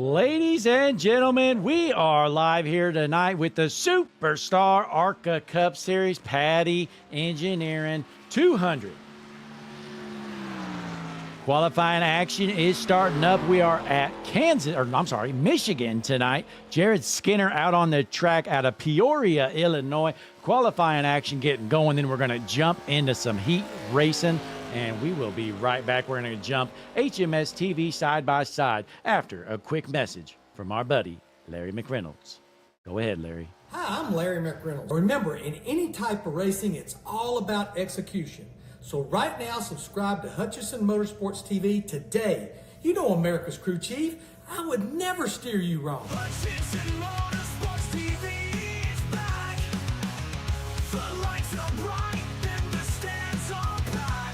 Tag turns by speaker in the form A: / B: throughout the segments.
A: Ladies and gentlemen, we are live here tonight with the Superstar ARCA Cup Series Patty Engineering 200. Qualifying action is starting up. We are at Michigan tonight. Jared Skinner out on the track out of Peoria, Illinois. Qualifying action getting going. Then we're going to jump into some heat racing, and we will be right back. We're going to jump HMS TV side by side after a quick message from our buddy, Larry McReynolds. Go ahead, Larry.
B: Hi, I'm Larry McReynolds. Remember, in any type of racing, it's all about execution. So right now, subscribe to Hutchison Motorsports TV today. You know America's crew chief. I would never steer you wrong.
C: Hutchison Motorsports TV is back. The lights are bright and the stands are packed.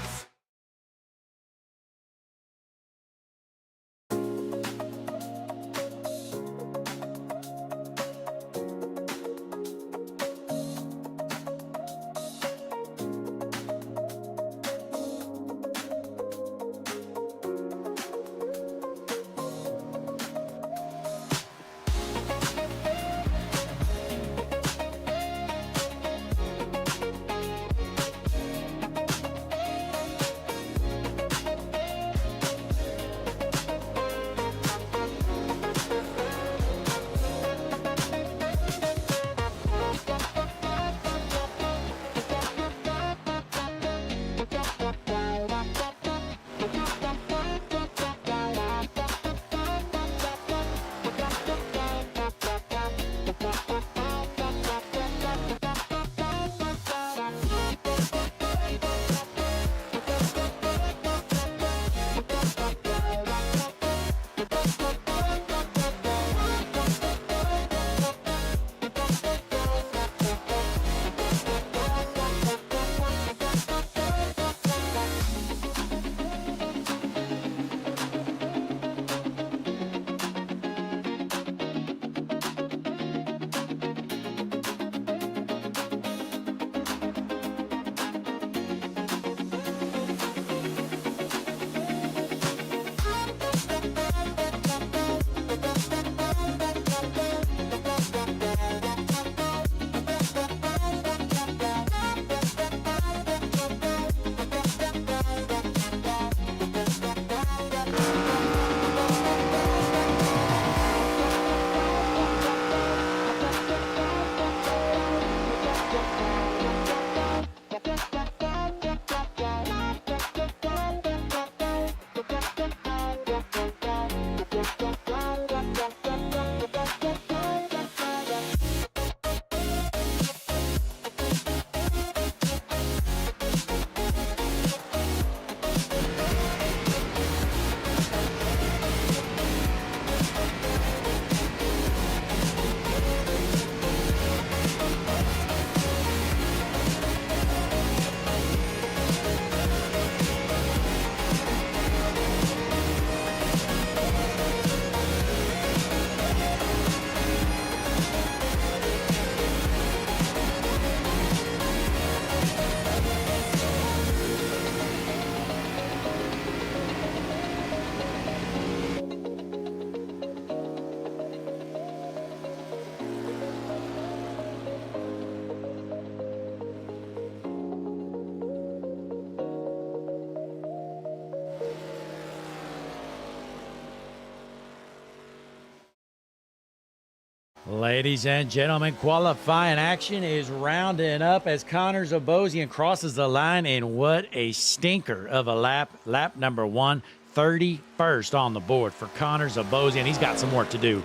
A: Ladies and gentlemen, qualifying action is rounding up as Connor Zabosian crosses the line, and what a stinker of a lap. Lap number 131st on the board for Connor Zabosian. He's got some work to do.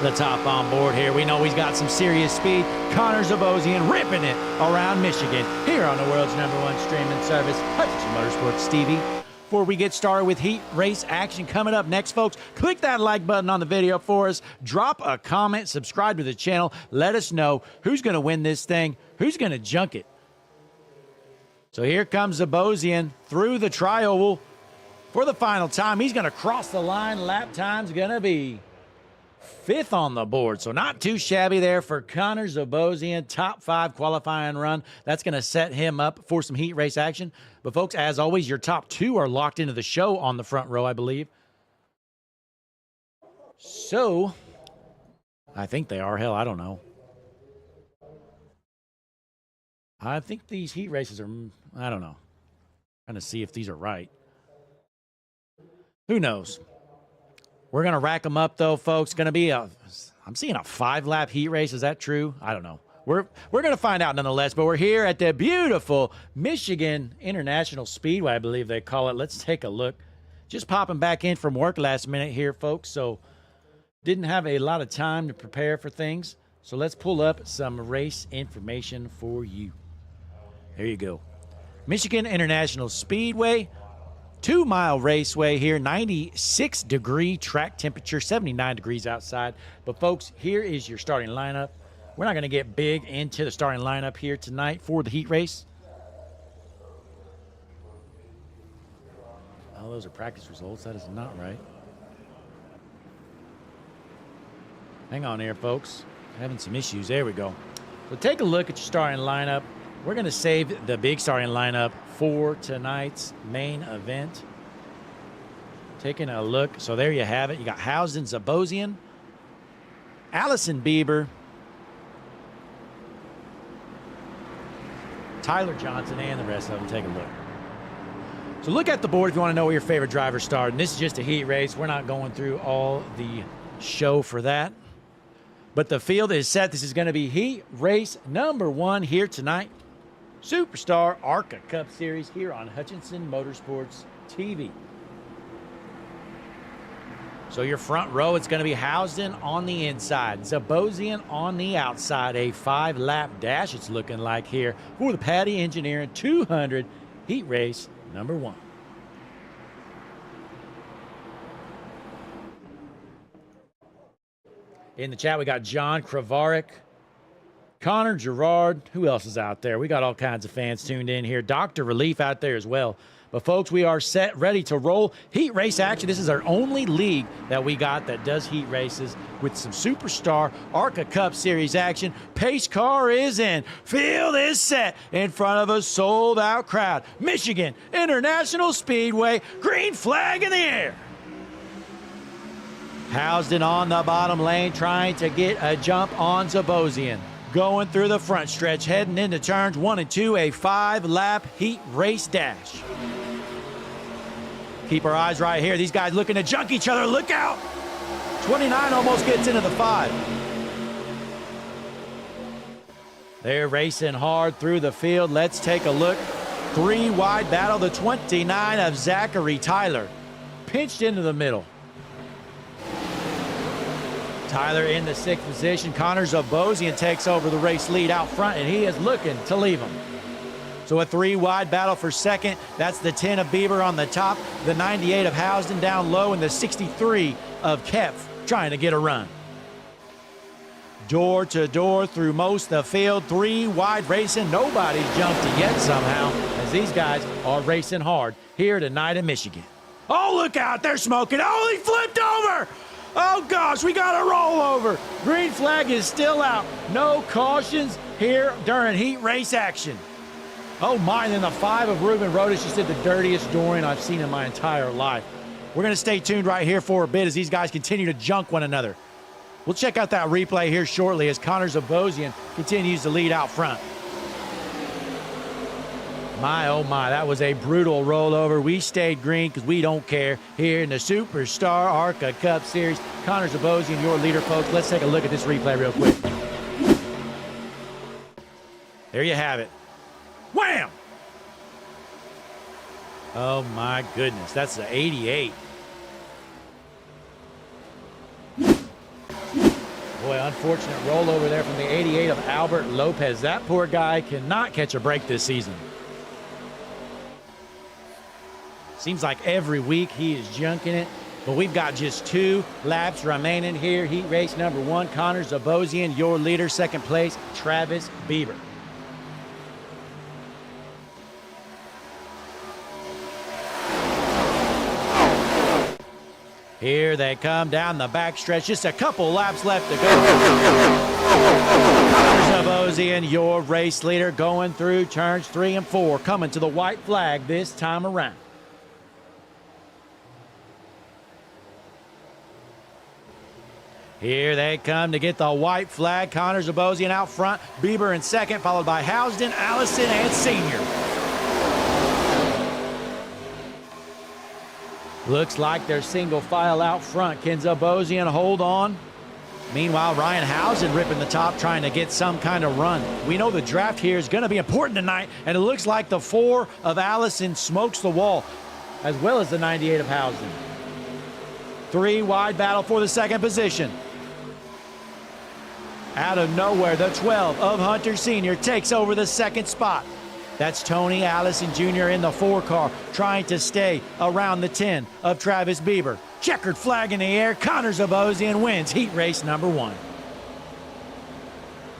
A: The top on board here. We know he's got some serious speed. Connor Zabosian ripping it around Michigan here on the world's #1 streaming service, Hutchison Motorsports TV. Before we get started with heat race action coming up next, folks, click that like button on the video for us. Drop a comment, subscribe to the channel. Let us know who's going to win this thing, who's going to junk it. So here comes Zabosian through the tri-oval for the final time. He's going to cross the line. Lap time's going to be 5th on the board. So not too shabby there for Connor Zabosian. Top 5 qualifying run. That's going to set him up for some heat race action. But folks, as always, your top 2 are locked into the show on the front row, I believe. So, I think they are. Hell, I don't know. I think these heat races are, I don't know. Trying to see if these are right. Who knows? We're going to rack them up, though, folks. Going to be I'm seeing a 5-lap heat race. Is that true? I don't know. We're going to find out nonetheless, but we're here at the beautiful Michigan International Speedway, I believe they call it. Let's take a look. Just popping back in from work last minute here, folks, so didn't have a lot of time to prepare for things. So let's pull up some race information for you. There you go. Michigan International Speedway, 2-mile raceway here, 96-degree track temperature, 79 degrees outside. But, folks, here is your starting lineup. We're not going to get big into the starting lineup here tonight for the heat race. Oh, those are practice results. That is not right. Hang on here, folks. Having some issues. There we go. So take a look at your starting lineup. We're going to save the big starting lineup for tonight's main event. Taking a look. So there you have it. You got Housden Zabosian, Allison Bieber, Tyler Johnson, and the rest of them. Take a look. So look at the board if you want to know where your favorite drivers start. And this is just a heat race. We're not going through all the show for that. But the field is set. This is going to be heat race number 1 here tonight. Superstar ARCA Cup Series here on Hutchinson Motorsports TV. So your front row, it's going to be Housden on the inside, Zabosian on the outside. A 5-lap dash it's looking like here for the Patty Engineering 200 heat race number 1. In the chat, we got John Kravaric, Connor Gerard. Who else is out there? We got all kinds of fans tuned in here. Dr. Relief out there as well. But, folks, we are set, ready to roll. Heat race action. This is our only league that we got that does heat races with some Superstar ARCA Cup Series action. Pace car is in. Field is set in front of a sold-out crowd. Michigan International Speedway. Green flag in the air. Housden on the bottom lane trying to get a jump on Zabosian. Going through the front stretch, heading into turns 1 and 2, a 5-lap heat race dash. Keep our eyes right here. These guys looking to junk each other. Look out! 29 almost gets into the 5. They're racing hard through the field. Let's take a look. 3-wide battle. The 29 of Zachary Tyler pinched into the middle. Tyler in the 6th position. Connor Zabosian takes over the race lead out front, and he is looking to leave him. So a 3-wide battle for second. That's the 10 of Bieber on the top, the 98 of Housden down low, and the 63 of Kepf trying to get a run. Door to door through most of the field. 3-wide racing. Nobody's jumped it yet somehow, as these guys are racing hard here tonight in Michigan. Oh, look out. They're smoking. Oh, he flipped over. Oh, gosh, we got a rollover. Green flag is still out. No cautions here during heat race action. Oh, my, and then the 5 of Ruben Rodas just did the dirtiest dooring I've seen in my entire life. We're going to stay tuned right here for a bit as these guys continue to junk one another. We'll check out that replay here shortly as Connor Zabosian continues to lead out front. My, oh my, that was a brutal rollover. We stayed green because we don't care here in the Superstar ARCA Cup Series. Connor Zabosian, your leader, folks. Let's take a look at this replay real quick. There you have it. Wham! Oh, my goodness. That's the 88. Boy, unfortunate rollover there from the 88 of Albert Lopez. That poor guy cannot catch a break this season. Seems like every week he is junking it, but we've got just 2 laps remaining here. Heat race number 1, Connor Zabosian, your leader. Second place, Travis Bieber. Here they come down the backstretch. Just a couple laps left to go. Connor Zabosian, your race leader, going through turns 3 and 4, coming to the white flag this time around. Here they come to get the white flag. Connor Zabosian out front. Bieber in second, followed by Housden, Allison, and Senior. Looks like they're single file out front. Can Zabosian hold on? Meanwhile, Ryan Housden ripping the top, trying to get some kind of run. We know the draft here is going to be important tonight, and it looks like the 4 of Allison smokes the wall, as well as the 98 of Housden. 3 wide battle for the second position. Out of nowhere, the 12 of Hunter Sr. takes over the second spot. That's Tony Allison Jr. in the 4 car, trying to stay around the 10 of Travis Bieber. Checkered flag in the air. Connor Zabosian wins heat race number 1.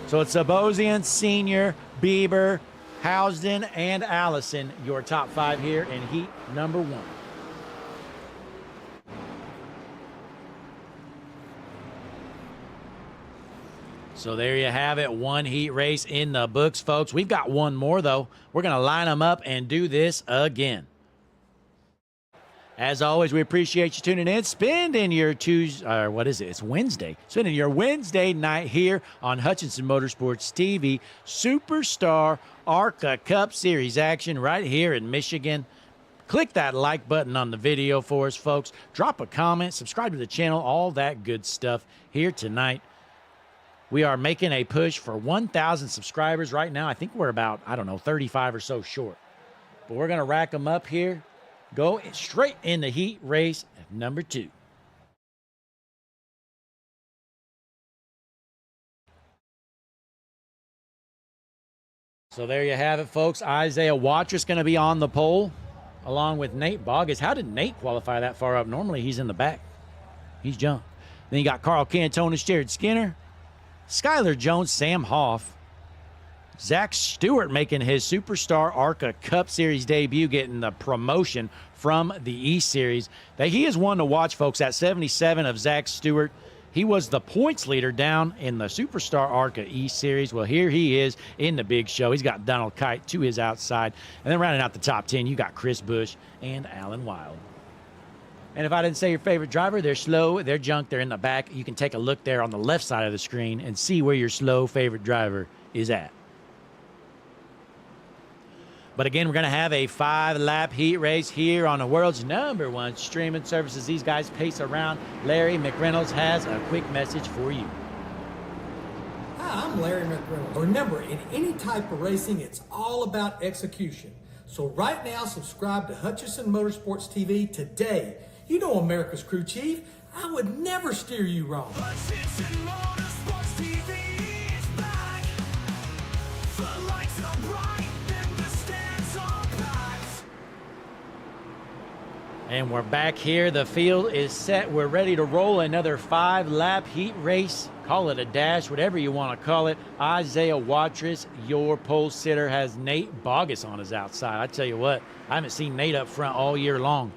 A: So it's Zabosian, Sr., Bieber, Housden, and Allison, your top 5 here in heat number 1. So there you have it, 1 heat race in the books, folks. We've got 1 more, though. We're going to line them up and do this again. As always, we appreciate you tuning in. Spending your Tuesday, what is it? It's Wednesday. Spending your Wednesday night here on Hutchinson Motorsports TV. Superstar ARCA Cup Series action right here in Michigan. Click that like button on the video for us, folks. Drop a comment, subscribe to the channel, all that good stuff here tonight. We are making a push for 1,000 subscribers right now. I think we're about, 35 or so short. But we're going to rack them up here. Go straight in the heat race number 2. So there you have it, folks. Isaiah Watrous going to be on the pole along with Nate Boggess. How did Nate qualify that far up? Normally he's in the back. He's jumped. Then you got Carl Cantonis, Jared Skinner, Skylar Jones, Sam Hoff, Zach Stewart making his Superstar ARCA Cup Series debut, getting the promotion from the E-Series. He is one to watch, folks. At 77 of Zach Stewart, he was the points leader down in the Superstar ARCA E-Series. Well, here he is in the big show. He's got Donald Kite to his outside. And then rounding out the top 10, you got Chris Busch and Alan Wild. And if I didn't say your favorite driver, they're slow, they're junk, they're in the back. You can take a look there on the left side of the screen and see where your slow favorite driver is at. But again, we're going to have a 5-lap heat race here on the world's #1 streaming services. These guys pace around. Larry McReynolds has a quick message for you.
B: Hi, I'm Larry McReynolds. Remember, in any type of racing, it's all about execution. So right now, subscribe to Hutchinson Motorsports TV today. You know America's crew chief. I would never steer you wrong.
C: Hutchinson Motorsports TV is back. The lights are bright and the stands are packed.
A: And we're back here. The field is set. We're ready to roll another 5-lap heat race. Call it a dash, whatever you want to call it. Isaiah Watrous, your pole sitter, has Nate Boggess on his outside. I tell you what, I haven't seen Nate up front all year long.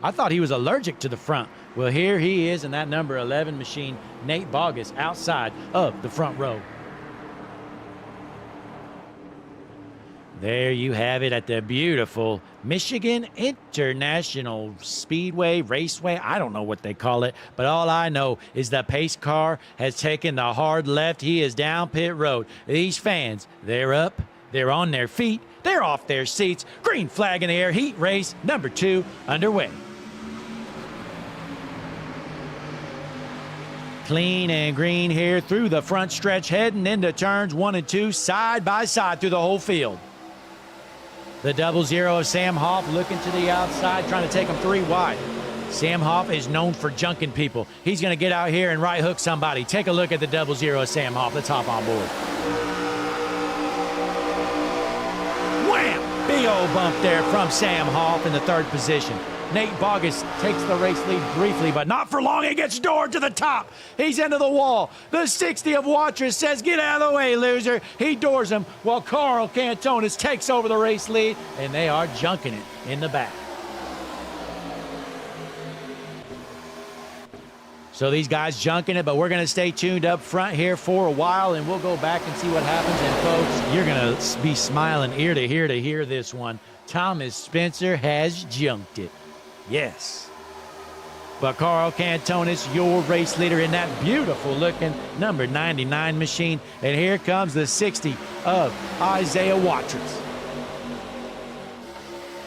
A: I thought he was allergic to the front. Well, here he is in that number 11 machine, Nate Boggess, outside of the front row. There you have it at the beautiful Michigan International Speedway, Raceway. I don't know what they call it, but all I know is the pace car has taken the hard left. He is down pit road. These fans, they're up, they're on their feet, they're off their seats. Green flag in the air, heat race number 2 underway. Clean and green here through the front stretch, heading into turns 1 and 2, side by side through the whole field. The 00 of Sam Hoff looking to the outside, trying to take him 3 wide. Sam Hoff is known for junking people. He's going to get out here and right hook somebody. Take a look at the 00 of Sam Hoff. Let's hop on board. Wham! Big old bump there from Sam Hoff in the 3rd position. Nate Boggess takes the race lead briefly, but not for long. He gets doored to the top. He's into the wall. The 60 of Watrous says, get out of the way, loser. He doors him while Carl Cantonis takes over the race lead, and they are junking it in the back. So these guys junking it, but we're going to stay tuned up front here for a while, and we'll go back and see what happens. And, folks, you're going to be smiling ear to hear this one. Thomas Spencer has junked it. Yes. But Carl Cantonis, your race leader in that beautiful-looking number 99 machine. And here comes the 60 of Isaiah Watrous.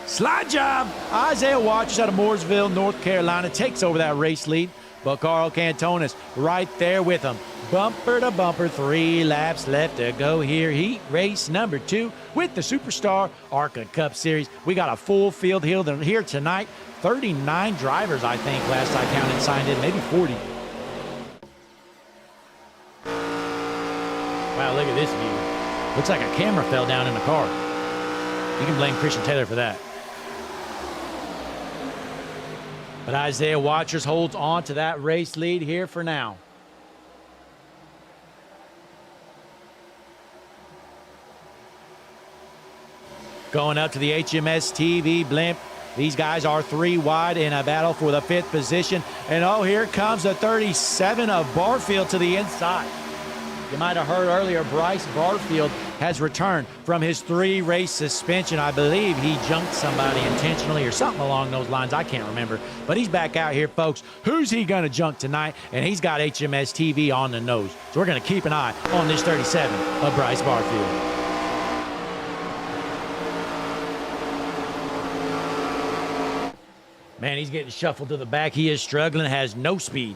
A: Slide job! Isaiah Watrous out of Mooresville, North Carolina, takes over that race lead. But Carl Cantonis right there with him. Bumper to bumper, 3 laps left to go here. Heat race number 2 with the Superstar ARCA Cup Series. We got a full field here tonight. 39 drivers, I think, last I counted, signed in, maybe 40. Wow, look at this view. Looks like a camera fell down in the car. You can blame Christian Taylor for that. But Isaiah Watrous holds on to that race lead here for now. Going up to the HMS TV blimp. These guys are 3 wide in a battle for the 5th position. And oh, here comes the 37 of Barfield to the inside. You might have heard earlier, Bryce Barfield has returned from his 3-race suspension. I believe he junked somebody intentionally or something along those lines. I can't remember. But he's back out here, folks. Who's he going to junk tonight? And he's got HMS TV on the nose. So we're going to keep an eye on this 37 of Bryce Barfield. Man, he's getting shuffled to the back. He is struggling, has no speed.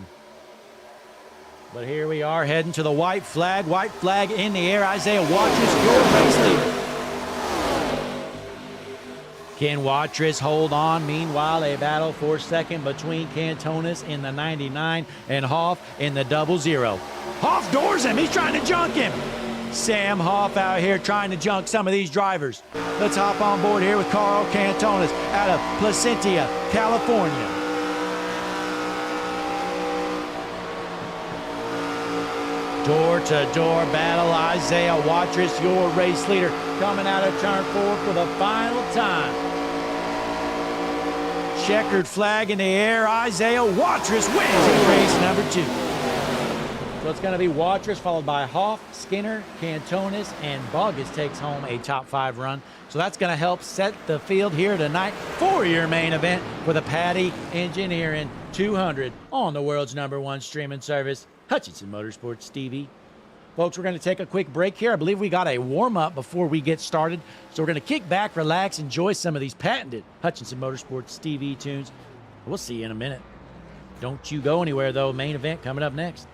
A: But here we are heading to the white flag. White flag in the air. Isaiah Watrous, your race leader. Ken Watrous hold on. Meanwhile, a battle for second between Cantonis in the 99 and Hoff in the 00. Hoff doors him. He's trying to junk him. Sam Hoff out here trying to junk some of these drivers. Let's hop on board here with Carl Cantonis out of Placentia, California. Door-to-door battle. Isaiah Watrous, your race leader, coming out of turn 4 for the final time. Checkered flag in the air. Isaiah Watrous wins in race number 2. So it's going to be Watrous followed by Hoff, Skinner, Cantonis, and Bogus takes home a top 5 run. So that's going to help set the field here tonight for your main event for the Paddy Engineering 200 on the world's #1 streaming service, Hutchinson Motorsports TV. Folks, we're going to take a quick break here. I believe we got a warm-up before we get started. So we're going to kick back, relax, enjoy some of these patented Hutchinson Motorsports TV tunes. We'll see you in a minute. Don't you go anywhere, though. Main event coming up next.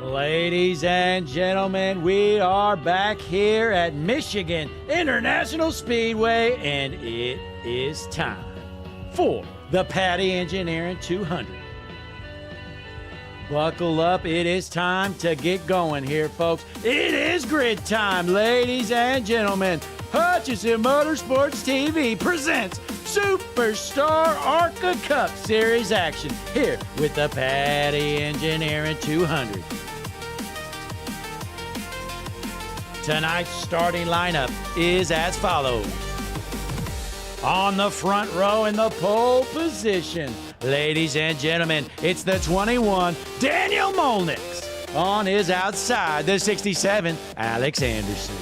A: Ladies and gentlemen, we are back here at Michigan International Speedway, and it is time for the Patty Engineering 200. Buckle up, it is time to get going here, folks. It is grid time, ladies and gentlemen. Hutchison Motorsports TV presents Superstar ARCA Cup Series action here with the Patty Engineering 200. Tonight's starting lineup is as follows. On the front row in the pole position, ladies and gentlemen, it's the 21, Daniel Molnix. On his outside, the 67, Alex Anderson.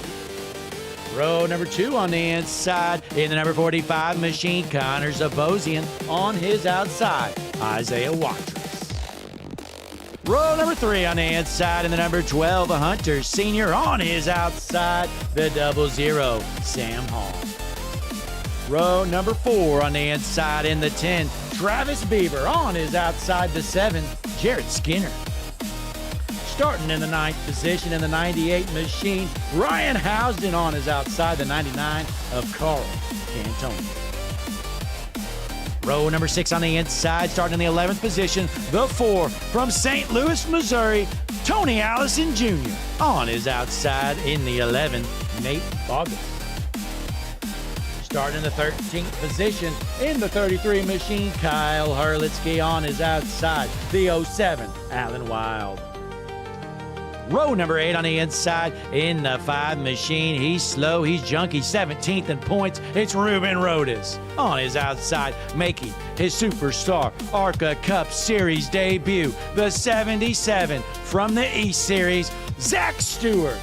A: Row number 2 on the inside, in the number 45 machine, Connor Zabosian. On his outside, Isaiah Watrous. Row number 3 on the inside, in the number 12, Hunter Sr. On his outside, the 00, Sam Hall. Row number 4 on the inside, in the 10, Travis Bieber. On his outside, the 7, Jared Skinner. Starting in the 9th position in the 98 machine, Ryan Housden. On his outside, the 99 of Carl Cantoni. Row number 6 on the inside, starting in the 11th position, the 4 from St. Louis, Missouri, Tony Allison Jr. On his outside in the 11, Nate Boggess. Starting in the 13th position in the 33 machine, Kyle Hurlitsky. On his outside, the 07, Alan Wild. Row number 8 on the inside in the 5 machine. He's slow, he's junky, 17th in points. It's Ruben Rodas. On his outside, making his Superstar ARCA Cup Series debut, the 77 from the East Series, Zach Stewart.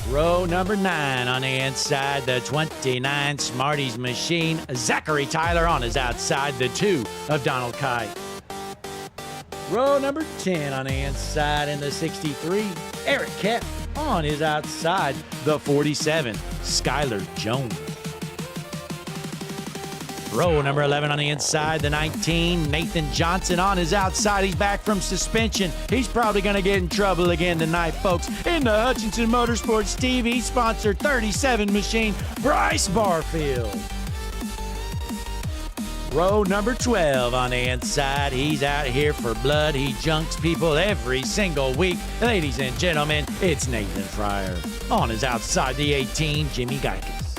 A: Row number 9 on the inside, the 29 Smarties machine, Zachary Tyler. On his outside, the 2 of Donald Kite. Row number 10 on the inside in the 63, Eric Kett. On his outside, the 47, Skylar Jones. Row number 11 on the inside, the 19, Nathan Johnson. On his outside, he's back from suspension. He's probably going to get in trouble again tonight, folks. In the Hutchinson Motorsports TV sponsored 37 machine, Bryce Barfield. Row number 12 on the inside. He's out here for blood. He junks people every single week. Ladies and gentlemen, it's Nathan Fryer. On his outside, the 18, Jimmy Geikus.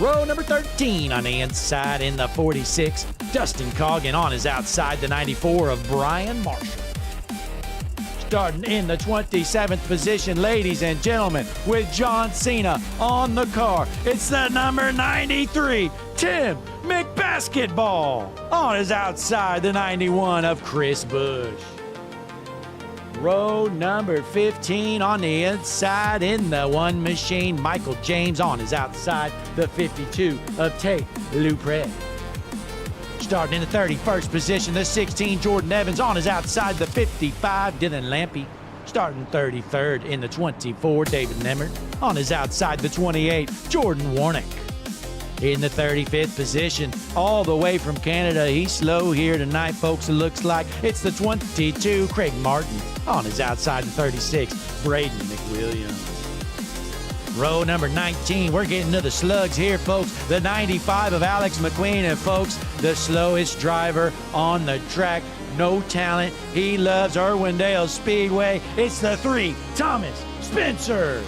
A: Row number 13 on the inside in the 46, Dustin Coggin. On his outside, the 94 of Brian Marshall. Starting in the 27th position, ladies and gentlemen, with John Cena on the car, it's the number 93, Tim McBasketball. On his outside, the 91 of Chris Bush. Row number 15 on the inside in the 1 machine, Michael James. On his outside, the 52 of Tate Lupre. Starting in the 31st position, the 16, Jordan Evans. On his outside, the 55, Dylan Lampy. Starting 33rd in the 24, David Nemmert. On his outside, the 28, Jordan Warnick. In the 35th position, all the way from Canada, he's slow here tonight, folks, it looks like. It's the 22, Craig Martin. On his outside, the 36, Braden McWilliams. Row number 19, we're getting to the slugs here, folks. The 95 of Alex McQueen, and folks, the slowest driver on the track. No talent. He loves Irwindale Speedway. It's the 3, Thomas Spencer.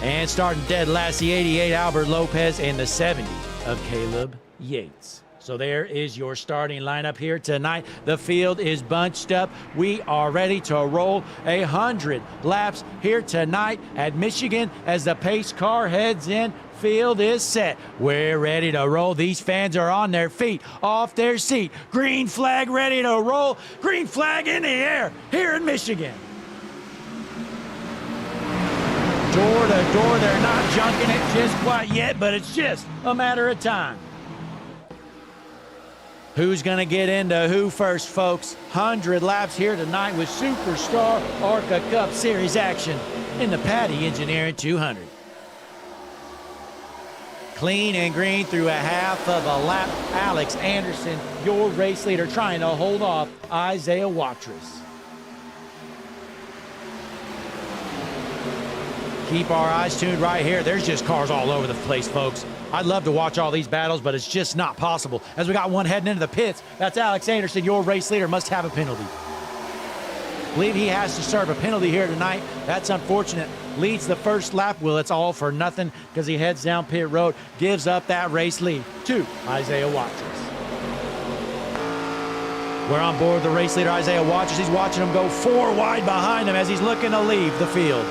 A: And starting dead last, the 88, Albert Lopez, and the 70 of Caleb Yates. So there is your starting lineup here tonight. The field is bunched up. We are ready to roll 100 laps here tonight at Michigan as the pace car heads in. Field is set. We're ready to roll. These fans are on their feet, off their seat. Green flag ready to roll. Green flag in the air here in Michigan. Door to door, they're not junking it just quite yet, but it's just a matter of time. Who's going to get into who first, folks? 100 laps here tonight with Superstar ARCA Cup Series action in the Patty Engineering 200. Clean and green through a half of a lap. Alex Anderson, your race leader, trying to hold off Isaiah Watrous. Keep our eyes tuned right here. There's just cars all over the place, folks. I'd love to watch all these battles, but it's just not possible. As we got one heading into the pits, that's Alex Anderson, your race leader, must have a penalty. Believe he has to serve a penalty here tonight. That's unfortunate. Leads the first lap. Well, it's all for nothing because he heads down pit road, gives up that race lead to Isaiah Watrous. We're on board the race leader, Isaiah Watrous. He's watching him go 4 wide behind him as he's looking to leave the field.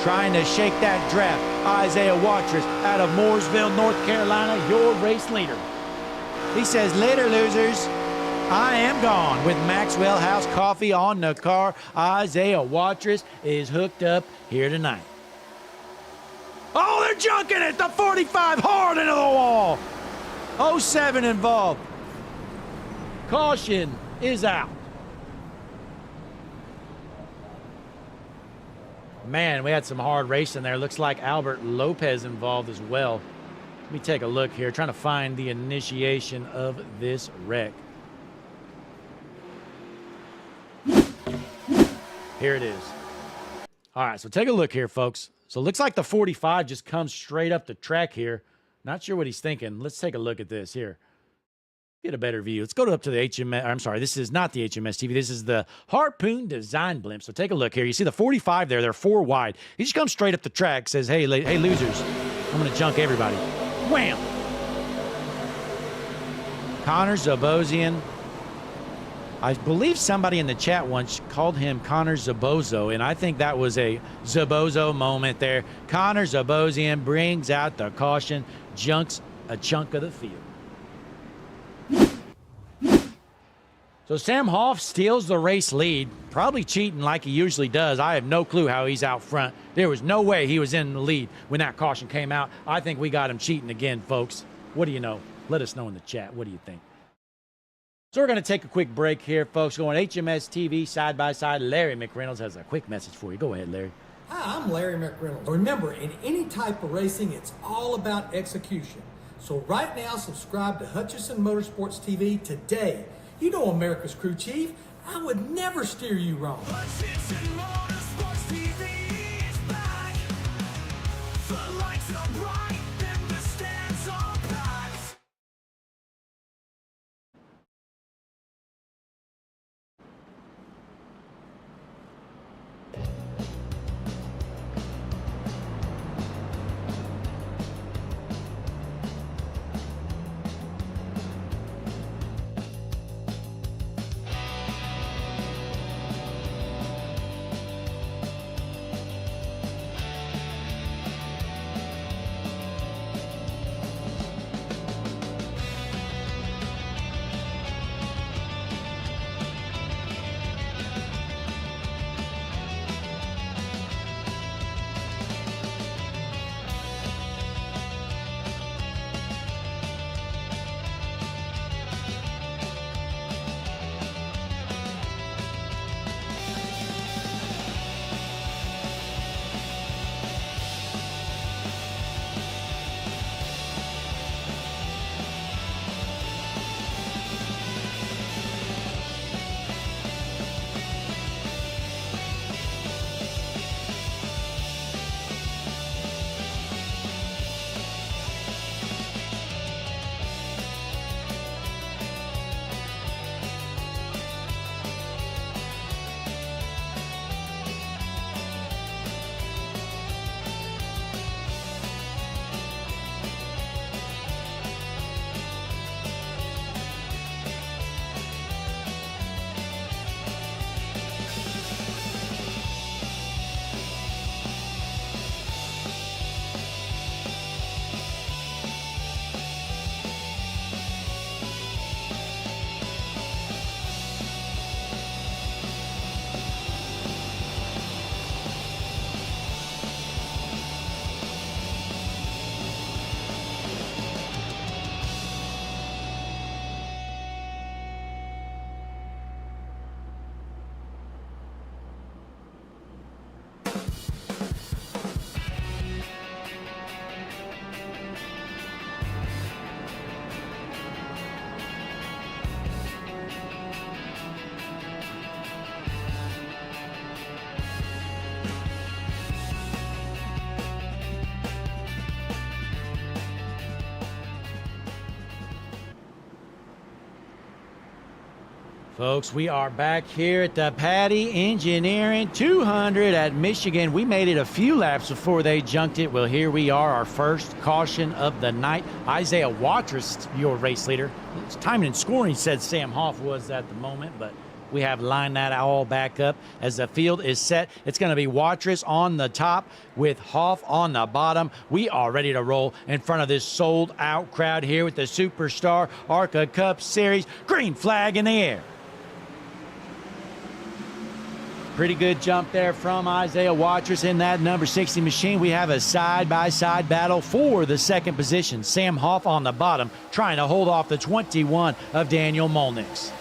A: Trying to shake that draft, Isaiah Watrous out of Mooresville, North Carolina, your race leader. He says, later, losers. I am gone. With Maxwell House coffee on the car, Isaiah Watrous is hooked up here tonight. Oh, they're junking it. The 45 hard into the wall. 07 involved. Caution is out. Man, we had some hard racing there. Looks like Albert Lopez involved as well. Let me take a look here, trying to find the initiation of this wreck. Here it is. All right, so take a look here, folks. So it looks like the 45 just comes straight up the track here. Not sure what he's thinking. Let's take a look at this here. Get a better view. Let's go up to the HMS. I'm sorry, this is not the HMS TV. This is the Harpoon Design Blimp. So take a look here. You see the 45 there. They're 4 wide. He just comes straight up the track, says, hey, losers, I'm going to junk everybody. Wham! Connor Zabosian. I believe somebody in the chat once called him Connor Zabozo, and I think that was a Zabozo moment there. Connor Zabosian brings out the caution, junks a chunk of the field. So Sam Hoff steals the race lead, probably cheating like he usually does. I have no clue how he's out front. There was no way he was in the lead when that caution came out. I think we got him cheating again, folks. What do you know? Let us know in the chat. What do you think? So we're going to take a quick break here, folks. Going HMS TV side by side. Larry McReynolds has a quick message for you. Go ahead, Larry.
B: Hi, I'm Larry McReynolds. Remember, in any type of racing, it's all about execution. So right now, subscribe to Hutchison Motorsports TV today. You know America's crew chief. I would never steer you wrong.
C: Hutchison Motorsports TV is back. The lights are bright and the stands are packed.
A: Folks, we are back here at the Patty Engineering 200 at Michigan. We made it a few laps before they junked it. Well, here we are, our first caution of the night. Isaiah Watrous, your race leader. It's timing and scoring, said Sam Hoff was at the moment, but we have lined that all back up as the field is set. It's going to be Watrous on the top with Hoff on the bottom. We are ready to roll in front of this sold-out crowd here with the Superstar ARCA Cup Series. Green flag in the air. Pretty good jump there from Isaiah Watrous in that number 60 machine. We have a side-by-side battle for the second position. Sam Hoff on the bottom, trying to hold off the 21 of Daniel Molnix.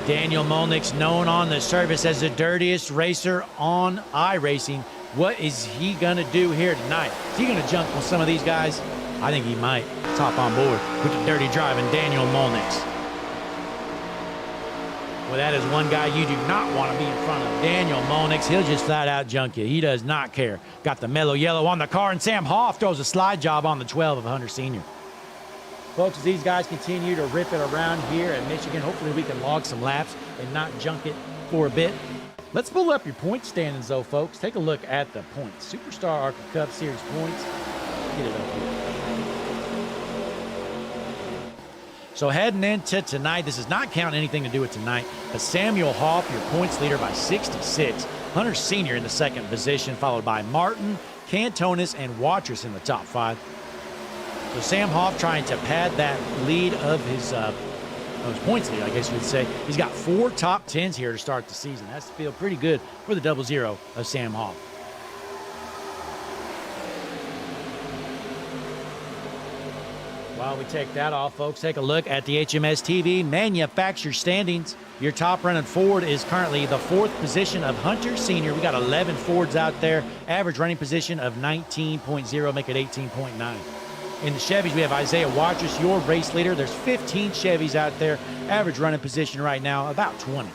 A: Daniel Molnix, known on the service as the dirtiest racer on iRacing. What is he going to do here tonight? Is he going to jump with some of these guys? I think he might. Top on board with the dirty driving Daniel Molnix. Well, that is one guy you do not want to be in front of. Daniel Molnix, he'll just flat out junk you. He does not care. Got the mellow yellow on the car, and Sam Hoff throws a slide job on the 12 of Hunter Sr. Folks, as these guys continue to rip it around here at Michigan, hopefully we can log some laps and not junk it for a bit. Let's pull up your point standings, though, folks. Take a look at the points. Superstar ARCA Cup Series points. Get it up here. So heading into tonight, this does not count anything to do with tonight, but Samuel Hoff, your points leader by 66. Hunter Sr. in the second position, followed by Martin, Cantonis, and Watrous in the top 5. So Sam Hoff trying to pad that lead of his points lead, I guess you would say. He's got 4 top 10s here to start the season. That's to feel pretty good for the 00 of Sam Hoff. While we take that off, folks, take a look at the HMS TV manufacturer standings. Your top running Ford is currently the 4th position of Hunter Sr. We got 11 Fords out there. Average running position of 19.0, make it 18.9. In the Chevys, we have Isaiah Watrous, your race leader. There's 15 Chevys out there. Average running position right now, about 20.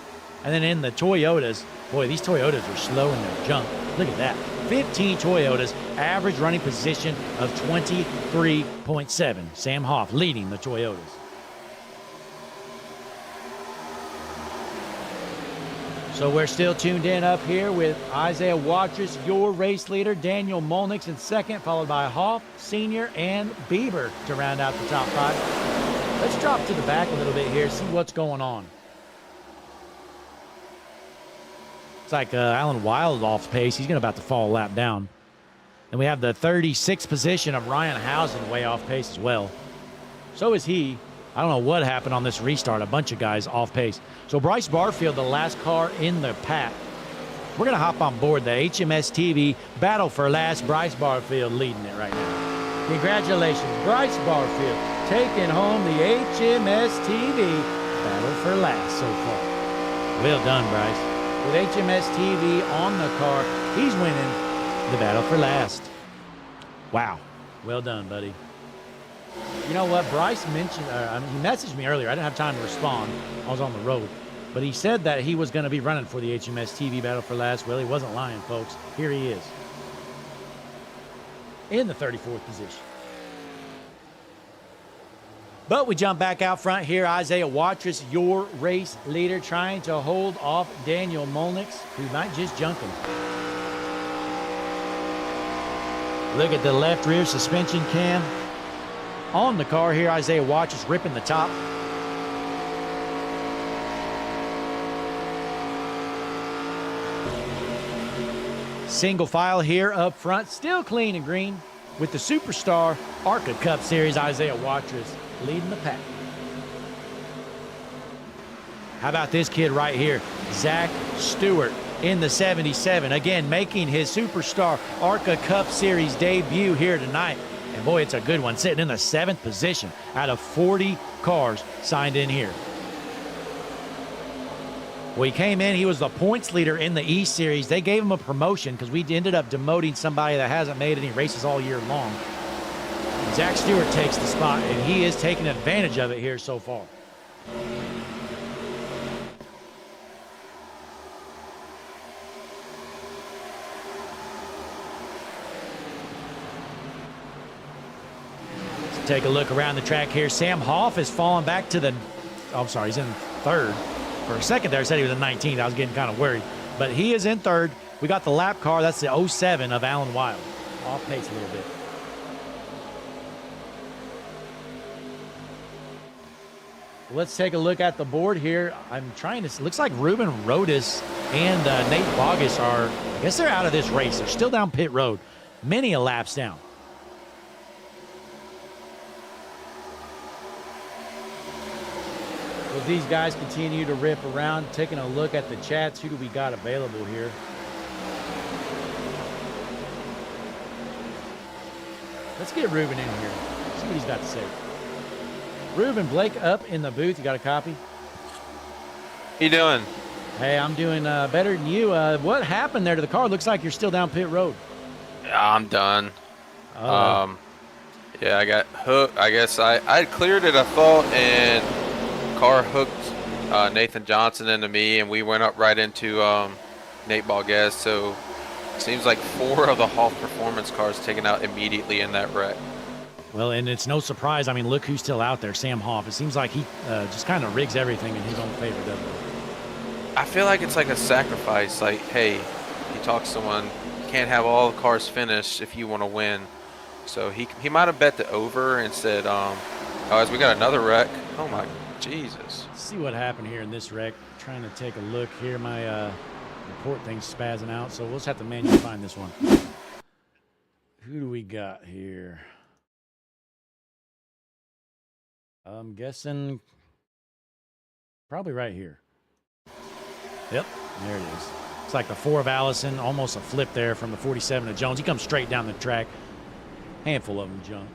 A: And then in the Toyotas, boy, these Toyotas are slow in their jump. Look at that. 15 Toyotas, average running position of 23.7. Sam Hoff leading the Toyotas. So we're still tuned in up here with Isaiah Watrous, your race leader, Daniel Molnix in second, followed by Hoff, Sr., and Bieber to round out the top 5. Let's drop to the back a little bit here, see what's going on. It's like Alan Wild off pace. He's about to fall a lap down. And we have the 36th position of Ryan Housen way off pace as well. So is he. I don't know what happened on this restart. A bunch of guys off pace. So Bryce Barfield, the last car in the pack. We're going to hop on board the HMS TV battle for last. Bryce Barfield leading it right now. Congratulations, Bryce Barfield, taking home the HMS TV battle for last so far. Well done, Bryce. With HMS TV on the car, he's winning the battle for last. Wow. Well done, buddy. You know what? Bryce mentioned, he messaged me earlier. I didn't have time to respond. I was on the road. But he said that he was going to be running for the HMS TV battle for last. Well, he wasn't lying, folks. Here he is. In the 34th position. But we jump back out front here. Isaiah Watrous, your race leader, trying to hold off Daniel Molnix, who might just junk him. Look at the left rear suspension cam. On the car here, Isaiah Watrous ripping the top. Single file here up front, still clean and green with the Superstar ARCA Cup Series. Isaiah Watrous leading the pack. How about this kid right here, Zach Stewart in the 77. Again, making his Superstar ARCA Cup Series debut here tonight. And boy, it's a good one, sitting in the 7th position out of 40 cars signed in here. Well, he came in, he was the points leader in the E Series. They gave him a promotion because we ended up demoting somebody that hasn't made any races all year long. Zach Stewart takes the spot, and he is taking advantage of it here so far. Let's take a look around the track here. Sam Hoff has fallen back to the I'm sorry, he's in third. For a second there, I said he was in 19th. I was getting kind of worried. But he is in third. We got the lap car. That's the 07 of Alan Wild. Off pace a little bit. Let's take a look at the board here. I'm trying to, looks like Ruben Rodas and Nate Bogus are, I guess they're out of this race. They're still down pit road. Many a laps down. As these guys continue to rip around, taking a look at the chats, who do we got available here? Let's get Ruben in here. See what he's got to say. Ruben, Blake up in the booth. You got a copy?
D: How you doing?
A: Hey, I'm doing better than you. What happened there to the car? Looks like you're still down pit road.
D: I'm done.
A: Oh.
D: Yeah, I got hooked. I guess I cleared it, I thought, and car hooked Nathan Johnson into me, and we went up right into Nate Bogus. So it seems like 4 of the Hoff Performance cars taken out immediately in that wreck.
A: Well, and it's no surprise. I mean, look who's still out there, Sam Hoff. It seems like he just kind of rigs everything in his own favor, doesn't he?
D: I feel like it's like a sacrifice. Like, hey, he talks to someone, you can't have all the cars finished if you want to win. So he might have bet the over and said, oh, as we got another wreck. Oh, my Jesus.
A: Let's see what happened here in this wreck. Trying to take a look here. My report thing's spazzing out, so we'll just have to manually find this one. Who do we got here? I'm guessing probably right here. Yep, there it is. It's like the 4 of Allison, almost a flip there from the 47 of Jones. He comes straight down the track. Handful of them jump.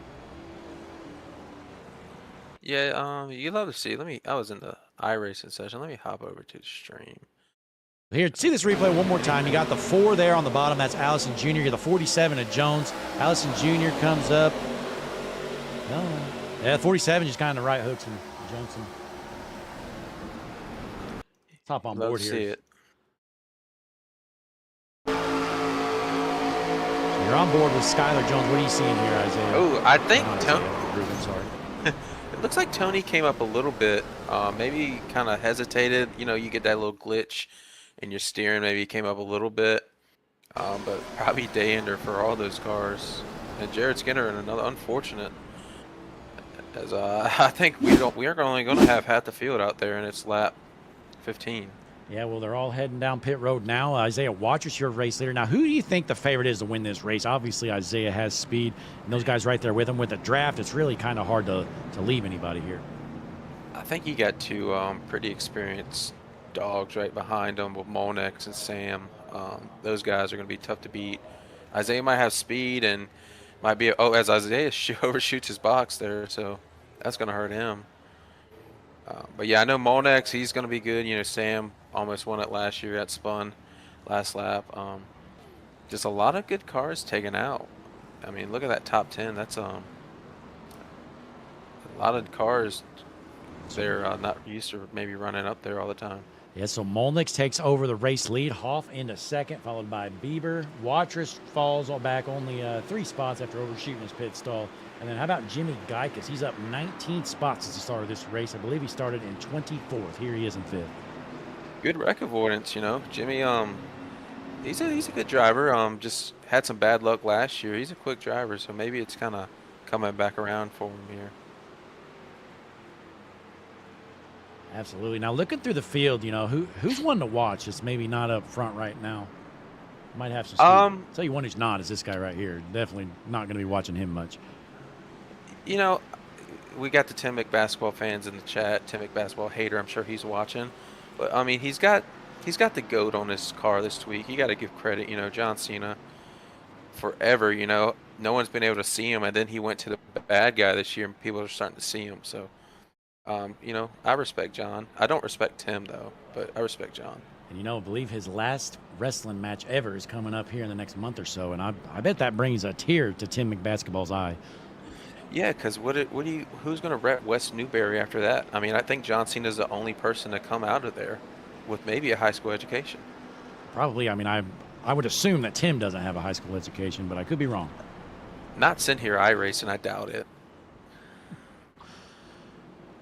D: Yeah, you love to see. I was in the iRacing session. Let me hop over to the stream.
A: Here, see this replay one more time. You got the 4 there on the bottom. That's Allison Jr. You got the 47 of Jones. Allison Jr. comes up. No. Yeah, 47 just kind of right hooks him, Johnson. Top on board here.
D: See it.
A: So you're on board with Skylar Jones. What are you seeing here, Isaiah?
D: Oh, I think
A: Ruben, sorry.
D: It looks like Tony came up a little bit. Maybe kind of hesitated. You know, you get that little glitch in your steering. Maybe he came up a little bit. But probably day ender for all those cars. And Jared Skinner in another unfortunate. As I think we are only going to have half the field out there, and it's lap 15.
A: Yeah, well, they're all heading down pit road now. Isaiah Waters, your race leader. Now, who do you think the favorite is to win this race? Obviously, Isaiah has speed, and those guys right there with him. With the draft, it's really kind of hard to leave anybody here.
D: I think you got 2 pretty experienced dogs right behind him with Monex and Sam. Those guys are going to be tough to beat. Isaiah might have speed and might be as Isaiah overshoots his box there, so that's going to hurt him. But yeah, I know Monex, he's going to be good. You know, Sam almost won it last year, got spun last lap. Just a lot of good cars taken out. I mean, look at that top 10. That's a lot of cars they're not used to maybe running up there all the time.
A: Yeah, so Molnix takes over the race lead. Hoff into second, followed by Bieber. Watrous falls all back only 3 spots after overshooting his pit stall. And then how about Jimmy Geikus? He's up 19 spots since the start of this race. I believe he started in 24th. Here he is in 5th.
D: Good wreck avoidance, you know. Jimmy, he's a good driver. Just had some bad luck last year. He's a quick driver, so maybe it's kind of coming back around for him here.
A: Absolutely. Now, looking through the field, you know, who's one to watch that's maybe not up front right now? Might have some speed. I'll tell you one who's not is this guy right here. Definitely not going to be watching him much.
D: You know, we got the Tim McBasketball fans in the chat. Tim McBasketball hater, I'm sure he's watching. But, I mean, he's got the GOAT on his car this week. You got to give credit, you know, John Cena. Forever, you know, no one's been able to see him, and then he went to the bad guy this year, and people are starting to see him, so... you know, I respect John. I don't respect Tim, though, but I respect John.
A: And, you know, I believe his last wrestling match ever is coming up here in the next month or so, and I bet that brings a tear to Tim McBasketball's eye.
D: Yeah, because who's going to rep West Newberry after that? I mean, I think John Cena's the only person to come out of there with maybe a high school education.
A: Probably. I mean, I would assume that Tim doesn't have a high school education, but I could be wrong.
D: Not sent here iRacing, I doubt it.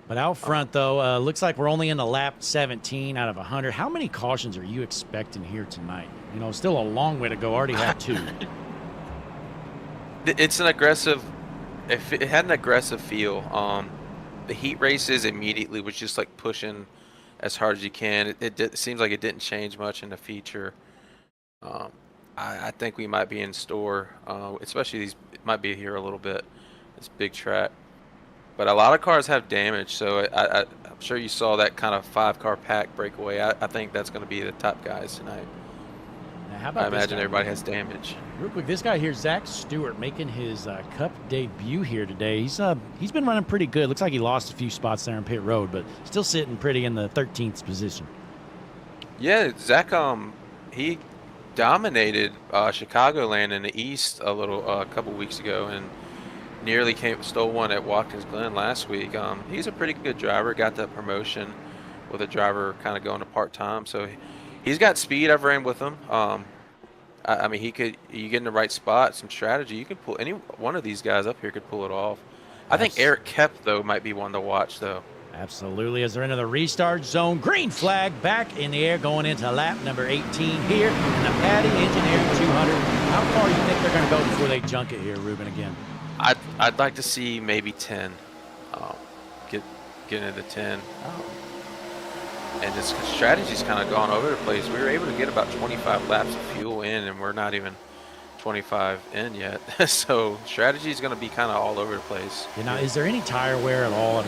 A: But out front, though, looks like we're only in the lap 17 out of 100. How many cautions are you expecting here tonight? You know, still a long way to go. Already had 2.
D: It's an aggressive. If it had an aggressive feel, the heat races immediately was just like pushing as hard as you can. It seems like it didn't change much in the feature. I think we might be in store, especially these. It might be here a little bit. This big track. But a lot of cars have damage, so I'm sure you saw that kind of 5-car pack breakaway. I think that's going to be the top guys tonight.
A: Now, how about
D: I
A: this
D: imagine
A: guy?
D: everybody has damage.
A: Real quick, this guy here, Zach Stewart, making his Cup debut here today. He's been running pretty good. Looks like he lost a few spots there in pit road, but still sitting pretty in the 13th position.
D: Yeah, Zach, he dominated Chicagoland in the East a couple weeks ago, and nearly stole one at Watkins Glen last week. He's a pretty good driver. Got that promotion with a driver kind of going to part-time, so he's got speed. I've ran with him. I mean, you get in the right spot, some strategy, you can pull any one of these guys up here could pull it off. I think Eric Kep though might be one to watch though.
A: Absolutely. As they're into the restart zone, green flag back in the air going into lap number 18 here in the Paddy Engineering 200. How far do you think they're going to go before they junk it here, Ruben, again?
D: I'd like to see maybe 10. Get into 10. And this strategy's kind of gone over the place. We were able to get about 25 laps of fuel in, and we're not even 25 in yet. So strategy's going to be kind of all over the place.
A: Now, is there any tire wear at all?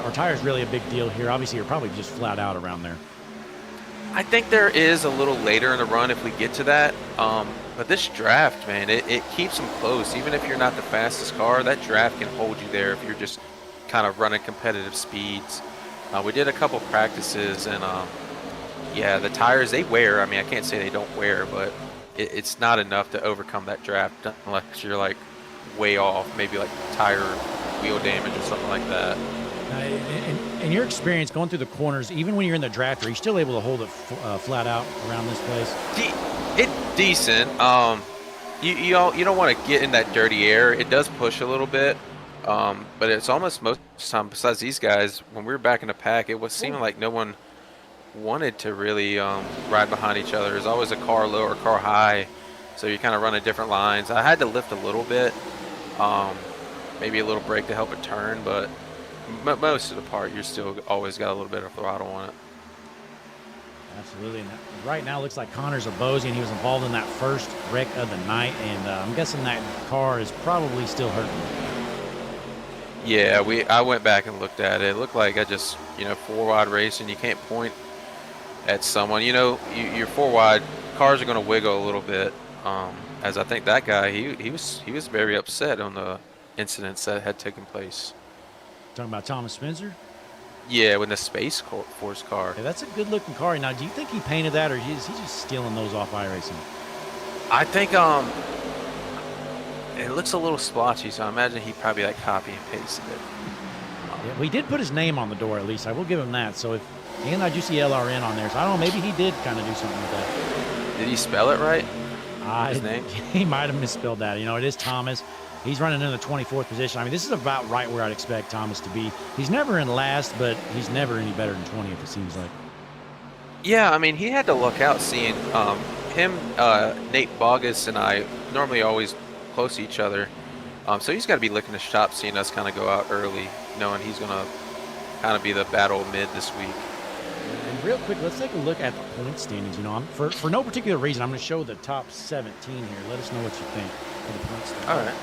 A: Are tires really a big deal here? Obviously, you're probably just flat out around there.
D: I think there is a little later in the run if we get to that. But this draft, man, it keeps them close. Even if you're not the fastest car, that draft can hold you there if you're just kind of running competitive speeds. We did a couple practices, and yeah, the tires, they wear. I mean, I can't say they don't wear, but it's not enough to overcome that draft unless you're like way off, maybe like tire wheel damage or something like that.
A: In your experience going through the corners, even when you're in the draft, are you still able to hold it flat out around this place?
D: It's decent. You don't want to get in that dirty air. It does push a little bit, but it's almost most of the time, besides these guys, when we were back in the pack, it was seeming like no one wanted to really ride behind each other. There's always a car low or a car high, so you kind of run at different lines. I had to lift a little bit, maybe a little brake to help it turn, but most of the part, you're still always got a little bit of throttle on it.
A: Absolutely. And right now, it looks like Connors Abosian. He was involved in that first wreck of the night, and I'm guessing that car is probably still hurting.
D: Yeah, I went back and looked at it. It looked like I just, four wide racing. You can't point at someone. You're four wide. Cars are going to wiggle a little bit. As I think that guy, he was very upset on the incidents that had taken place.
A: Talking about Thomas Spencer?
D: Yeah, with the Space Force car.
A: Yeah, that's a good-looking car. Now, do you think he painted that, or is he just stealing those off iRacing?
D: I think it looks a little splotchy, so I imagine he probably copy and pasted it.
A: Yeah, we did put his name on the door, at least. I will give him that. So and I do see LRN on there, so I don't know. Maybe he did kind of do something with that.
D: Did he spell it right? His name?
A: He might have misspelled that. It is Thomas. He's running in the 24th position. I mean, this is about right where I'd expect Thomas to be. He's never in last, but he's never any better than 20th, it seems like.
D: Yeah, I mean, he had to look out seeing him, Nate Bogus, and I normally always close to each other. So he's got to be licking his chops seeing us kind of go out early, knowing he's going to kind of be the battle mid this week.
A: And real quick, let's take a look at the point standings. For no particular reason, I'm going to show the top 17 here. Let us know what you think for the point standings.
D: All right.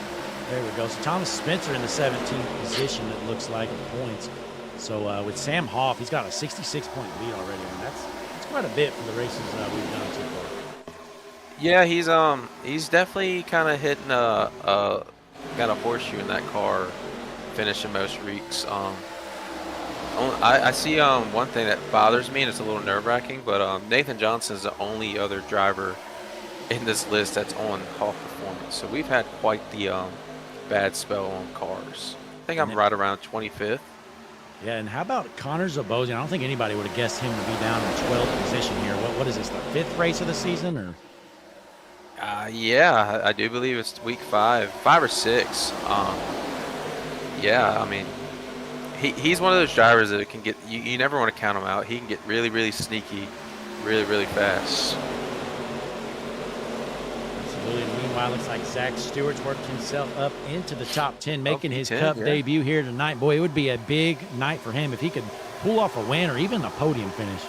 A: There we go. So Thomas Spencer in the 17th position, it looks like, in points. So with Sam Hoff, he's got a 66-point lead already. I mean, that's quite a bit for the races we've done so far.
D: Yeah, he's definitely kind of hitting got a horseshoe in that car, finishing most weeks. I see one thing that bothers me, and it's a little nerve-wracking, but Nathan Johnson is the only other driver in this list that's on Hawk Performance. So we've had quite the bad spell on cars. I think I'm right around 25th.
A: Yeah, and how about Connor Zabosian? I don't think anybody would have guessed him to be down in 12th position here. What is this, the 5th race of the season? Or?
D: Yeah, I do believe it's week 5 or 6. Yeah, I mean, He's one of those drivers that can get you never want to count him out. He can get really, really sneaky, really, really fast.
A: Absolutely. Meanwhile, looks like Zach Stewart's worked himself up into the top 10, making his
D: P10,
A: Cup
D: yeah.
A: debut here tonight. Boy, it would be a big night for him if he could pull off a win or even a podium finish.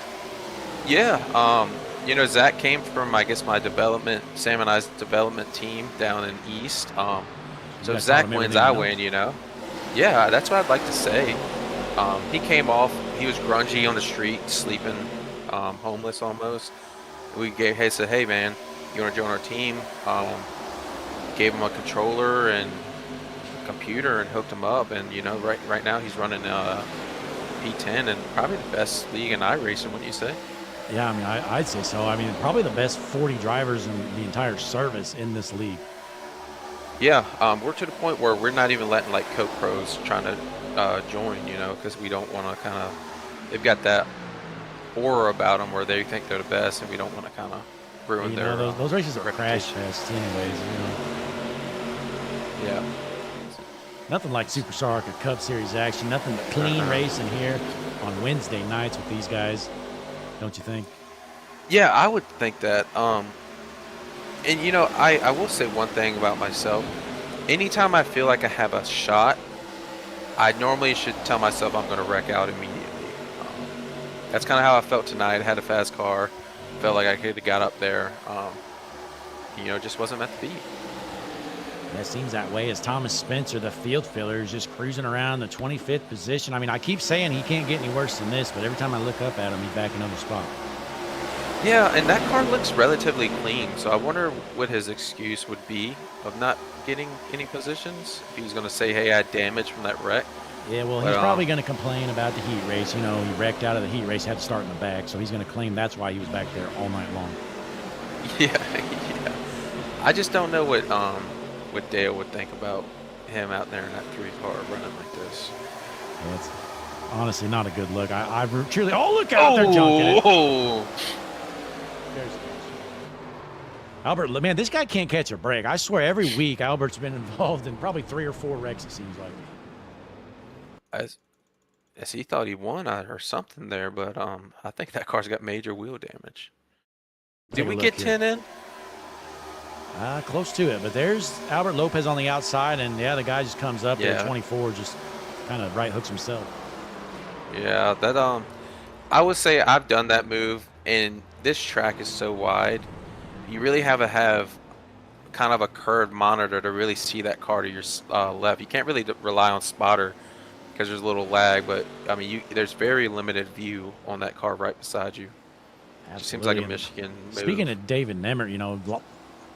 D: Yeah, you know, Zach came from, I guess, my development, Sam and I's development team down in East. So
A: guys
D: if Zach
A: taught him
D: wins,
A: everything
D: I
A: he
D: win, you know. Yeah, that's what I'd like to say. He came off, he was grungy on the street, sleeping, homeless almost. We said, hey man, you want to join our team? Gave him a controller and computer and hooked him up, and you know, right now he's running P10 and probably the best league in iRacing, wouldn't you say?
A: Yeah, I mean, I'd say so. I mean, probably the best 40 drivers in the entire service in this league.
D: Yeah, we're to the point where we're not even letting like Coke Pros trying to join, you know, because we don't want to kind of, they've got that aura about them where they think they're the best, and we don't want to kind of ruin
A: You
D: their
A: know, those races are
D: reputation.
A: crash fests anyways, you know.
D: Yeah.
A: Nothing like Superstar ARCA Cup Series action. Nothing but clean racing here on Wednesday nights with these guys. Don't you think?
D: Yeah, I would think that. And you know, I will say one thing about myself. Anytime I feel like I have a shot, I normally should tell myself I'm going to wreck out immediately. That's kind of how I felt tonight. I had a fast car. Felt like I could have got up there. You know, just wasn't meant to be.
A: That seems that way as Thomas Spencer, the field filler, is just cruising around the 25th position. I mean, I keep saying he can't get any worse than this, but every time I look up at him, he's back another spot.
D: Yeah, and that car looks relatively clean, so I wonder what his excuse would be of not getting any positions. If he was going to say, hey, I had damage from that wreck.
A: Yeah, well, he's probably going to complain about the heat race. You know, he wrecked out of the heat race, had to start in the back, so he's going to claim that's why he was back there all night long.
D: Yeah, yeah. I just don't know what Dale would think about him out there in that 3-car running like this.
A: Yeah, it's honestly not a good look. I truly. Oh, look out! They're junking it.
D: Oh!
A: Albert, man, this guy can't catch a break. I swear, every week Albert's been involved in probably 3 or 4 wrecks. It seems like.
D: As he thought he won or something there, but I think that car's got major wheel damage. Did we get 10 in?
A: Close to it, but there's Albert Lopez on the outside, and yeah, the guy just comes up there, 24, just kind of right hooks himself.
D: Yeah, that I would say I've done that move, and this track is so wide, you really have to have kind of a curved monitor to really see that car to your left. You can't really rely on spotter because there's a little lag, but I mean, there's very limited view on that car right beside you. It seems like a Michigan move.
A: Speaking of David Nemert, you know,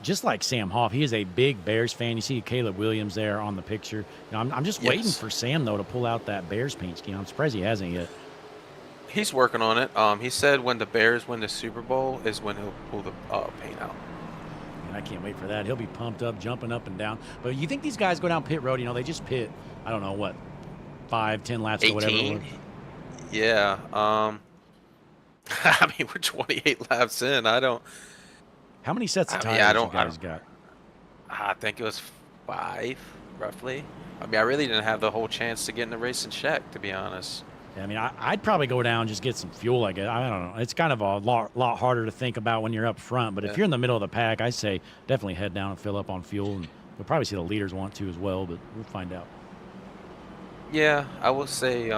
A: just like Sam Hoff, he is a big Bears fan. You see Caleb Williams there on the picture. You know, I'm just waiting for Sam, though, to pull out that Bears paint scheme. I'm surprised he hasn't yet.
D: He's working on it. He said when the Bears win the Super Bowl is when he'll pull the paint out.
A: And I can't wait for that. He'll be pumped up, jumping up and down. But you think these guys go down pit road, you know, they just pit, I don't know, what, 5, 10 laps or whatever it was?
D: Yeah. I mean, we're 28 laps in.
A: How many sets of tires you guys got?
D: I think it was 5, roughly. I mean, I really didn't have the whole chance to get in the race and check, to be honest.
A: Yeah, I mean, I'd probably go down and just get some fuel, I guess. I don't know. It's kind of a lot harder to think about when you're up front. But if you're in the middle of the pack, I say definitely head down and fill up on fuel. And we'll probably see the leaders want to as well, but we'll find out.
D: Yeah, I will say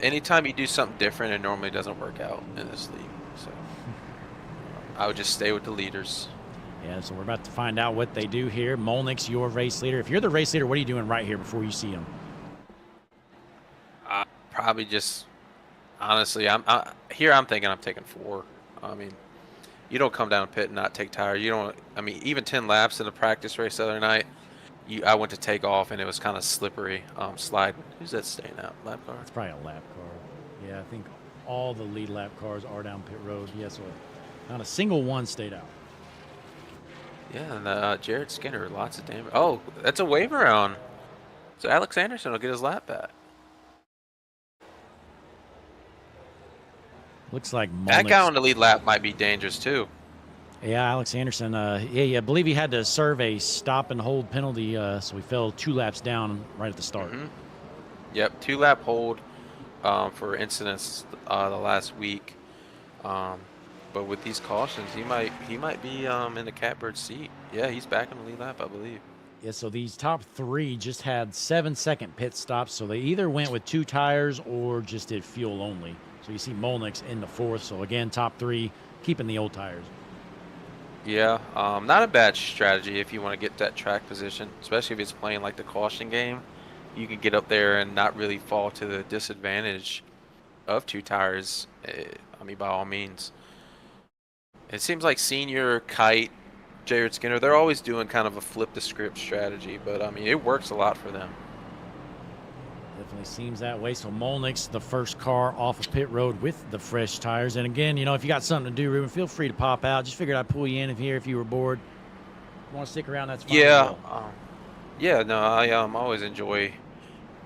D: anytime you do something different, it normally doesn't work out in this league. So I would just stay with the leaders.
A: Yeah, so we're about to find out what they do here. Molnick's your race leader. If you're the race leader, what are you doing right here before you see him?
D: Probably just, honestly, I'm thinking I'm taking 4. I mean, you don't come down pit and not take tires. You don't. I mean, even 10 laps in a practice race the other night, I went to take off and it was kind of slippery, sliding. Who's that staying out? Lap car?
A: It's probably a lap car. Yeah, I think all the lead lap cars are down pit road. Yes, so not a single one stayed out.
D: Yeah, and Jared Skinner, lots of damage. Oh, that's a waiver on. So Alex Anderson will get his lap back.
A: Looks like
D: that guy on the lead lap might be dangerous too.
A: Yeah, Alex Anderson. Yeah, I believe he had to serve a stop and hold penalty, so he fell 2 laps down right at the start.
D: Yep, 2-lap hold for incidents the last week. Um, but with these cautions, he might be in the catbird seat. Yeah, he's back in the lead lap, I believe.
A: Yeah, so these top three just had 7-second pit stops, so they either went with 2 tires or just did fuel only. So you see Molnick's in the 4th. So again, top 3 keeping the old tires.
D: Yeah, not a bad strategy if you want to get that track position, especially if it's playing like the caution game. You can get up there and not really fall to the disadvantage of 2 tires. I mean, by all means. It seems like Senior, Kite, Jared Skinner, they're always doing kind of a flip the script strategy, but I mean, it works a lot for them.
A: Definitely seems that way. So Molnick's the first car off of pit road with the fresh tires. And again, you know, if you got something to do, Ruben, feel free to pop out. Just figured I'd pull you in here if you were bored. If you want to stick around, that's fine.
D: Yeah, yeah, no, I always enjoy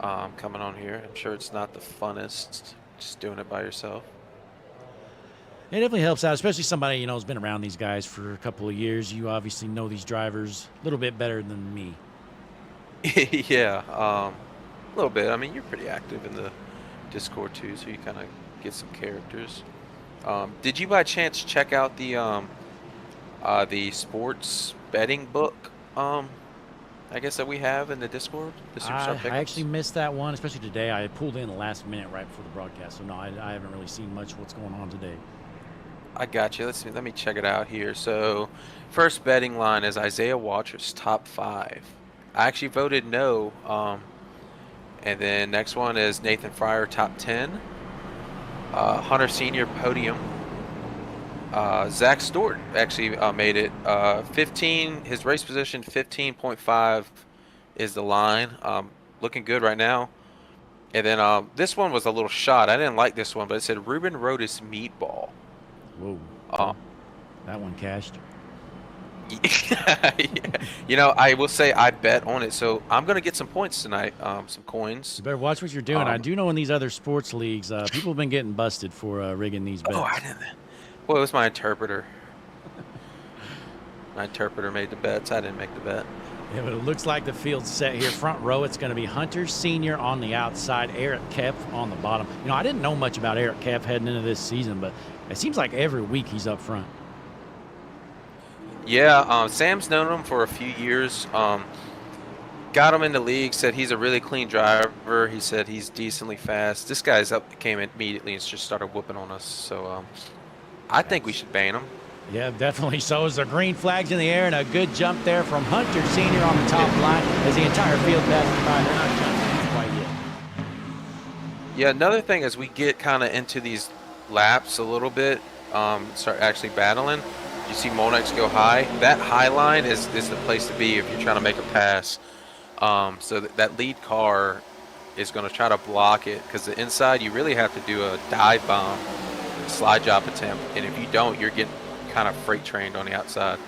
D: coming on here. I'm sure it's not the funnest just doing it by yourself.
A: It definitely helps out, especially somebody, you know, who's been around these guys for a couple of years. You obviously know these drivers a little bit better than me.
D: Yeah, a little bit. I mean, you're pretty active in the Discord too, so you kind of get some characters. Did you by chance check out the sports betting book? I guess that we have in the Discord. The Superstar Pickups?
A: I actually missed that one, especially today. I pulled in the last minute right before the broadcast, so no, I haven't really seen much of what's going on today.
D: I got you. Let me check it out here. So, first betting line is Isaiah Waters top 5. I actually voted no. And then next one is Nathan Fryer top 10. Hunter Senior podium. Zach Stewart actually made it 15. His race position 15.5 is the line. Looking good right now. And then this one was a little shot. I didn't like this one, but it said Ruben Rodas meatball.
A: Whoa. That one cashed.
D: Yeah. You know, I will say I bet on it, so I'm gonna get some points tonight. Some coins.
A: You better watch what you're doing. I do know in these other sports leagues, people have been getting busted for rigging these bets.
D: Oh, I didn't. Well, it was my interpreter. My interpreter made the bets. I didn't make the bet.
A: Yeah, but it looks like the field's set here. Front row, it's going to be Hunter Senior on the outside, Eric Kepf on the bottom. You know, I didn't know much about Eric Kepf heading into this season, but it seems like every week he's up front.
D: Yeah, Sam's known him for a few years. Got him in the league, said he's a really clean driver. He said he's decently fast. This guy's came immediately and just started whooping on us. So I think we should ban him.
A: Yeah, definitely so. As the green flag's in the air and a good jump there from Hunter Senior on the top line as the entire field passes by. They're not jumping quite yet.
D: Yeah, another thing as we get kind of into these laps a little bit, start actually battling, you see Monex go high. That high line is the place to be if you're trying to make a pass. So that lead car is going to try to block it because the inside you really have to do a dive bomb, slide job attempt, and if you don't, you're getting kind of freight trained on the outside.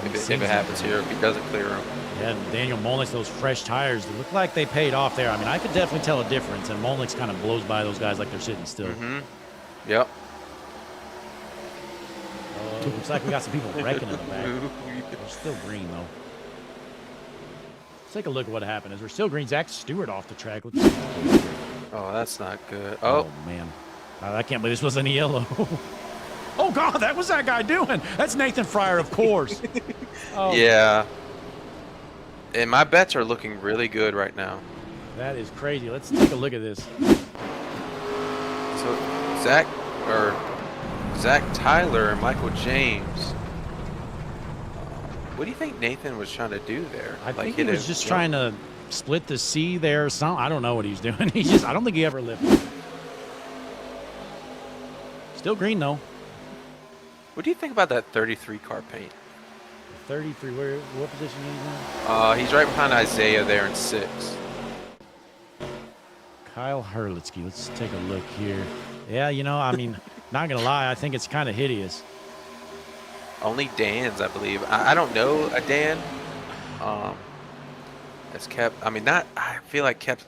D: If it happens here, if he doesn't clear them.
A: Yeah, Daniel Molnick's, those fresh tires, they look like they paid off there. I mean, I could definitely tell a difference, and Molnick's kind of blows by those guys like they're sitting still.
D: Yep.
A: Looks like we got some people wrecking in the back. They're still green, though. Let's take a look at what happened. As we're still green, Zach Stewart off the track.
D: Oh, that's not good.
A: Oh man. I can't believe this wasn't a yellow. Oh, God, that was that guy doing. That's Nathan Fryer, of course. Oh.
D: Yeah. And my bets are looking really good right now.
A: That is crazy. Let's take a look at this.
D: So Zach Tyler and Michael James. What do you think Nathan was trying to do there?
A: I think he was just trying to split the C there or something. I don't know what he was doing. I don't think he ever lifted. Still green, though.
D: What do you think about that 33 car paint?
A: 33, what position is he in?
D: He's right behind Isaiah there in 6.
A: Kyle Hurlitsky. Let's take a look here. Yeah, you know, I mean, not going to lie, I think it's kind of hideous.
D: Only Dan's, I believe. I don't know a Dan. That's Kep. I mean, not. I feel like Kep.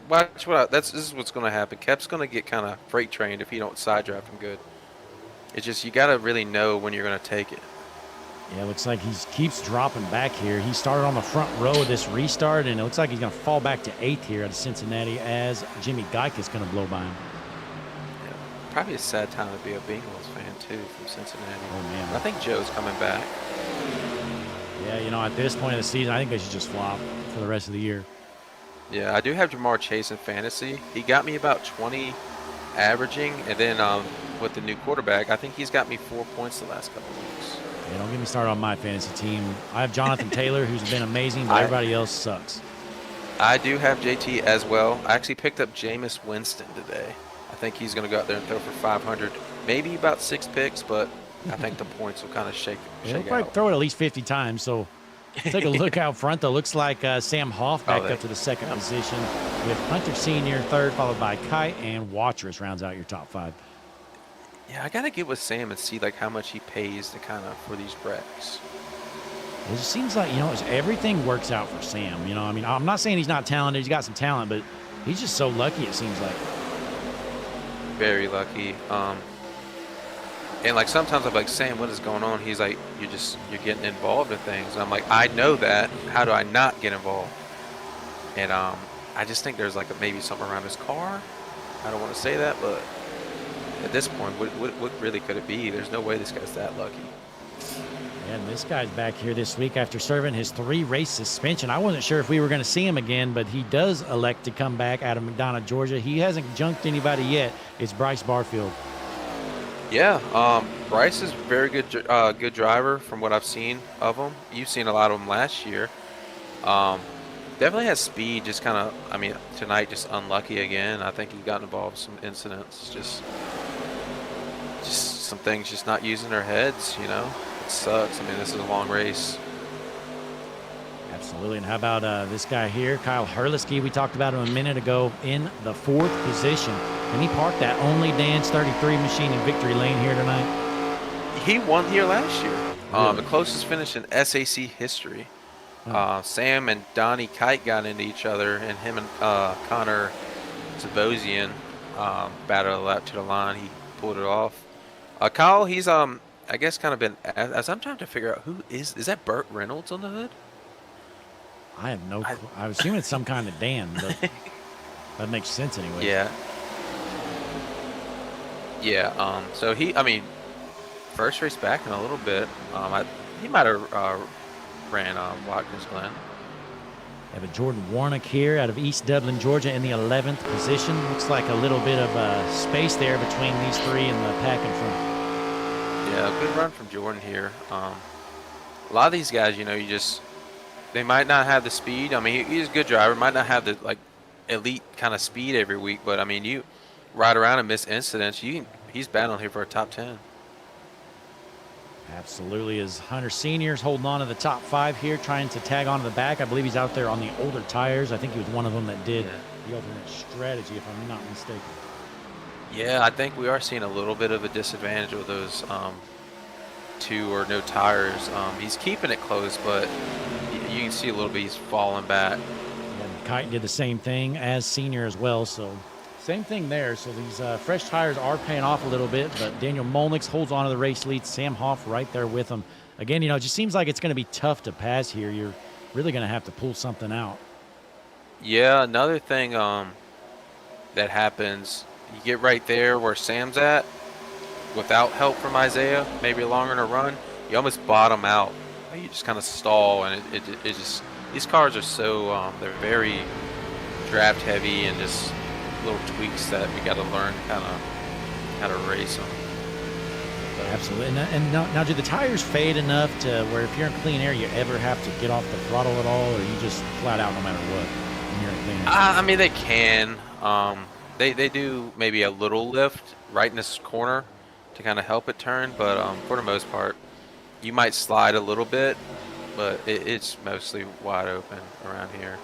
D: Watch what. This is what's going to happen. Kep's going to get kind of freight trained if you don't side drive him good. It's just you got to really know when you're going to take it.
A: Yeah, it looks like he keeps dropping back here. He started on the front row of this restart, and it looks like he's going to fall back to 8th here at Cincinnati as Jimmy Geick is going to blow by him.
D: Yeah, probably a sad time to be a Bengals fan too from Cincinnati.
A: Oh, man.
D: I think Joe's coming back.
A: Yeah, you know, at this point of the season, I think they should just flop for the rest of the year.
D: Yeah, I do have Jamar Chase in fantasy. He got me about 20 averaging, and then with the new quarterback, I think he's got me 4 points the last couple of weeks.
A: Yeah, don't get me started on my fantasy team. I have Jonathan Taylor, who's been amazing, but everybody else sucks.
D: I do have JT as well. I actually picked up Jameis Winston today. I think he's going to go out there and throw for 500, maybe about 6 picks, but I think the points will kind of shake
A: He'll
D: out.
A: probably throw it at least 50 times, so take a look out front, though. Looks like Sam Hoff backed up to the 2nd position with Hunter Sr. 3rd, followed by Kite, and Watrous rounds out your top 5.
D: Yeah, I got to get with Sam and see like how much he pays to kind of for these wrecks.
A: It just seems like, you know, everything works out for Sam. You know, I mean, I'm not saying he's not talented. He's got some talent, but he's just so lucky, it seems like.
D: Very lucky. And like sometimes I'm like, Sam, what is going on? He's like, you're getting involved in things. And I'm like, I know that. How do I not get involved? And I just think there's like maybe something around his car. I don't want to say that, but at this point, what really could it be? There's no way this guy's that lucky.
A: And this guy's back here this week after serving his 3-race suspension. I wasn't sure if we were going to see him again, but he does elect to come back out of McDonough, Georgia. He hasn't junked anybody yet. It's Bryce Barfield.
D: Yeah, Bryce is a very good driver from what I've seen of him. You've seen a lot of him last year. Definitely has speed, just kind of, I mean, tonight just unlucky again. I think he got involved in some incidents, just some things just not using their heads, you know. It sucks. I mean, this is a long race.
A: Absolutely. And how about this guy here, Kyle Hurlisky? We talked about him a minute ago in the 4th position. And he parked that Only Dance 33 machine in victory lane here tonight.
D: He won here last year.
A: Really?
D: The closest finish in SAC history. Sam and Donnie Kite got into each other, and him and Connor Zabosian battled a lap to the line. He pulled it off. Kyle, he's I guess kind of been, as I'm trying to figure out who is that Burt Reynolds on the hood?
A: I have no clue. I assume it's some kind of Dan, but that makes sense anyway.
D: Yeah. Yeah, so I mean, first race back in a little bit. He might have ran Watkins Glen.
A: Have a Jordan Warnock here out of East Dublin, Georgia in the 11th position. Looks like a little bit of space there between these 3 and the pack in front.
D: Yeah, good run from Jordan here. A lot of these guys, you know, they might not have the speed. I mean, he's a good driver. Might not have the like elite kind of speed every week, but I mean, you ride around and miss incidents. He's battling here for a top 10.
A: Absolutely. As Hunter Senior's holding on to the top 5 here, trying to tag onto the back. I believe he's out there on the older tires. I think he was one of them that did the alternate strategy, if I'm not mistaken.
D: Yeah, I think we are seeing a little bit of a disadvantage with those 2 or no tires. He's keeping it close, but you can see a little bit he's falling back.
A: And Kite did the same thing as Senior as well, so same thing there. So these fresh tires are paying off a little bit, but Daniel Molnix holds on to the race lead. Sam Hoff right there with him. Again, you know, it just seems like it's going to be tough to pass here. You're really going to have to pull something out.
D: Yeah, another thing that happens, you get right there where Sam's at without help from Isaiah, maybe longer in a run, you almost bottom out. You just kind of stall, and it just, these cars are so, they're very draft heavy and just little tweaks that we got to learn kind of how to race them.
A: Absolutely. And now, do the tires fade enough to where if you're in clean air, you ever have to get off the throttle at all, or you just flat out no matter what when you're in clean air?
D: I mean, they can. They do maybe a little lift right in this corner to kind of help it turn, but for the most part, you might slide a little bit, but it's mostly wide open around here.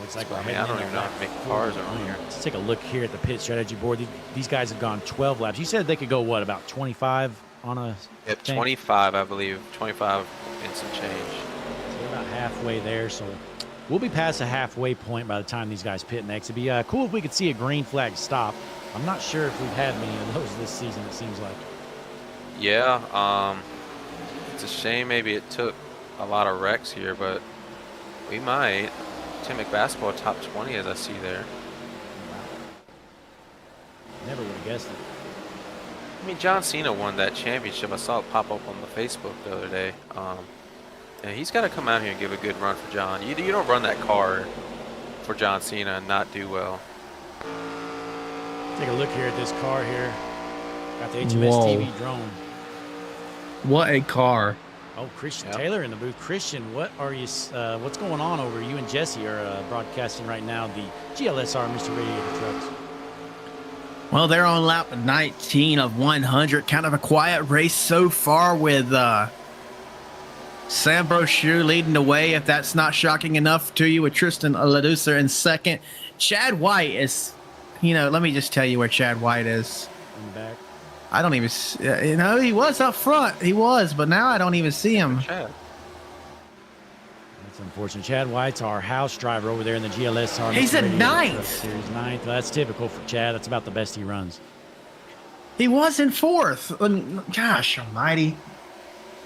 A: Looks like
D: So,
A: we're
D: I mean,
A: heading
D: I don't
A: into
D: even know
A: lap
D: how to make
A: 4
D: cars around here.
A: Let's take a look here at the pit strategy board. These guys have gone 12 laps. You said they could go, what, about 25 on a
D: Yep,
A: thing?
D: 25, I believe. 25 and some change.
A: So we're about halfway there, so we'll be past the halfway point by the time these guys pit next. It'd be cool if we could see a green flag stop. I'm not sure if we've had many of those this season, it seems like.
D: Yeah, It's a shame maybe it took a lot of wrecks here, but we might. Tim McBasketball top 20 as I see there.
A: Never would have guessed it.
D: I mean, John Cena won that championship. I saw it pop up on the Facebook the other day. And he's got to come out here and give a good run for John. You don't run that car for John Cena and not do well.
A: Take a look here at this car here. Got the HMS
E: Whoa.
A: TV drone.
E: What a car.
A: Oh, Christian
D: Yep.
A: Taylor in the booth. Christian, what are you? What's going on over? You and Jesse are broadcasting right now the GLSR Mr. Radiator trucks.
E: Well, they're on lap 19 of 100. Kind of a quiet race so far with Sam Brochure leading the way, if that's not shocking enough to you, with Tristan Ladusa in second. Chad White is, let me just tell you where Chad White is.
A: In the back.
E: I don't even, he was up front. He was, but now I don't even see him.
D: Chad.
A: That's unfortunate. Chad White's our house driver over there in the GLSR.
E: He's
A: Mr.
E: at
A: Radiator
E: ninth.
A: Truck Series 9th. That's typical for Chad. That's about the best he runs.
E: He was in fourth. Gosh almighty.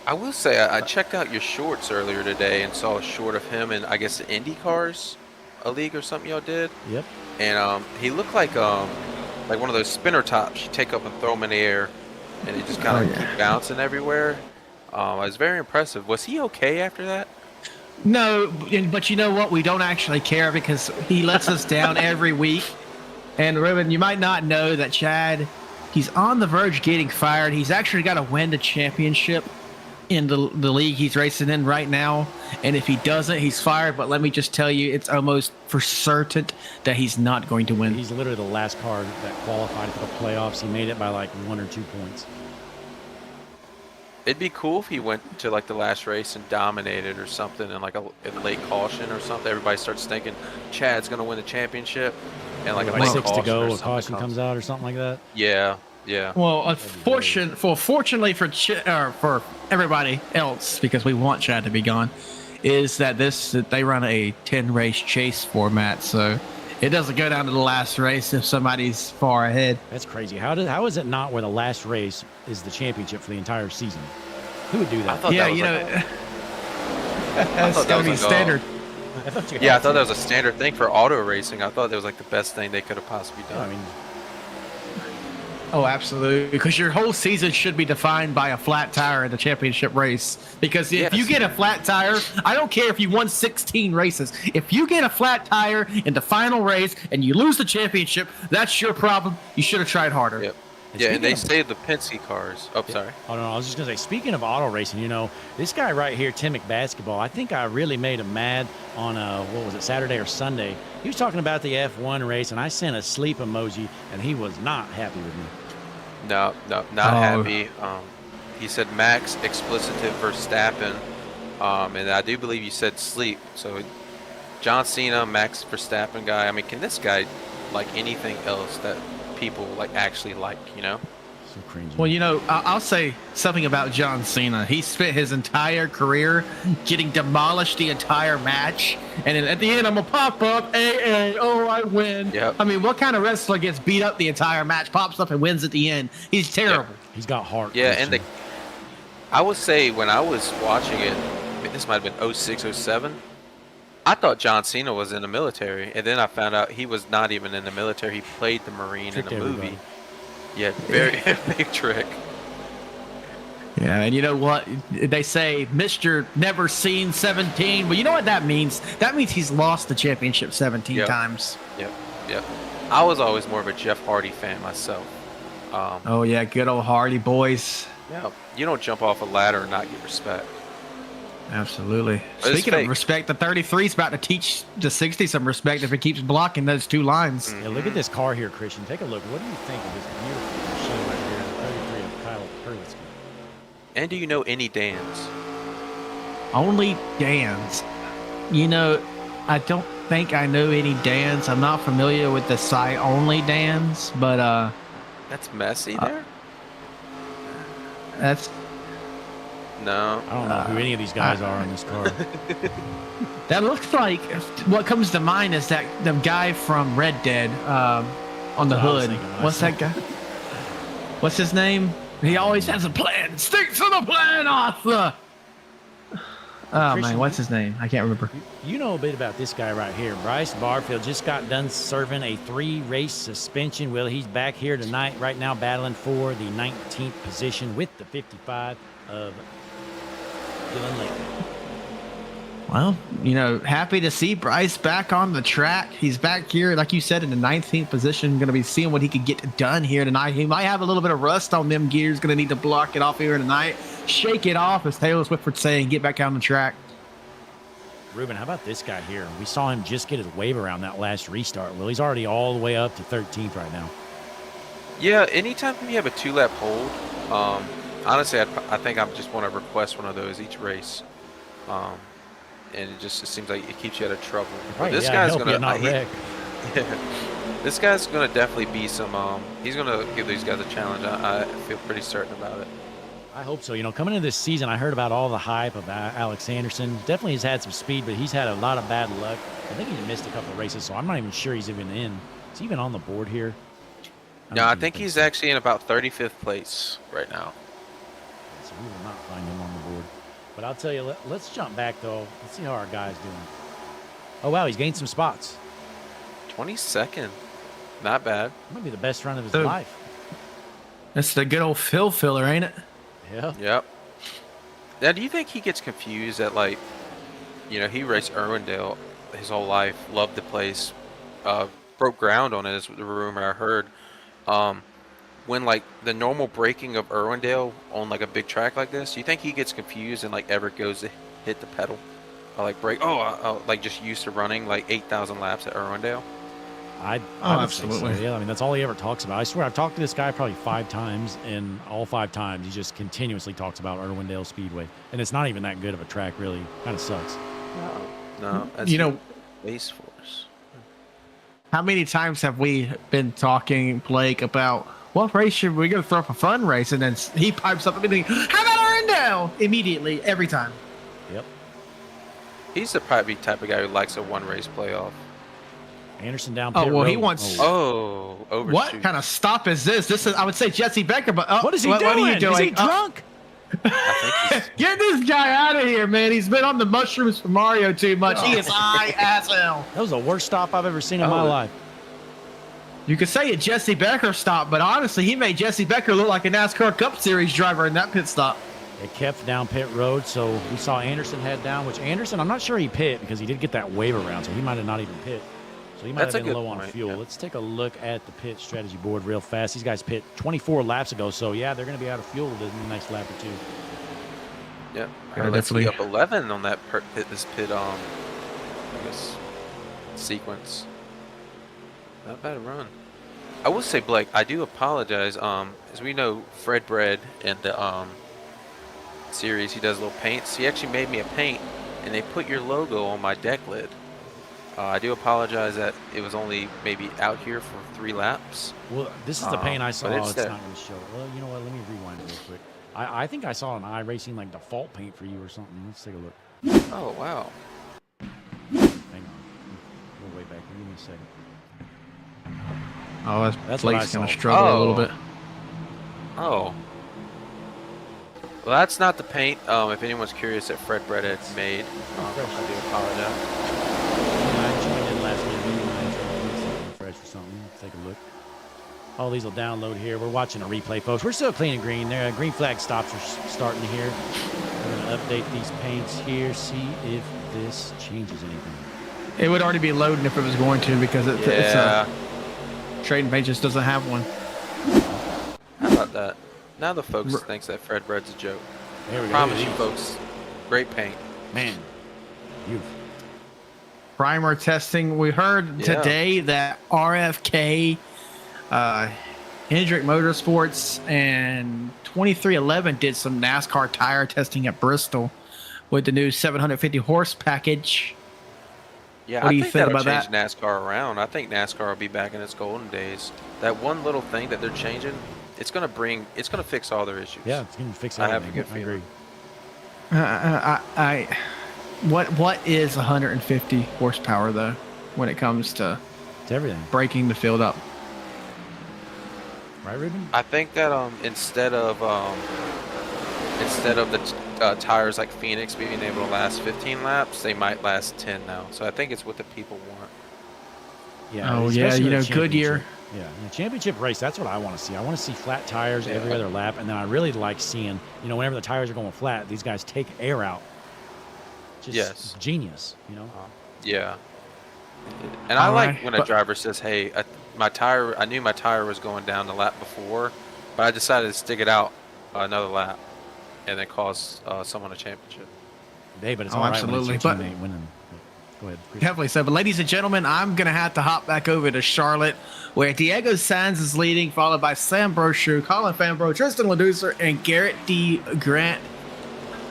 D: I will say I checked out your shorts earlier today and saw a short of him in, I guess, the Indy Cars, a league or something y'all did.
A: Yep.
D: And he looked like one of those spinner tops you take up and throw him in the air, and he just kind of keep bouncing everywhere. It was very impressive. Was he okay after that?
E: No, but you know what? We don't actually care because he lets us down every week. And Ruben, you might not know that Chad, he's on the verge of getting fired. He's actually got to win the championship in the league he's racing in right now. And if he doesn't, he's fired. But let me just tell you, it's almost for certain that he's not going to win.
A: He's literally the last car that qualified for the playoffs. He made it by like 1 or 2 points.
D: It'd be cool if he went to like the last race and dominated or something, and like a late caution or something. Everybody starts thinking Chad's gonna win the championship, and like a
A: Like
D: late
A: 6 to
D: caution
A: go,
D: or
A: a
D: something
A: caution comes out or something like that.
D: Yeah, yeah.
E: Well, fortunately for everybody else, because we want Chad to be gone, is that they run a 10-race chase format, so it doesn't go down to the last race if somebody's far ahead.
A: That's crazy. How is it not where the last race is the championship for the entire season? Who would do
D: I
A: that?
D: thought
E: Yeah,
D: that was
E: that's
D: thought that
E: gotta
D: was
E: be
D: like,
E: standard.
A: I thought you
D: I thought that was a standard thing for auto racing. I thought that was like the best thing they could have possibly done.
A: I mean,
E: Oh, absolutely. Because your whole season should be defined by a flat tire in the championship race. Because if you
D: Yes.
E: get a flat tire, I don't care if you won 16 races. If you get a flat tire in the final race and you lose the championship, that's your problem. You should have tried harder.
D: Yep.
A: And
D: Yeah, and they
A: speaking
D: saved the Penske cars. Oh, sorry.
A: oh no, I was just gonna say, speaking of auto racing, this guy right here, Tim McBasketball, I think I really made him mad on what was it, Saturday or Sunday? He was talking about the F1 race, and I sent a sleep emoji, and he was not happy with me.
D: No, not happy. He said Max explicitive Verstappen, and I do believe you said sleep. So John Cena, Max Verstappen guy. I mean, can this guy like anything else that people like actually like?
A: So cringy.
E: Well, I'll say something about John Cena. He spent his entire career getting demolished the entire match. And then at the end, I'm going to pop up. I win.
D: Yep.
E: I mean, what kind of wrestler gets beat up the entire match, pops up and wins at the end? He's terrible.
A: He's got heart.
D: Yeah,
A: Christian.
D: and I would say when I was watching it, I mean, this might have been 06, 07, I thought John Cena was in the military, and then I found out he was not even in the military. He played the Marine
A: Tricked
D: in the movie.
A: everybody.
D: Yeah, very big trick.
E: Yeah, and you know what? They say Mr. Never Seen 17. Well, you know what that means? That means he's lost the championship 17
D: Yep.
E: times.
D: Yep. I was always more of a Jeff Hardy fan myself.
E: Oh, yeah, good old Hardy boys.
D: Yeah, you don't jump off a ladder and not get respect.
E: Absolutely.
D: It's
E: Speaking
D: fake.
E: of respect, the 33 is about to teach the 60 some respect if it keeps blocking those two lines.
A: Yeah, look at this car here, Christian. Take a look. What do you think of this beautiful machine right here, the 33 of Kyle Hurwitz?
D: And do you know any Dans?
E: Only Dan's. I don't think I know any Dan's. I'm not familiar with the site Only Dan's, but
D: That's messy there?
E: that's
D: No.
A: I don't know who any of these guys are on this car.
E: that looks like what comes to mind is that the guy from Red Dead on the
A: That's what I was
E: hood.
A: thinking when I
E: What's
A: saw
E: that guy? What's his name? He always has a plan. Stick to the plan, Arthur. Oh,
A: Christian,
E: man, what's his name? I can't remember.
A: You know a bit about this guy right here. Bryce Barfield just got done serving a 3-race suspension. Well, he's back here tonight, right now, battling for the 19th position with the 55 of Dylan Lake.
E: Well, happy to see Bryce back on the track. He's back here, like you said, in the 19th position. Going to be seeing what he could get done here tonight. He might have a little bit of rust on them gears. Going to need to block it off here tonight. Shake it off, as Taylor Swift would say, and get back out on the track.
A: Ruben, how about this guy here? We saw him just get his wave around that last restart. Well, he's already all the way up to 13th right now.
D: Yeah, anytime you have a 2-lap hold, honestly, I think I just want to request one of those each race. And it seems like it keeps you out of trouble.
A: Right,
D: this
A: yeah,
D: guy's gonna
A: not wreck.
D: This guy's gonna definitely be some. He's gonna give these guys a challenge. I feel pretty certain about it.
A: I hope so. Coming into this season, I heard about all the hype of Alex Anderson. Definitely has had some speed, but he's had a lot of bad luck. I think he's missed a couple of races, so I'm not even sure he's even in. Is he even on the board here?
D: No, I think he's actually in about 35th place right now.
A: So we will not find him on the board. But I'll tell you, let's jump back, though. Let's see how our guy's doing. Oh, wow, he's gained some spots.
D: 22nd. Not bad.
A: Might be the best run of his
E: So-
A: life.
E: That's the good old Phil filler, ain't it?
A: Yeah.
D: Yep. Now, do you think he gets confused at, he raced Irwindale his whole life, loved the place, broke ground on it, is the rumor I heard. When, the normal braking of Irwindale on, a big track like this, do you think he gets confused and, ever goes to hit the pedal? Or, brake? Just used to running, 8,000 laps at Irwindale?
A: I would
E: absolutely.
A: think so. Yeah, that's all he ever talks about. I swear, I've talked to this guy probably 5 times, and all 5 times he just continuously talks about Irwindale Speedway. And it's not even that good of a track, really. Kind of sucks.
D: No. That's Race Force.
E: How many times have we been talking, Blake, about what race should we go throw up a fun race? And then he pipes up immediately, how about Irwindale? Immediately, every time.
A: Yep.
D: He's the probably type of guy who likes a one-race playoff.
A: Anderson down
E: Oh,
A: pit
E: well,
A: road.
E: he wants-
D: Overshoot.
E: What kind of stop is this? This is, I would say, Jesse Becker, but
A: What is he doing?
E: What are you doing?
A: Is he drunk?
D: I think he's,
E: Get this guy out of here, man. He's been on the mushrooms for Mario too much. He is high as hell.
A: That was the worst stop I've ever seen in my life.
E: You could say a Jesse Becker stop, but honestly, he made Jesse Becker look like a NASCAR Cup Series driver in that pit stop.
A: It kept down pit road, so we saw Anderson head down, which Anderson, I'm not sure he pit because he did get that wave around, so he might have not even pit. So he might
D: That's a
A: have been
D: good
A: low on
D: point,
A: fuel.
D: yeah.
A: Let's take a look at the pit strategy board real fast. These guys pit 24 laps ago, so yeah, they're going to be out of fuel in the next lap or two.
D: Yep.
E: Yeah,
D: Let's be
E: definitely.
D: up 11 on that this pit I guess sequence. Not bad run. I will say, Blake, I do apologize. As we know, Fred Bread in the series, he does little paints. He actually made me a paint, and they put your logo on my deck lid. I do apologize that it was only maybe out here for 3 laps.
A: Well, this is the paint I saw.
D: but
A: It's
D: it's
A: not
D: that-
A: going to show. Well, you know what? Let me rewind it real quick. I think I saw an iRacing default paint for you or something. Let's take a look.
D: Oh, wow.
A: Hang on. We'll way back. Give me a second.
E: Oh,
A: That's what I
E: Blake's gonna
A: saw.
E: struggle a little
D: Oh.
E: bit.
D: Oh. Well, that's not the paint, if anyone's curious, that Fred Bread had made. I do apologize.
A: I joined in last minute. Maybe my intro needs something fresh or something. Let's take a look. All these will download here. We're watching a replay, folks. We're still clean and green. There, green flag stops are starting here. We're going to update these paints here, see if this changes anything.
E: It would already be loading if it was going to because it's
D: Yeah.
E: trading page just doesn't have one.
D: How about that? Now the folks thinks that Fred Bread's a joke.
A: There we go.
D: Promise
A: Look
D: you,
A: at
D: folks. Great paint.
A: these. Man, beautiful.
E: Primer testing. We heard
D: Yeah.
E: today that RFK, Hendrick Motorsports, and 2311 did some NASCAR tire testing at Bristol with the new 750 horse package.
D: Yeah,
E: What do
D: I
E: you
D: think
E: think
D: that'll
E: about
D: change NASCAR around. I think NASCAR will be back in its golden days. That one little thing that they're changing, it's gonna fix all their issues.
A: Yeah, it's going to fix
D: I
A: everything.
D: have a good feeling.
A: agree.
E: What is 150 horsepower though when it comes to
A: It's everything.
E: breaking the field up?
A: Right, Ruben?
D: I think that instead of the tires like Phoenix being able to last 15 laps, they might last 10 now. So I think it's what the people want.
A: Yeah.
E: Oh, yeah,
A: especially
E: you
A: with
E: know,
A: a
E: Goodyear.
A: championship. Yeah, in a championship race, that's what I want to see. I want to see flat tires every other lap, and then I really like seeing, you know, whenever the tires are going flat, these guys take air out. Just genius, you know.
D: Yeah. And I
E: All
D: like
E: right,
D: when a driver says, "Hey, I knew my tire was going down the lap before, but I decided to stick it out another lap, and it cost someone a championship."
A: Hey, but it's
E: Oh,
A: all right when it's your
E: absolutely.
A: teammate winning. Go ahead. Chris.
E: Definitely so. But ladies and gentlemen, I'm going to have to hop back over to Charlotte, where Diego Sanz is leading, followed by Sam Brochu, Colin Fanbro, Tristan Laducer, and Garrett D. Grant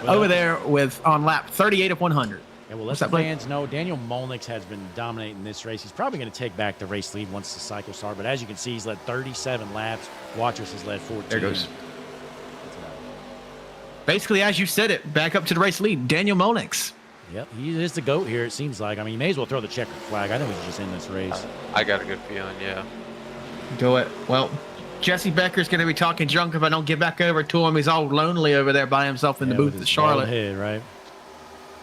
E: over there with on lap 38 of 100.
A: Yeah, well, let the fans know Daniel Molnix has been dominating this race. He's probably going to take back the race lead once the cycle starts. But as you can see, he's led 37 laps. Watchers has led 14.
E: There goes. Basically, as you said it, back up to the race lead, Daniel Molnix.
A: Yep, he is the GOAT here, it seems like. I mean, you may as well throw the checkered flag. I think we should just end this race.
D: I got a good feeling, yeah.
E: Do it. Well, Jesse Becker's going to be talking drunk if I don't get back over to him. He's all lonely over there by himself in the booth at Charlotte.
A: Head, right?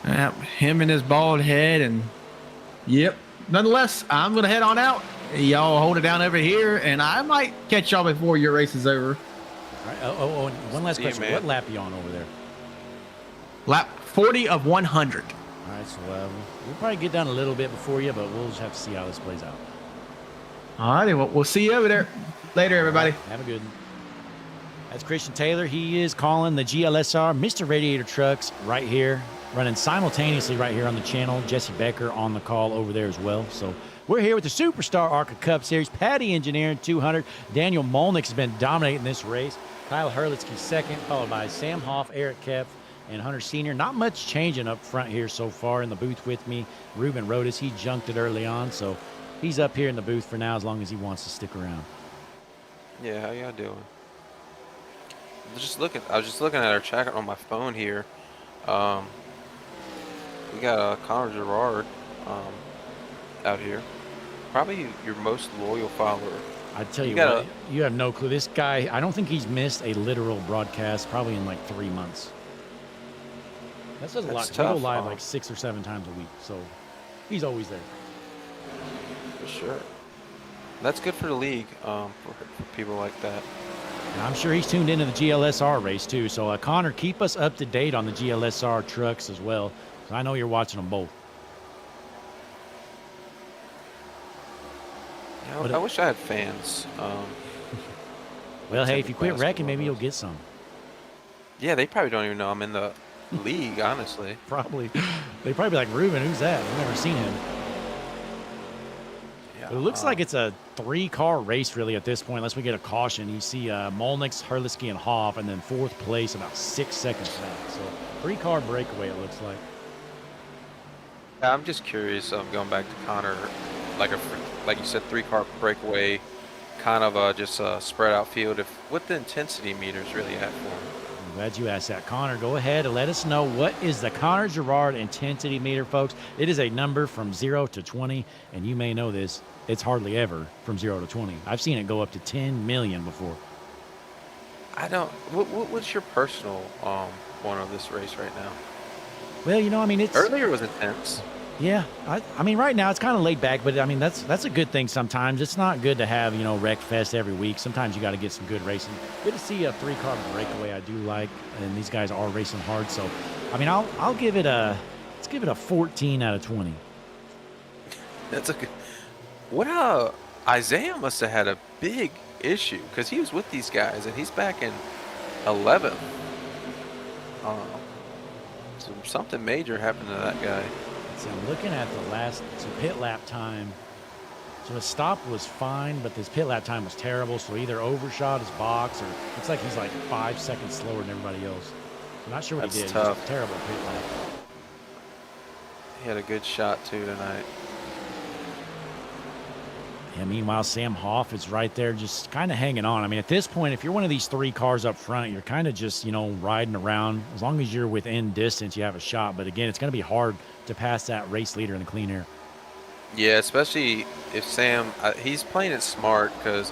E: Yep, him and his bald head, and yep. Nonetheless, I'm going to head on out. Y'all hold it down over here, and I might catch y'all before your race is over.
A: All right. Oh, and one last question. What lap are you on over there?
E: Lap 40 of 100.
A: All right, so we'll probably get done a little bit before you, but we'll just have to see how this plays out.
E: All righty, well, we'll see you over there. Later, everybody.
A: Right, have a good one. That's Christian Taylor. He is calling the GLSR Mr. Radiator Trucks right here, running simultaneously right here on the channel. Jesse Becker on the call over there as well. So we're here with the Superstar ARCA Cup Series. Patty Engineering 200. Daniel Molnix has been dominating this race. Kyle Hurlitsky second, followed by Sam Hoff, Eric Kepf, and Hunter Sr. Not much changing up front here so far in the booth with me. Ruben Rodas, he junked it early on, so he's up here in the booth for now as long as he wants to stick around.
D: Yeah, how y'all doing? I was just looking at our chat on my phone here. We got Connor Gerard out here. Probably your most loyal follower.
A: I tell you what, you have no clue. This guy, I don't think he's missed a literal broadcast probably in like 3 months. That's a lot. We go live like 6 or 7 times a week, so he's always there.
D: For sure. That's good for the league, for people like that.
A: And I'm sure he's tuned into the GLSR race too. So Connor, keep us up to date on the GLSR trucks as well. So I know you're watching them both.
D: Yeah, I wish I had fans.
A: Well, hey, if you quit wrecking, maybe you'll get some.
D: Yeah, they probably don't even know I'm in the league, honestly.
A: Probably. They probably be like, Ruben, who's that? I've never seen him.
D: Yeah,
A: But it looks like it's a 3-car race, really, at this point, unless we get a caution. You see Molnix, Hurlitsky, and Hoff, and then 4th place about 6 seconds back. So 3-car breakaway, it looks like.
D: Yeah, I'm just curious, going back to Connor, like you said, 3-car breakaway, kind of just a spread out field. What the intensity meter is really at for him.
A: I'm glad you asked that. Connor, go ahead and let us know what is the Connor Gerard intensity meter, folks. It is a number from 0 to 20, and you may know this. It's hardly ever from 0 to 20. I've seen it go up to 10 million before.
D: I don't. What's your personal one of this race right now?
A: Well, you know, I mean, it's
D: earlier was intense.
A: Yeah, I mean, right now it's kind of laid back, but I mean that's a good thing sometimes. It's not good to have, you know, wreck fest every week. Sometimes you got to get some good racing. Good to see a 3-car breakaway. I do like, and these guys are racing hard. So, I mean, I'll give it a 14 out of 20.
D: That's a good. What Isaiah must have had a big issue because he was with these guys and he's back in 11th. So something major happened to that guy.
A: So I'm looking at the last pit lap time. So his stop was fine, but his pit lap time was terrible. So either overshot his box or looks like he's like 5 seconds slower than everybody else. I'm not sure what he did.
D: Tough.
A: Just a terrible pit lap.
D: He had a good shot too tonight.
A: Yeah, meanwhile, Sam Hoff is right there just kind of hanging on. I mean, at this point, if you're one of these 3 cars up front, you're kind of just, you know, riding around. As long as you're within distance, you have a shot. But again, it's going to be hard to pass that race leader in the clean air.
D: Yeah, especially if Sam, he's playing it smart because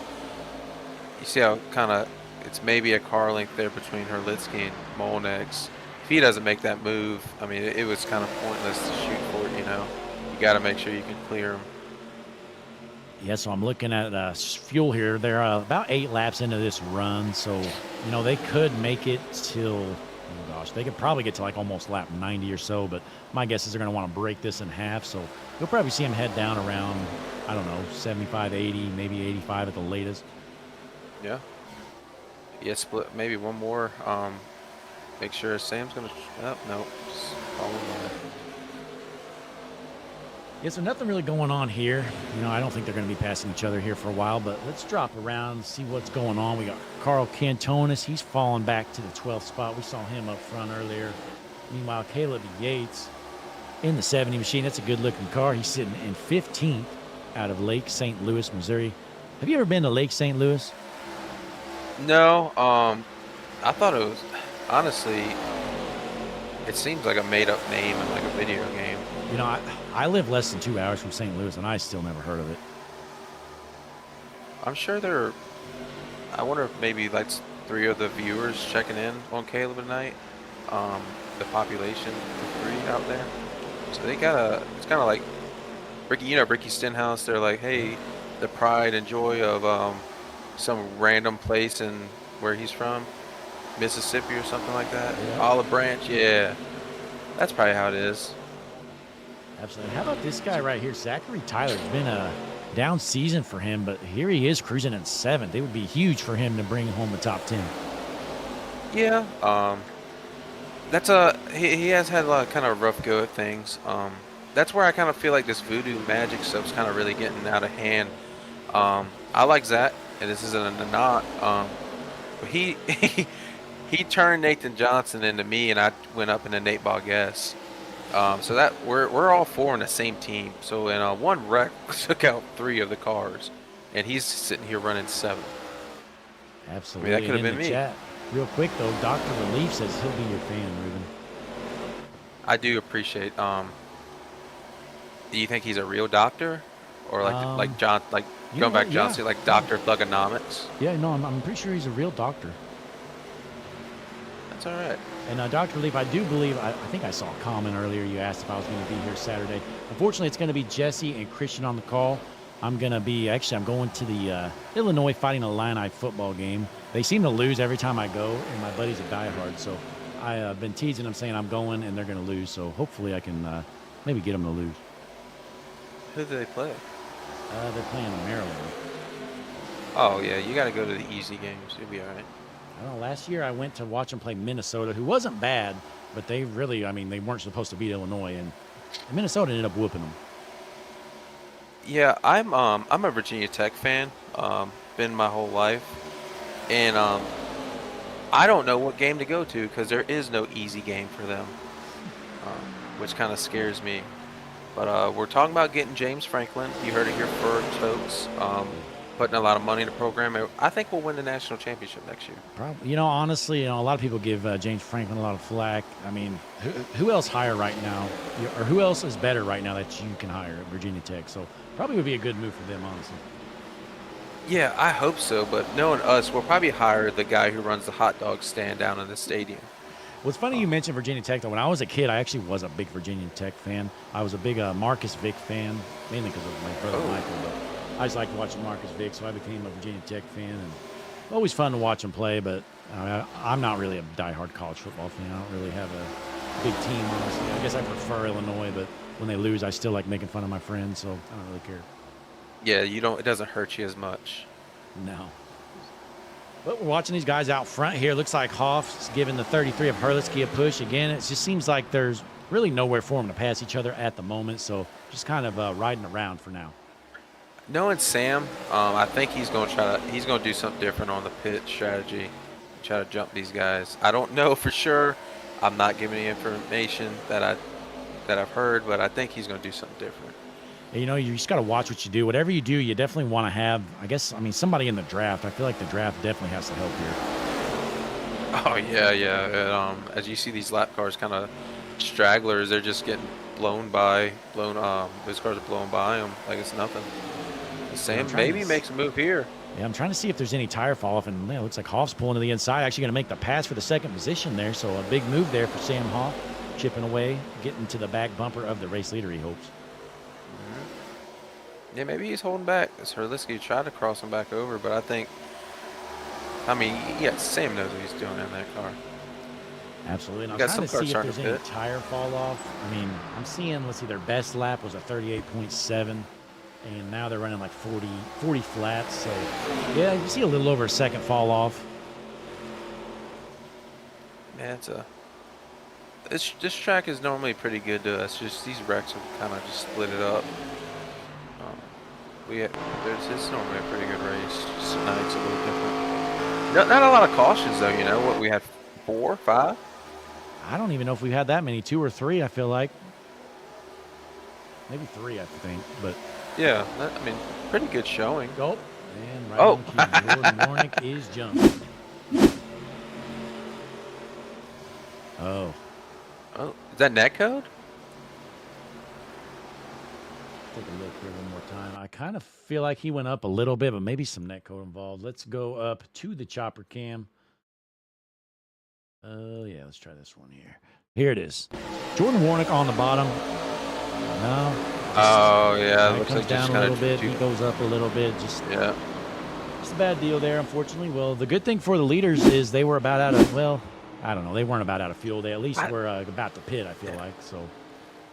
D: you see how kind of it's maybe a car length there between Hurlitsky and Molnex. If he doesn't make that move, I mean, it was kind of pointless to shoot for it. You got to make sure you can clear him.
A: Yeah, so I'm looking at fuel here. They're about 8 laps into this run, so they could make it till. Oh gosh, they could probably get to like almost lap 90 or so, but my guess is they're going to want to break this in half. So you'll probably see them head down around, I don't know, 75, 80, maybe 85 at the latest.
D: Yeah. Yeah, split maybe one more. Make sure Sam's gonna. Oh no, just follow by.
A: Yeah, so nothing really going on here. I don't think they're going to be passing each other here for a while, but let's drop around and see what's going on. We got Carl Cantonis. He's falling back to the 12th spot. We saw him up front earlier. Meanwhile, Caleb Yates in the 70 machine. That's a good-looking car. He's sitting in 15th out of Lake St. Louis, Missouri. Have you ever been to Lake St. Louis?
D: No, I thought it was honestly. It seems like a made-up name in like a video game.
A: I live less than 2 hours from St. Louis, and I still never heard of it.
D: I'm sure there. I wonder if maybe like 3 of the viewers checking in on Caleb tonight. The population of 3 out there. So they gotta. It's kind of like Ricky. Ricky Stenhouse. They're like, hey, the pride and joy of some random place in where he's from, Mississippi or something like that.
A: Yeah.
D: Olive Branch. Yeah, that's probably how it is.
A: Absolutely. How about this guy right here, Zachary Tyler? It's been a down season for him, but here he is cruising in 7th. It would be huge for him to bring home the top 10.
D: Yeah. He has had a lot of kind of rough go at things. That's where I kind of feel like this voodoo magic stuff's kind of really getting out of hand. I like Zach, and this isn't a knock. But he turned Nathan Johnson into me, and I went up into Nate Boggess. So that we're all 4 on the same team. So in one wreck, took out 3 of the cars, and he's sitting here running 7.
A: Absolutely.
D: I mean, that could have
A: In
D: been
A: the
D: me.
A: chat, real quick though, Dr. Relief says he'll be your fan, Ruben.
D: I do appreciate. Do you think he's a real doctor, or like John, like going back John Cena, like Dr. Thugonomics?
A: Yeah, no, I'm pretty sure he's a real doctor.
D: That's all right.
A: And Dr. Leaf, I do believe, I think I saw a comment earlier. You asked if I was going to be here Saturday. Unfortunately, it's going to be Jesse and Christian on the call. I'm going to I'm going to the Illinois Fighting Illini football game. They seem to lose every time I go, and my buddy's a diehard. So I've been teasing them, saying I'm going, and they're going to lose. So hopefully I can maybe get them to lose.
D: Who do they play?
A: They're playing Maryland.
D: Oh yeah, you got to go to the easy games. You'll be all right.
A: I don't know, last year I went to watch them play Minnesota, who wasn't bad, but they really, they weren't supposed to beat Illinois, and Minnesota ended up whooping them.
D: Yeah, I'm a Virginia Tech fan. Been my whole life, and I don't know what game to go to because there is no easy game for them, which kind of scares me. But we're talking about getting James Franklin. You heard it here first, folks. Putting a lot of money in the program. I think we'll win the national championship next year.
A: Probably. Honestly, a lot of people give James Franklin a lot of flack. I mean, who else hire right now, or who else is better right now that you can hire at Virginia Tech? So probably would be a good move for them, honestly.
D: Yeah, I hope so. But knowing us, we'll probably hire the guy who runs the hot dog stand down in the stadium.
A: Well, it's funny you mentioned Virginia Tech, though. When I was a kid, I actually was a big Virginia Tech fan. I was a big Marcus Vick fan, mainly because of my brother Michael. But I just liked watching Marcus Vick, so I became a Virginia Tech fan. And always fun to watch him play, but I'm not really a diehard college football fan. I don't really have a big team, honestly. I guess I prefer Illinois, but when they lose, I still like making fun of my friends, so I don't really care.
D: Yeah, it doesn't hurt you as much.
A: No. But we're watching these guys out front here. Looks like Hoff's giving the 33 of Hurlitsky a push. Again, it just seems like there's really nowhere for them to pass each other at the moment, so just kind of riding around for now.
D: Knowing Sam, I think he's going to do something different on the pit strategy, try to jump these guys. I don't know for sure. I'm not giving any information that I've heard, but I think he's going to do something different.
A: You just got to watch what you do. Whatever you do, you definitely want to have, somebody in the draft. I feel like the draft definitely has to help here.
D: Oh yeah. As you see these lap cars, kind of stragglers, they're just getting those cars are blowing by them like it's nothing. Sam maybe makes a move here.
A: Yeah, I'm trying to see if there's any tire fall off, and it looks like Hoff's pulling to the inside. Actually going to make the pass for the second position there. So a big move there for Sam Hoff, chipping away, getting to the back bumper of the race leader, he hopes.
D: Yeah, maybe he's holding back. Herlitzky tried to cross him back over, but I mean, yeah, Sam knows what he's doing in that car.
A: Absolutely. And I'm
D: got
A: trying to
D: some
A: see
D: cars
A: if
D: starting
A: there's
D: to
A: any tire fall off. I mean, I'm seeing, let's see, their best lap was a 38.7, and now they're running like 40 flats. So, yeah, you see a little over a second fall off.
D: Man, this track is normally pretty good to us. Just these wrecks have kind of just split it up. It's normally a pretty good race. Just tonight's a little different. Not a lot of cautions though. You know what? We had 4, 5.
A: I don't even know if we had that many, 2 or 3. I feel like maybe 3, I think. But
D: yeah, I mean, pretty good showing.
A: go and right on cue, Jordan Warnick is jumping. Oh,
D: Is that net code?
A: take a look here one more time. I kind of feel like he went up a little bit, but maybe some net code involved. Let's go up to the chopper cam. Oh, yeah, let's try this one here. Here it is. Jordan Warnick on the bottom. No.
D: Oh, yeah.
A: It
D: Looks
A: comes
D: like
A: down
D: just
A: a little
D: kind
A: bit. He goes up a little bit.
D: Yeah.
A: Just a bad deal there, unfortunately. Well, the good thing for the leaders is they were about out of, well, I don't know. They weren't about out of fuel. They at least were about to pit, I feel like. So.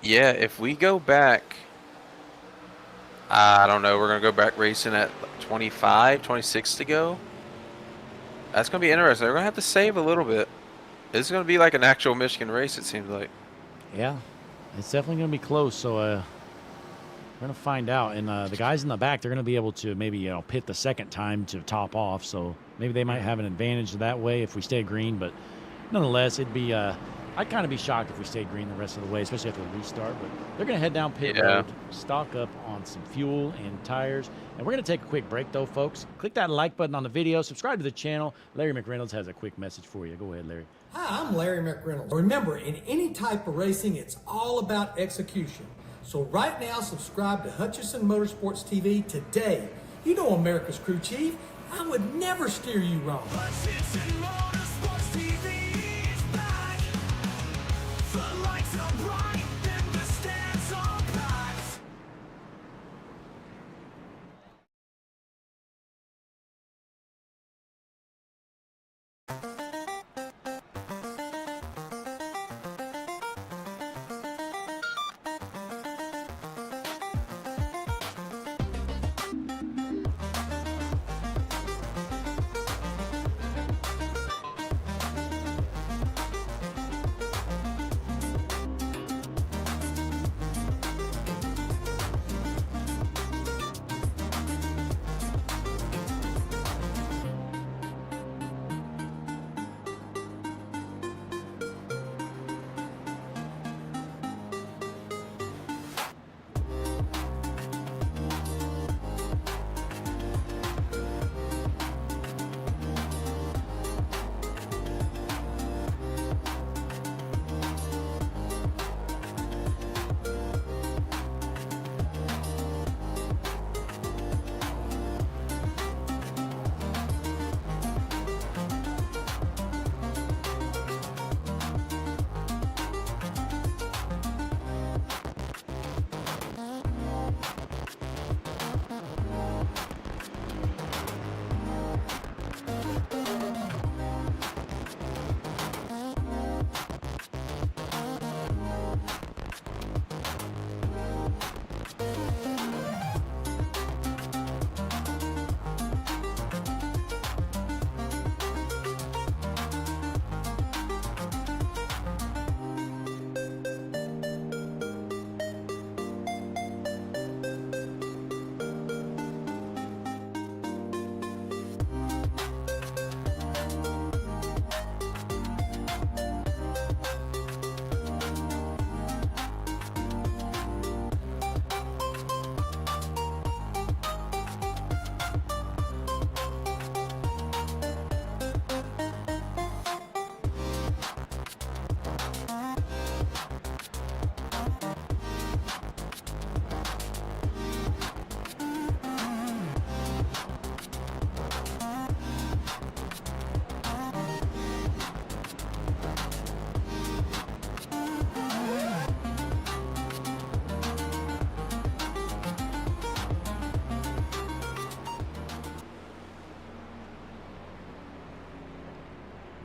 D: Yeah, if we go back, I don't know. We're going to go back racing at 25, 26 to go. That's going to be interesting. They're going to have to save a little bit. This is going to be like an actual Michigan race, it seems like.
A: Yeah, it's definitely going to be close. So we're going to find out. And the guys in the back, they're going to be able to maybe pit the second time to top off. So maybe they might have an advantage that way if we stay green. But nonetheless, it'd be I'd kind of be shocked if we stayed green the rest of the way, especially after the restart. But they're going to head down pit road, stock up on some fuel and tires. And we're going to take a quick break, though, folks. Click that like button on the video. Subscribe to the channel. Larry McReynolds has a quick message for you. Go ahead, Larry.
B: Hi, I'm Larry McReynolds. Remember, in any type of racing, it's all about execution. So right now, subscribe to Hutchison Motorsports TV today. You know America's crew chief. I would never steer you wrong.
C: Hutchison Motorsports TV is back. The lights are bright and the stands are packed.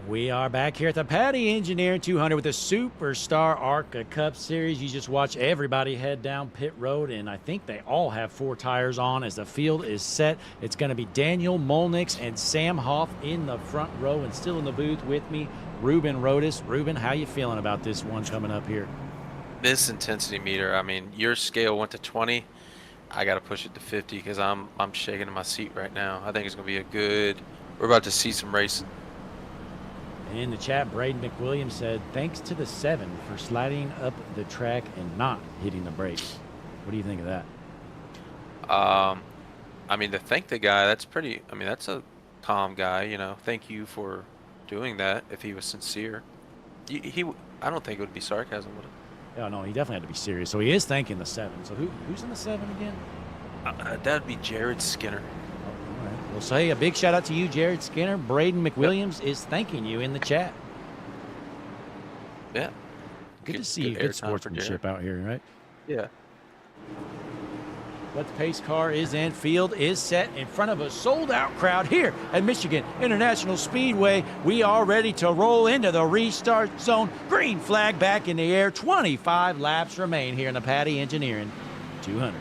A: We are back here at the Patty Engineering 200 with the Superstar ARCA Cup Series. You just watch everybody head down pit road, and I think they all have 4 tires on as the field is set. It's going to be Daniel Molnix and Sam Hoff in the front row, and still in the booth with me, Ruben Rodas. Ruben, how you feeling about this one coming up here?
D: This intensity meter, I mean, your scale went to 20. I got to push it to 50 because I'm shaking in my seat right now. I think it's going to be a good. We're about to see some racing.
A: In the chat, Braden McWilliams said, thanks to the 7 for sliding up the track and not hitting the brakes. What do you think of that?
D: I mean, to thank the guy, that's pretty. I mean, that's a calm guy. You know, thank you for doing that. If he was sincere, I don't think it would be sarcasm, would it?
A: Oh, no, he definitely had to be serious. So he is thanking the 7. So who's in the 7 again?
D: That'd be Jared Skinner.
A: All right. Well, say a big shout out to you, Jared Skinner. Braden McWilliams is thanking you in the chat.
D: Yeah.
A: Good to see you. Good sportsmanship out here, right?
D: Yeah.
A: But the pace car is in. Field is set in front of a sold-out crowd here at Michigan International Speedway. We are ready to roll into the restart zone. Green flag back in the air. 25 laps remain here in the Patty Engineering 200.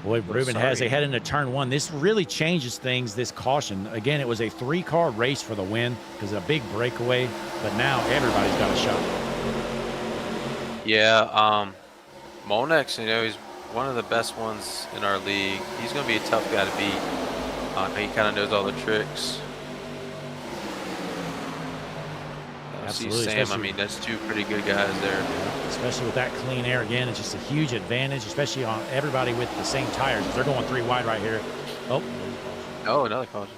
A: Boy, Ruben has a head into turn 1. This really changes things, this caution. Again, it was a 3-car race for the win because of a big breakaway, but now everybody's got a shot.
D: Yeah, Monex, you know, he's one of the best ones in our league. He's going to be a tough guy to beat. He kind of knows all the tricks.
A: Absolutely.
D: See Sam, I mean, that's 2 pretty good guys there.
A: Especially with that clean air again, it's just a huge advantage, especially on everybody with the same tires. They're going 3 wide right here. Oh.
D: Oh, another caution.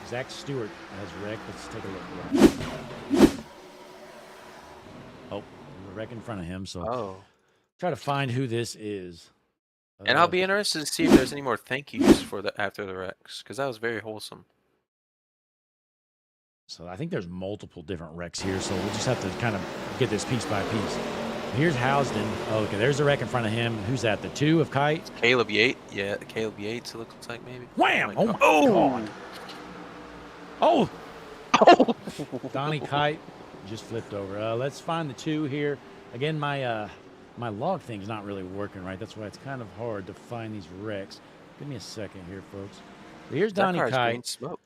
A: Zach Stewart has wrecked. Let's take a look. Oh, a wreck in front of him. So try to find who this is.
D: And I'll be interested to see if there's any more thank yous for after the wrecks, because that was very wholesome.
A: So I think there's multiple different wrecks here, so we'll just have to kind of get this piece by piece. Here's Housden. Oh, okay, there's a wreck in front of him. Who's that, the 2 of Kite?
D: Caleb Yates. Yeah, Caleb Yates, it looks like maybe.
A: Wham! Oh, my God. Oh! Donnie Kite just flipped over. Let's find the 2 here. Again, my log thing's not really working right. That's why it's kind of hard to find these wrecks. Give me a second here, folks. Here's Donnie Kite.
D: Smoke.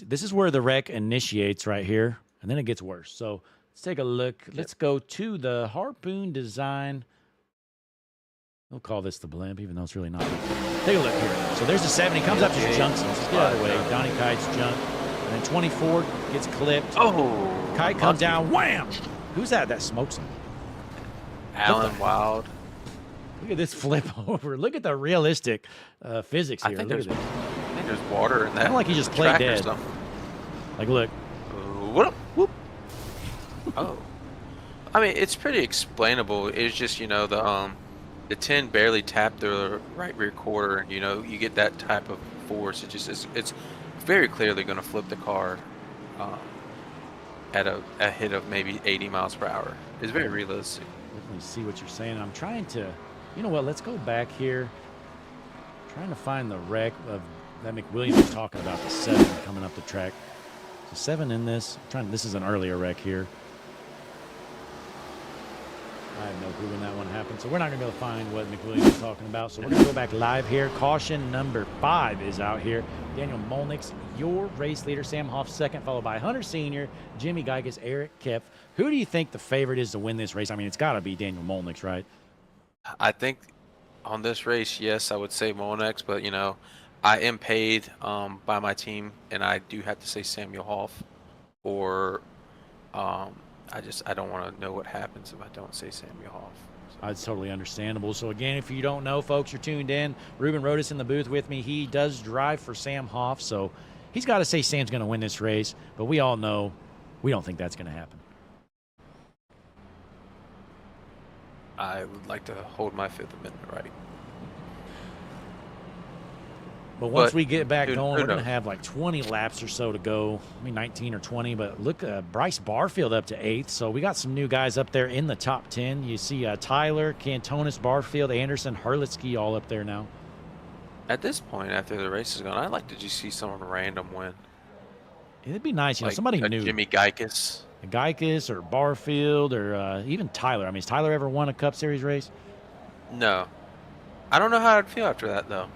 A: This is where the wreck initiates right here, and then it gets worse. So let's take a look. Let's go to the Harpoon design. We'll call this the blimp, even though it's really not. Take a look here. So there's the 7. He comes up to Junction. Just get out of the way. Donnie Kite's junk. And then 24 gets clipped.
D: Oh!
A: Kite comes down. Wham! Who's that? That smokes him.
D: Alan Wild.
A: Look at this flip over. Look at the realistic physics here.
D: Look
A: at this.
D: I think there's water in that.
A: Kind of like he just played dead. Like, look.
D: Whoop. Whoop. Oh. I mean, it's pretty explainable. It's just, you know, the 10 barely tapped the right rear quarter, and, you know, you get that type of force. It just it's very clearly going to flip the car at a hit of maybe 80 miles per hour. It's very realistic.
A: Definitely see what you're saying. I'm trying to, you know what, let's go back here. Trying to find the wreck of that McWilliams was talking about, the 7 coming up the track. So 7 in this. This is an earlier wreck here. I have no clue when that one happened, so we're not going to be able to find what McWilliams was talking about. So we're going to go back live here. Caution number 5 is out here. Daniel Molnix, your race leader. Sam Hoff second, followed by Hunter Sr., Jimmy Geiges, Eric Kepf. Who do you think the favorite is to win this race? I mean, it's got to be Daniel Molnix, right?
D: I think on this race, yes, I would say Molnix, but, you know, I am paid by my team, and I do have to say Samuel Hoff, or I don't want to know what happens if I don't say Samuel Hoff. So.
A: It's totally understandable. So again, if you don't know, folks, you're tuned in. Ruben Rodas in the booth with me. He does drive for Sam Hoff, so he's got to say Sam's going to win this race, but we all know we don't think that's going to happen.
D: I would like to hold my Fifth Amendment right.
A: But once we get back going, we're going to have like 20 laps or so to go. I mean, 19 or 20. But look, Bryce Barfield up to 8th. So we got some new guys up there in the top 10. You see Tyler, Cantonis, Barfield, Anderson, Hurlitsky all up there now.
D: At this point, after the race is gone, I'd like to just see someone random win,
A: It'd be nice, you know,
D: like
A: somebody
D: a
A: new.
D: Jimmy Geikus.
A: Geikus or Barfield or even Tyler. I mean, has Tyler ever won a Cup Series race?
D: No, I don't know how I'd feel after that though.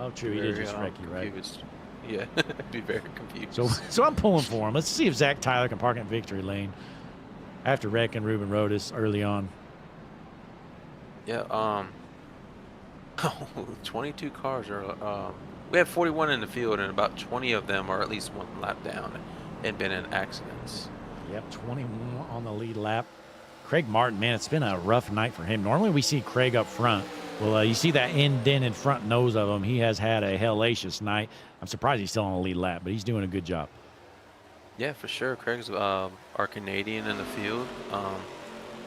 A: Oh, true.
D: Be
A: He did
D: very,
A: just wreck you, right?
D: confused. Yeah, I'd be very confused.
A: So I'm pulling for him. Let's see if Zach Tyler can park in victory lane after wrecking Ruben Rodas early on.
D: Yeah, 22 cars are. We have 41 in the field, and about 20 of them are at least one lap down and been in accidents.
A: Yep, 21 on the lead lap. Craig Martin, man, it's been a rough night for him. Normally we see Craig up front. Well, you see that indent in front nose of him. He has had a hellacious night. I'm surprised he's still on the lead lap, but he's doing a good job.
D: Yeah, for sure. Craig's our Canadian in the field.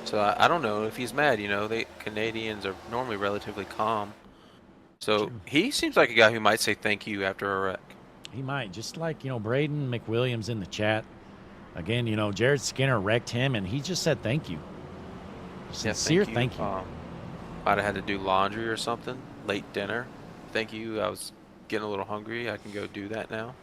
D: So I don't know if he's mad. You know, Canadians are normally relatively calm. So he seems like a guy who might say thank you after a wreck.
A: He might, just like, you know, Braden McWilliams in the chat. Again, you know, Jared Skinner wrecked him, and he just said thank you. Sincere thank you.
D: Might have had to do laundry or something, late dinner. Thank you. I was getting a little hungry. I can go do that now.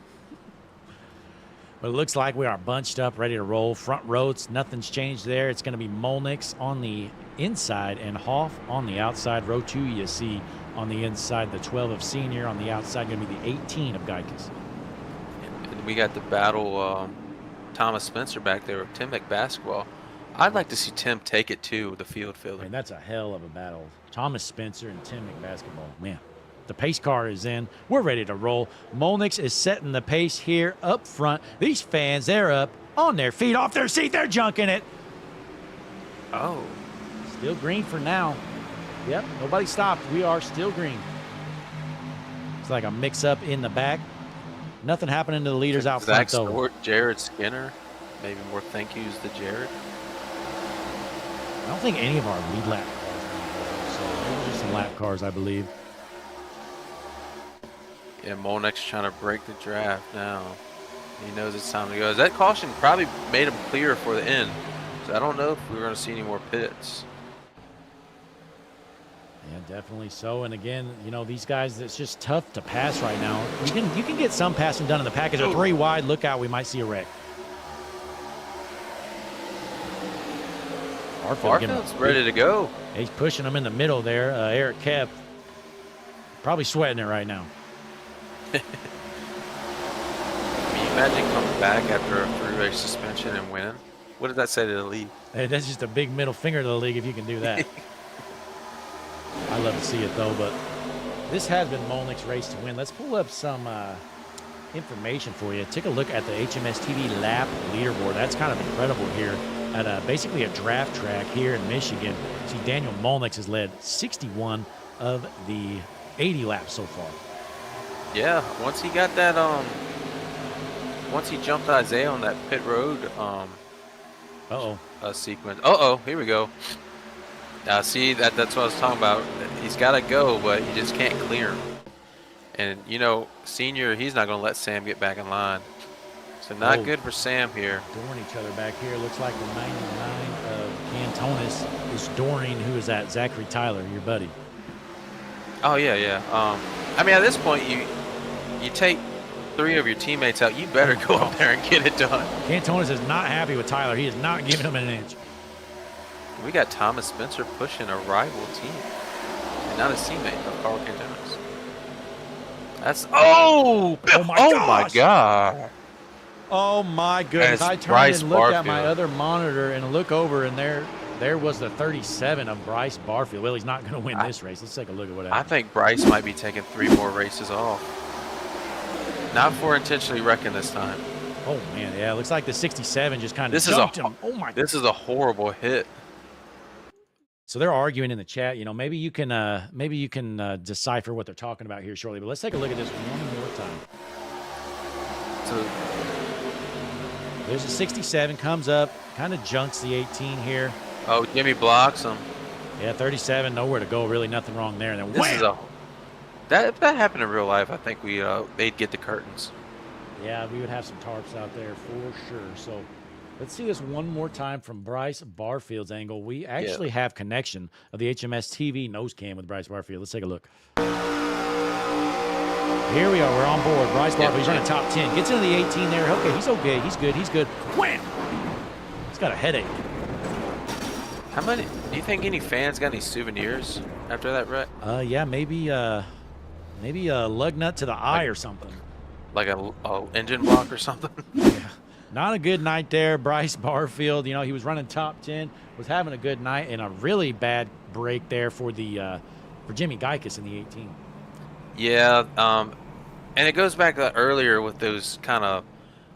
A: But it looks like we are bunched up, ready to roll. Front rows, nothing's changed there. It's going to be Molnix on the inside and Hoff on the outside. Row 2, you see on the inside the 12 of Senior. On the outside, going to be the 18 of Geikus.
D: And we got the battle, Thomas Spencer back there with Tim McBasketball. I'd like to see Tim take it to the field filler.
A: And that's a hell of a battle. Thomas Spencer and Tim McBasketball. Man, the pace car is in. We're ready to roll. Molnix is setting the pace here up front. These fans, they're up on their feet, off their seat. They're junking it.
D: Oh.
A: Still green for now. Yep, nobody stopped. We are still green. It's like a mix-up in the back. Nothing happening to the leaders out front, though.
D: Stewart, Jared Skinner. Maybe more thank yous to Jared.
A: I don't think any of our lead lap cars, so maybe just some lap cars, I believe.
D: Yeah, Molnix trying to break the draft now. He knows it's time to go. That caution probably made him clear for the end. So I don't know if we're going to see any more pits.
A: Yeah, definitely so. And again, you know, these guys, it's just tough to pass right now. You can get some passing done in the package. A 3 wide, look out, we might see a wreck.
D: Barfield's ready to go.
A: He's pushing them in the middle there. Eric Kep probably sweating it right now.
D: Can you imagine coming back after a 3-race suspension and winning? What did that say to the league?
A: Hey, that's just a big middle finger to the league if you can do that. I love to see it, though, but this has been Molnick's race to win. Let's pull up some information for you. Take a look at the HMS TV lap leaderboard. That's kind of incredible here at basically a draft track here in Michigan. See, Daniel Molnix has led 61 of the 80 laps so far.
D: Yeah, once he got that, once he jumped Isaiah on that pit road, sequence. Here we go. See, that's what I was talking about. He's got to go, but he just can't clear him. And, you know, Senior, he's not going to let Sam get back in line. So not good for Sam here.
A: Dooring each other back here. Looks like the 99 of Cantonis is Dooring. Who is that? Zachary Tyler, your buddy.
D: Oh, yeah. I mean, at this point, you take 3 of your teammates out, you better go up there and get it done.
A: Cantonis is not happy with Tyler. He is not giving him an inch.
D: We got Thomas Spencer pushing a rival team. And not a teammate of Carl Cantonis. That's
A: oh my
D: god.
A: Oh my goodness. I turned and looked at my other monitor and look over, and there was the 37 of Bryce Barfield. Well, he's not going to win this race. Let's take a look at what happened.
D: I think Bryce might be taking 3 more races off. Not for intentionally wrecking this time.
A: Oh man, yeah. It looks like the 67 just kind of jumped him. Oh my.
D: This is a horrible hit.
A: So they're arguing in the chat. You know, maybe you can decipher what they're talking about here shortly. But let's take a look at this one more time.
D: So
A: there's a 67 comes up, kind of junks the 18 here.
D: Oh, Jimmy blocks him.
A: Yeah, 37, nowhere to go. Really, nothing wrong there. And then
D: this is if that happened in real life, I think they'd get the curtains.
A: Yeah, we would have some tarps out there for sure. So let's see this one more time from Bryce Barfield's angle. We actually have connection of the HMS TV nose cam with Bryce Barfield. Let's take a look. Here we are. We're on board. Bryce Barber, he's
D: Yeah.
A: running top 10. Gets into the 18 there. Okay, he's okay. He's good. He's good. Wham! He's got a headache.
D: How many? Do you think any fans got any souvenirs after that wreck?
A: Yeah, maybe a lug nut to the eye or something.
D: Like a engine block or something?
A: Not a good night there. Bryce Barfield, you know, he was running top 10, was having a good night, and a really bad break there for Jimmy Geikus in the 18.
D: Yeah, and it goes back to earlier with those kind of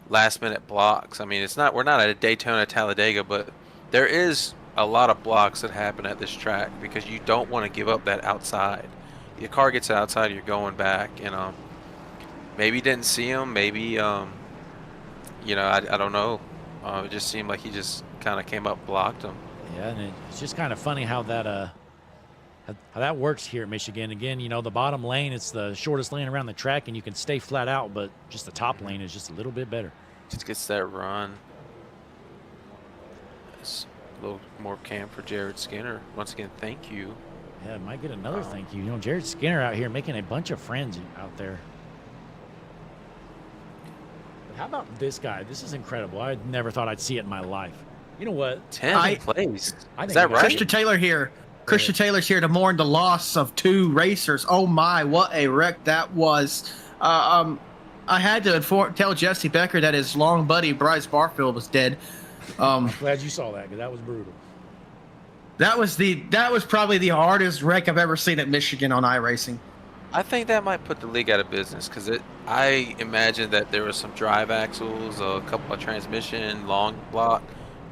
D: last-minute blocks. I mean, we're not at a Daytona, Talladega, but there is a lot of blocks that happen at this track because you don't want to give up that outside. Your car gets outside, you're going back, and maybe he didn't see him, maybe you know, I don't know. It just seemed like he just kind of came up, blocked him.
A: Yeah, and it's just kind of funny how that works here at Michigan. Again, you know, the bottom lane, it's the shortest lane around the track, and you can stay flat out, but just the top lane is just a little bit better.
D: Just gets that run. It's a little more camp for Jared Skinner. Once again, thank you.
A: Yeah, might get another thank you. You know, Jared Skinner out here making a bunch of friends out there. But how about this guy? This is incredible. I never thought I'd see it in my life. You know what?
D: 10th place.
A: I
D: Is
A: think
D: that right?
E: Christian Taylor here. Christian Taylor's here to mourn the loss of 2 racers. Oh my, what a wreck that was. I had to tell Jesse Becker that his long buddy Bryce Barfield was dead.
A: Glad you saw that, because that was brutal.
E: That was probably the hardest wreck I've ever seen at Michigan on iRacing.
D: I think that might put the league out of business because I imagine that there was some drive axles, a couple of transmission, long block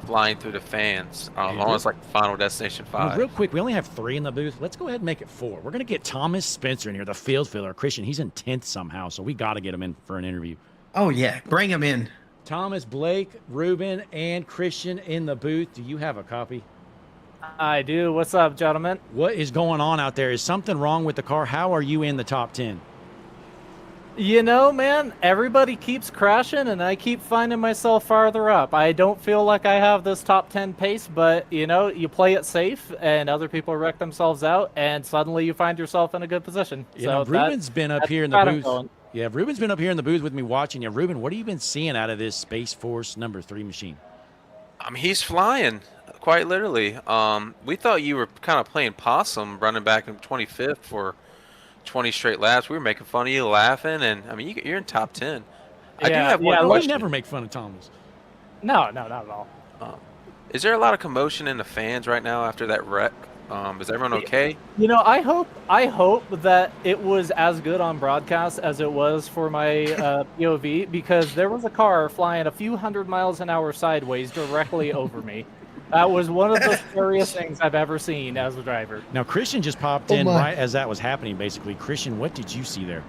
D: flying through the fans. Almost like Final Destination 5.
A: Well, real quick, we only have 3 in the booth. Let's go ahead and make it 4. We're going to get Thomas Spencer in here, the field filler. Christian, he's in 10th somehow, so we got to get him in for an interview.
E: Oh yeah, bring him in.
A: Thomas, Blake, Ruben, and Christian in the booth. Do you have a copy?
F: I do. What's up, gentlemen?
A: What is going on out there? Is something wrong with the car? How are you in the top 10?
F: You know, man, everybody keeps crashing, and I keep finding myself farther up. I don't feel like I have this top 10 pace, but, you know, you play it safe, and other people wreck themselves out, and suddenly you find yourself in a good position.
A: You know, Ruben's been up here in the booth. Yeah, Ruben's been up here in the booth with me watching you. Ruben, what have you been seeing out of this Space Force number 3 machine?
D: He's flying, quite literally. We thought you were kind of playing possum, running back in 25th for 20 straight laps. We were making fun of you, laughing, and I mean, you're in top 10. I do have one question.
A: We never make fun of Thomas.
F: No, not at all.
D: Is there a lot of commotion in the fans right now after that wreck? Is everyone okay?
F: You know, I hope that it was as good on broadcast as it was for my POV, because there was a car flying a few hundred miles an hour sideways directly over me. That was one of the scariest things I've ever seen as a driver.
A: Now, Christian just popped in right as that was happening, basically. Christian, what did you see there?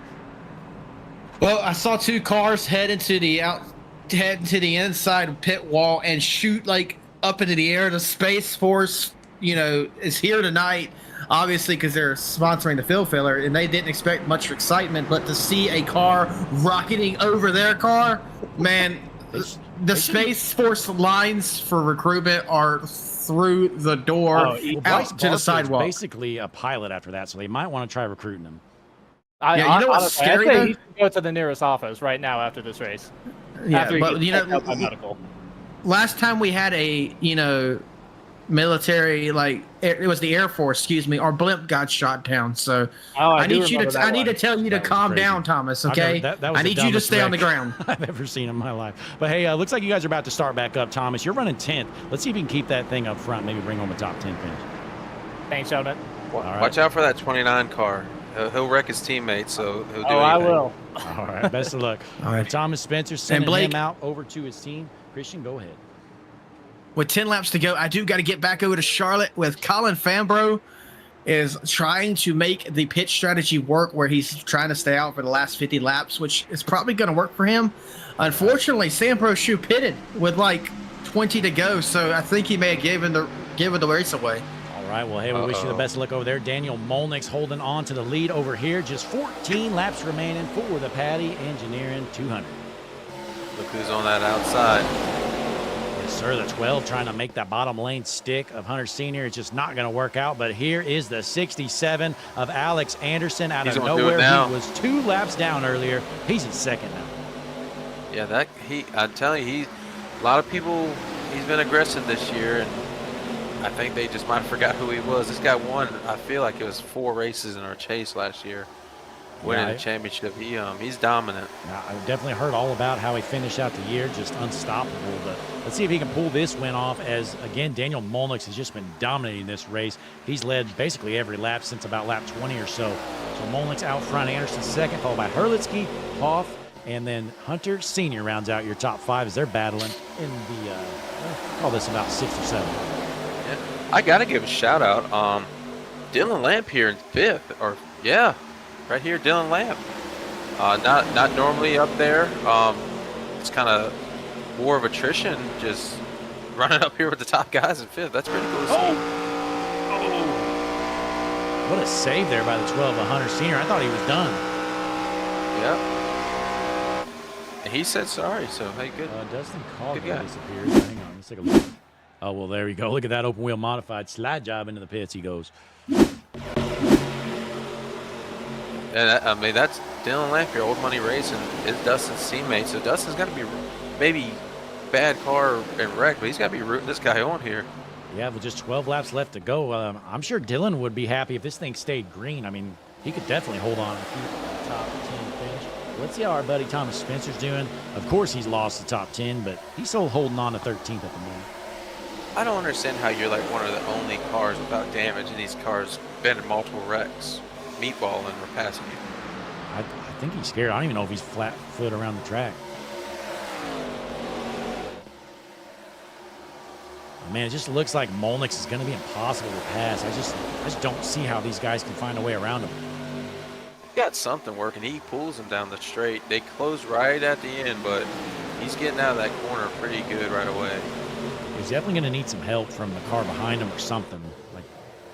E: Well, I saw 2 cars head into the inside pit wall and shoot like up into the air. The Space Force, you know, is here tonight, obviously, because they're sponsoring the field filler, and they didn't expect much excitement. But to see a car rocketing over their car, man, the Space Force lines for recruitment are through the door out to the sidewalk.
A: Basically a pilot after that, so they might want to try recruiting him.
E: You know what's scary?
F: I should go to the nearest office right now after this race.
E: Yeah, but you know, last time we had a military, like it was the Air Force, excuse me, our blimp got shot down. So I need to tell you to calm down, Thomas. Okay, I need you to stay on the ground.
A: I've ever seen in my life. But hey, looks like you guys are about to start back up. Thomas, you're running 10th. Let's see if you can keep that thing up front. Maybe bring home a top 10 finish.
F: Thanks, gentlemen.
D: Watch out for that 29 car. He'll wreck his teammates, so he'll do anything.
F: I will.
A: All right, best of luck. All right, Thomas Spencer sending him out over to his team. Christian, go ahead.
E: With 10 laps to go, I do got to get back over to Charlotte with Colin Fambro is trying to make the pit strategy work where he's trying to stay out for the last 50 laps, which is probably going to work for him. Unfortunately, Sam Brochu pitted with like 20 to go, so I think he may have given the race away.
A: All right, well, hey, we wish you the best of luck over there. Daniel Molnick's holding on to the lead over here. Just 14 laps remaining for the Patty Engineering 200.
D: Look who's on that outside.
A: Yes, sir. The 12 trying to make that bottom lane stick of Hunter Sr. It's just not going to work out. But here is the 67 of Alex Anderson out
D: He's
A: of
D: gonna do it
A: nowhere.
D: now.
A: He was 2 laps down earlier. He's in second now.
D: Yeah, I'm telling you, a lot of people, he's been aggressive this year, and I think they just might have forgot who he was. This guy won, I feel like it was 4 races in our chase last year, winning the championship. He's dominant.
A: Now, I've definitely heard all about how he finished out the year, just unstoppable. But let's see if he can pull this win off as, again, Daniel Molnix has just been dominating this race. He's led basically every lap since about lap 20 or so. So Molnix out front, Anderson second, followed by Herlitzky, Hoff, and then Hunter Sr. rounds out your top 5 as they're battling in the, call this about 6 or 7.
D: Yeah. I got to give a shout out. Dylan Lamp here in 5th, or yeah, right here, Dylan Lamp. Not normally up there. It's kind of war of attrition, just running up here with the top guys in 5th. That's pretty cool to see.
A: What a save there by the 12 of Hunter Sr. I thought he was done.
D: Yep. And he said sorry, so hey, good.
A: Dustin
D: Good guy.
A: Caldwell disappears. Hang on, let's take a look. Oh, well, there we go. Look at that open wheel modified slide job into the pits. He goes.
D: And I mean, that's Dylan Lampier, Old Money Racing, is Dustin's teammate. So Dustin's got to be maybe bad car and wreck, but he's got to be rooting this guy on here.
A: Yeah, with just 12 laps left to go, I'm sure Dylan would be happy if this thing stayed green. I mean, he could definitely hold on and keep the top 10 finish. Let's see how our buddy Thomas Spencer's doing. Of course, he's lost the top 10, but he's still holding on to 13th at the moment.
D: I don't understand how you're like one of the only cars without damage, and these cars been in multiple wrecks, meatballing or passing you.
A: I think he's scared. I don't even know if he's flat foot around the track. Man, it just looks like Molnix is going to be impossible to pass. I just don't see how these guys can find a way around him.
D: He got something working. He pulls him down the straight. They close right at the end, but he's getting out of that corner pretty good right away.
A: He's definitely going to need some help from the car behind him or something. Like,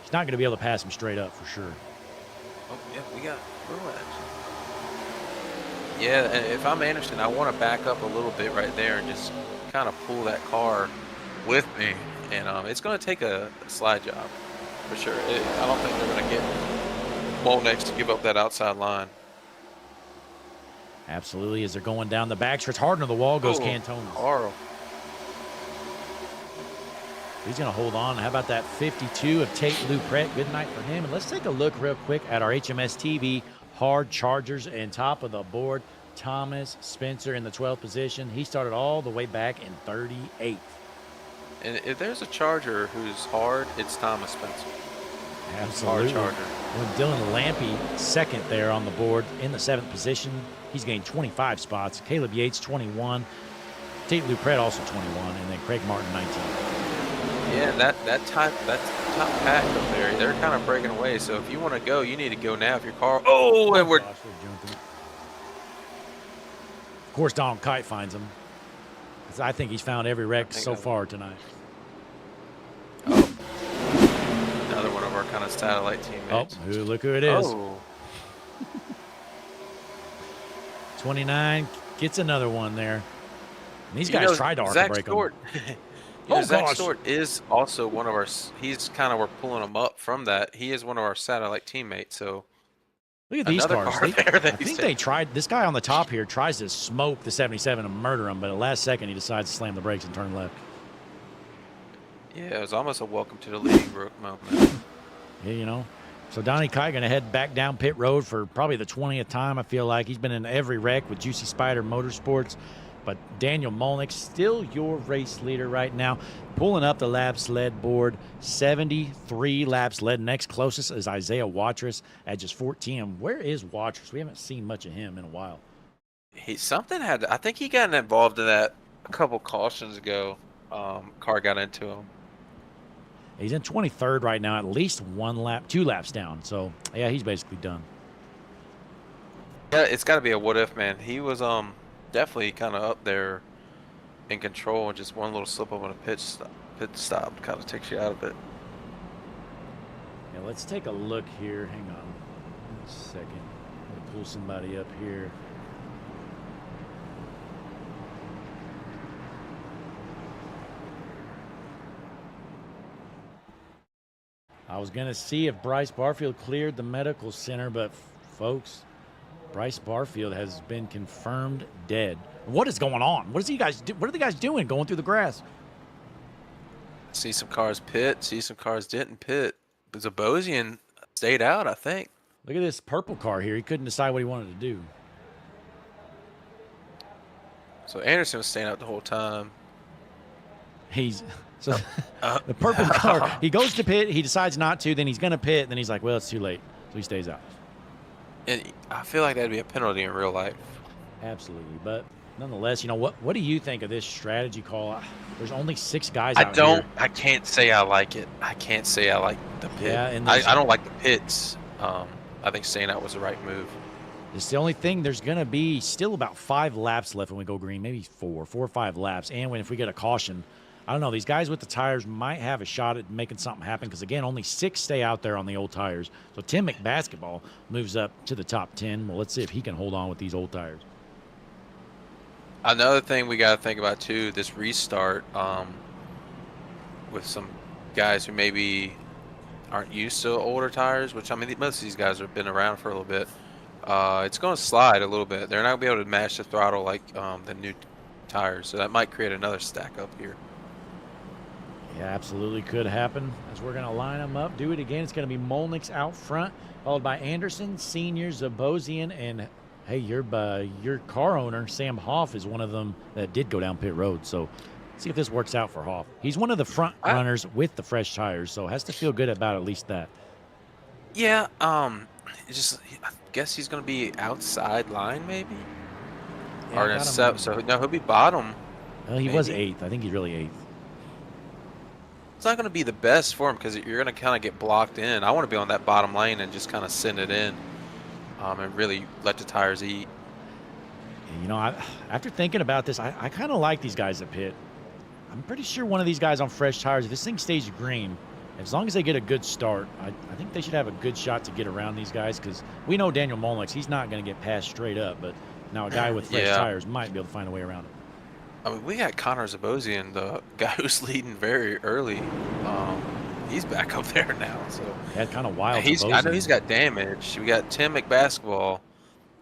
A: he's not going to be able to pass him straight up for sure.
D: Oh, yeah, we got little action. Yeah, and if I'm Anderson, I want to back up a little bit right there and just kind of pull that car with me. And it's going to take a slide job for sure. I don't think they're going to get Molnix to give up that outside line.
A: Absolutely, as they're going down the backstretch, hard into the wall goes Cantones.
D: Carl.
A: He's going to hold on. How about that 52 of Tate Lupret? Good night for him. And let's take a look real quick at our HMS TV hard chargers and top of the board. Thomas Spencer in the 12th position. He started all the way back in 38th.
D: And if there's a charger who's hard, it's Thomas Spencer.
A: Absolutely.
D: Hard charger.
A: When Dylan Lampy second there on the board in the 7th position. He's gained 25 spots. Caleb Yates 21. Tate Lupret also 21, and then Craig Martin 19.
D: Yeah, that top pack up there, they're kind of breaking away. So if you want to go, you need to go now. If your car, and we're.
A: Of course, Donald Kite finds him. 'Cause I think he's found every wreck so far tonight.
D: Oh, another one of our kind of satellite teammates.
A: Oh, look who it is.
D: Oh.
A: 29 gets another one there. And these guys tried to ARCA break him.
D: Zach Stewart is also one of our. He's kind of we're pulling him up from that. He is one of our satellite teammates. So
A: look at these cars.
D: I
A: think they tried. This guy on the top here tries to smoke the 77 and murder him, but at the last second he decides to slam the brakes and turn left.
D: Yeah, it was almost a welcome to the leading moment.
A: Yeah, you know. So Donnie Kite going to head back down pit road for probably the 20th time. I feel like he's been in every wreck with Juicy Spider Motorsports. But Daniel Molnix, still your race leader right now. Pulling up the laps led board, 73 laps led. Next closest is Isaiah Watrous at just 14. Where is Watrous? We haven't seen much of him in a while.
D: I think he got involved in that a couple cautions ago. Car got into him.
A: He's in 23rd right now, at least 2 laps down. So, yeah, he's basically done.
D: Yeah, it's got to be a what if, man. He was definitely kind of up there in control, and just one little slip up on a pit stop kind of takes you out of it.
A: Yeah, let's take a look here. Hang on 1 second. I'm going to pull somebody up here. I was going to see if Bryce Barfield cleared the medical center, but folks, Bryce Barfield has been confirmed dead. What is going on? What are the guys doing going through the grass?
D: See some cars pit, see some cars didn't pit. But Zabosian stayed out, I think.
A: Look at this purple car here. He couldn't decide what he wanted to do.
D: So Anderson was staying out the whole time.
A: So the purple car, he goes to pit, he decides not to, then he's going to pit, then he's like, well, it's too late. So he stays out.
D: And I feel like that'd be a penalty in real life.
A: Absolutely. But nonetheless, what do you think of this strategy call? There's only 6 guys out here.
D: I can't say I like it. I can't say I like the pit.
A: Yeah, and
D: I don't like the pits. I think staying out was the right move.
A: It's the only thing. There's going to be still about 5 laps left when we go green, maybe 4 or 5 laps. And if we get a caution, I don't know. These guys with the tires might have a shot at making something happen because, again, only 6 stay out there on the old tires. So Tim McBasketball moves up to the top 10. Well, let's see if he can hold on with these old tires.
D: Another thing we got to think about, too, this restart with some guys who maybe aren't used to older tires, which, I mean, most of these guys have been around for a little bit. It's going to slide a little bit. They're not going to be able to match the throttle like the new tires, so that might create another stack up here.
A: Yeah, absolutely could happen. As we're going to line them up, do it again. It's going to be Molnick's out front, followed by Anderson, Senior, Zabosian, and hey, your car owner, Sam Hoff, is one of them that did go down pit road. So see if this works out for Hoff. He's one of the front runners with the fresh tires, so has to feel good about at least that.
D: Yeah, I guess he's going to be outside line maybe.
A: Yeah,
D: So no, he'll be bottom.
A: Well, he was 8th. I think he's really 8th.
D: It's not going to be the best for him because you're going to kind of get blocked in. I want to be on that bottom lane and just kind of send it in and really let the tires eat.
A: After thinking about this, I kind of like these guys at pit. I'm pretty sure one of these guys on fresh tires, if this thing stays green, as long as they get a good start, I think they should have a good shot to get around these guys because we know Daniel Molnick, he's not going to get passed straight up, but now a guy with fresh tires might be able to find a way around it.
D: I mean, we got Connor Zabosian, the guy who's leading very early. He's back up there now, so
A: yeah, kind of wild.
D: I know he's got damage. We got Tim McBasketball.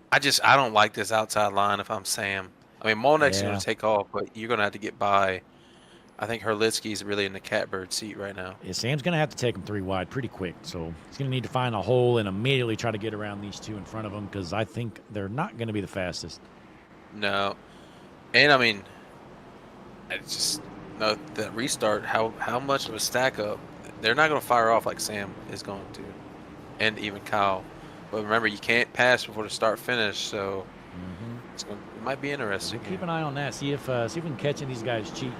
D: I don't like this outside line if I'm Sam. I mean, Molnick's going to take off, but you're going to have to get by. I think Herlitzky's really in the catbird seat right now.
A: Yeah, Sam's going to have to take him 3 wide pretty quick, so he's going to need to find a hole and immediately try to get around these 2 in front of him because I think they're not going to be the fastest.
D: No, and I mean, it's just that restart. How much of a stack up? They're not going to fire off like Sam is going to, and even Kyle. But remember, you can't pass before the start finish, so it might be interesting.
A: We'll keep an eye on that. See if we can catch these guys cheating.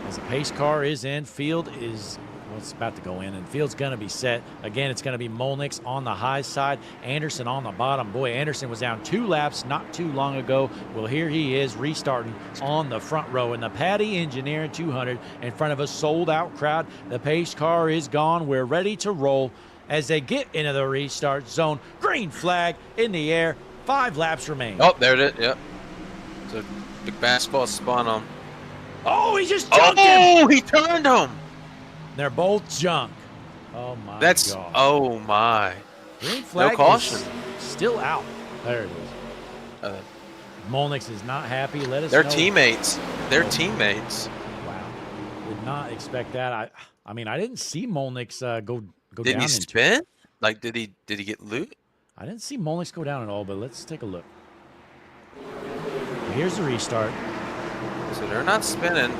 A: As the pace car is in, Field is it's about to go in, and Field's going to be set. Again, it's going to be Molnick's on the high side, Anderson on the bottom. Boy, Anderson was down 2 laps not too long ago. Well, here he is restarting on the front row, and the Patty Engineering 200 in front of a sold-out crowd. The pace car is gone. We're ready to roll as they get into the restart zone. Green flag in the air. 5 laps remain.
D: Oh, there it is. Yep. So big basketball spun him.
A: Oh, he just jumped him.
D: Oh, he turned him.
A: They're both junk. Oh, my
D: God. Oh, my.
A: Green flag
D: no caution.
A: Is still out. There it is. Molnick's is not happy. Let us know.
D: They're teammates. They're teammates.
A: Wow. Did not expect that. I mean, I didn't see Molnick's go down.
D: Didn't he spin? Like, did he get loot?
A: I didn't see Molnick's go down at all, but let's take a look. Here's the restart.
D: So they're not spinning.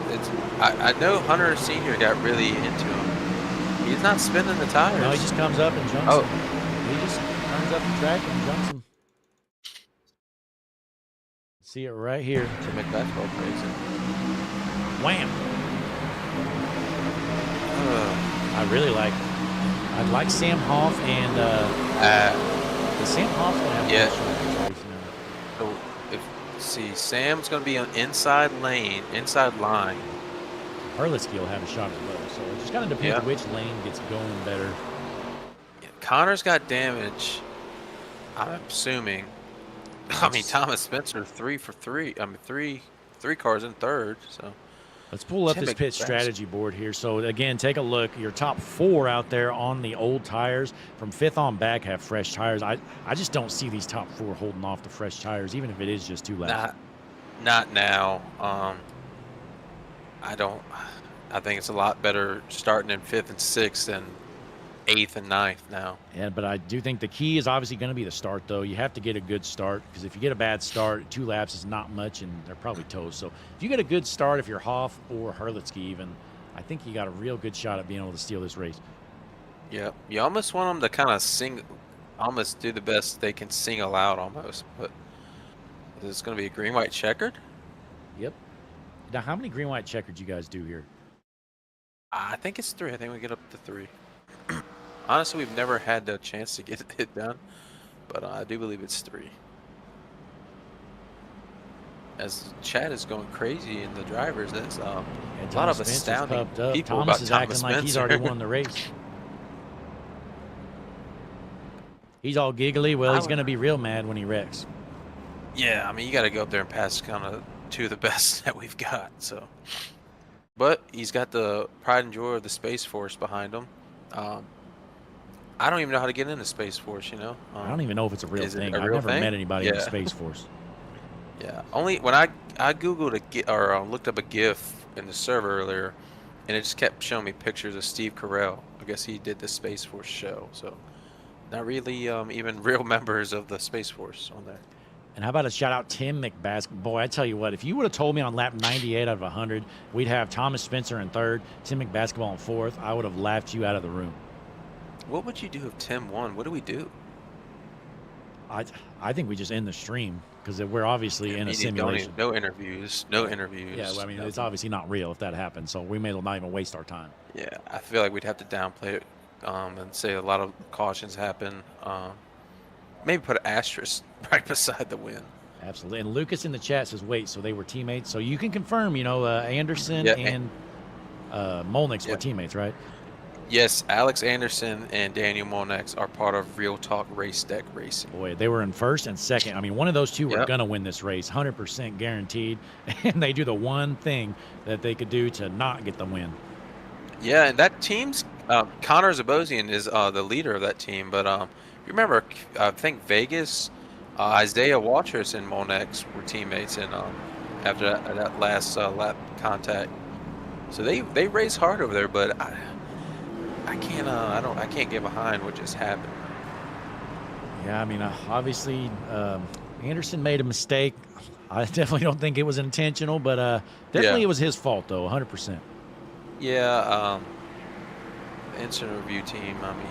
D: I know Hunter Sr. got really into him. He's not spinning the tires.
A: No, he just comes up and jumps him. He just turns up the track and jumps him. See it right here.
D: To make basketball crazy.
A: Wham! I'd like Sam Hoff and Sam Hoff's gonna have a shot race now.
D: So see, Sam's going to be on inside line.
A: Herlitzky will have a shot as well. So it just kind of depends which lane gets going better.
D: Yeah, Connor's got damage, I'm assuming. I mean, Thomas Spencer 3 for 3. I mean, three cars in third. So
A: Let's pull up
D: Tim
A: this pit
D: McBaskill.
A: strategy board here. So, again, take a look. Your top 4 out there on the old tires. From 5th on back have fresh tires. I just don't see these top 4 holding off the fresh tires, even if it is just 2 laps.
D: Not now. I think it's a lot better starting in 5th and 6th than 8th and 9th now.
A: Yeah, but I do think the key is obviously going to be the start, though. You have to get a good start, because if you get a bad start, 2 laps is not much, and they're probably toast. So if you get a good start, if you're Hoff or Herlitzky even, I think you got a real good shot at being able to steal this race.
D: Yeah, you almost want them to kind of almost do the best they can single out almost. But is this going to be a green-white checkered?
A: Yep. Now, how many green-white checkered you guys do here?
D: I think it's 3. I think we get up to 3. Honestly, we've never had the chance to get it done, but I do believe it's 3. As Chad is going crazy in the drivers, that's a lot of astounding people
A: Thomas
D: about
A: is
D: Thomas
A: acting
D: Spencer.
A: like he's already won the race. He's all giggly. Well, he's going to be real mad when he wrecks.
D: Yeah, I mean, you got to go up there and pass kind of 2 of the best that we've got. So, but he's got the pride and joy of the Space Force behind him. I don't even know how to get into Space Force, you know.
A: I don't even know if it's a real
D: is it
A: thing.
D: a
A: I've
D: real
A: never
D: thing?
A: met anybody in the
D: Yeah.
A: Space Force.
D: Yeah, only when I googled looked up a GIF in the server earlier, and it just kept showing me pictures of Steve Carell. I guess he did the Space Force show, so not really even real members of the Space Force on there.
A: And how about a shout out Tim McBaskill? Boy, I tell you what, if you would have told me on lap 98 out of 100, we'd have Thomas Spencer in 3rd, Tim McBaskill in 4th, I would have laughed you out of the room.
D: What would you do if Tim won? What do we do?
A: I think we just end the stream, because we're obviously in a simulation.
D: No interviews. No interviews.
A: Yeah, well, I mean, it's
D: nothing.
A: obviously not real if that happens, so we may as well not even waste our time.
D: Yeah, I feel like we'd have to downplay it and say a lot of cautions happen. Maybe put an asterisk right beside the win.
A: Absolutely. And Lucas in the chat says, wait, so they were teammates? So you can confirm, you know, Anderson and Molnix were teammates, right?
D: Yes, Alex Anderson and Daniel Monex are part of Real Talk Race Deck Racing.
A: Boy, they were in 1st and 2nd. I mean, one of those two were going to win this race, 100% guaranteed. And they do the one thing that they could do to not get the win.
D: Yeah, and that team's Connor Zabosian is the leader of that team. But you remember, I think Vegas, Isaiah Waters and Monex were teammates in after that last lap contact. So they race hard over there, but I can't get behind what just happened.
A: Yeah, I mean, obviously, Anderson made a mistake. I definitely don't think it was intentional, but definitely it was his fault, though, 100%.
D: Yeah, incident review team. I mean,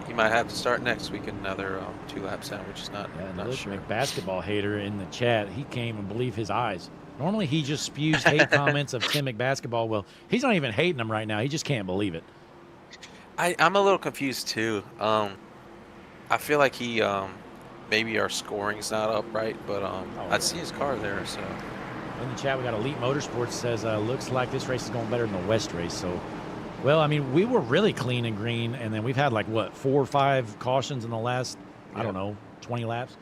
D: he might have to start next week in another 2 laps down, which is not sure.
A: Basketball hater in the chat, he can't even believe his eyes. Normally, he just spews hate comments of Tim McBasketball. Well, he's not even hating him right now. He just can't believe it.
D: I'm a little confused too. I feel like he maybe our scoring's not up right, but I see his car there. So
A: in the chat, we got Elite Motorsports says looks like this race is going better than the West race. So, well, I mean, we were really clean and green, and then we've had like what 4 or 5 cautions in the last I don't know 20 laps.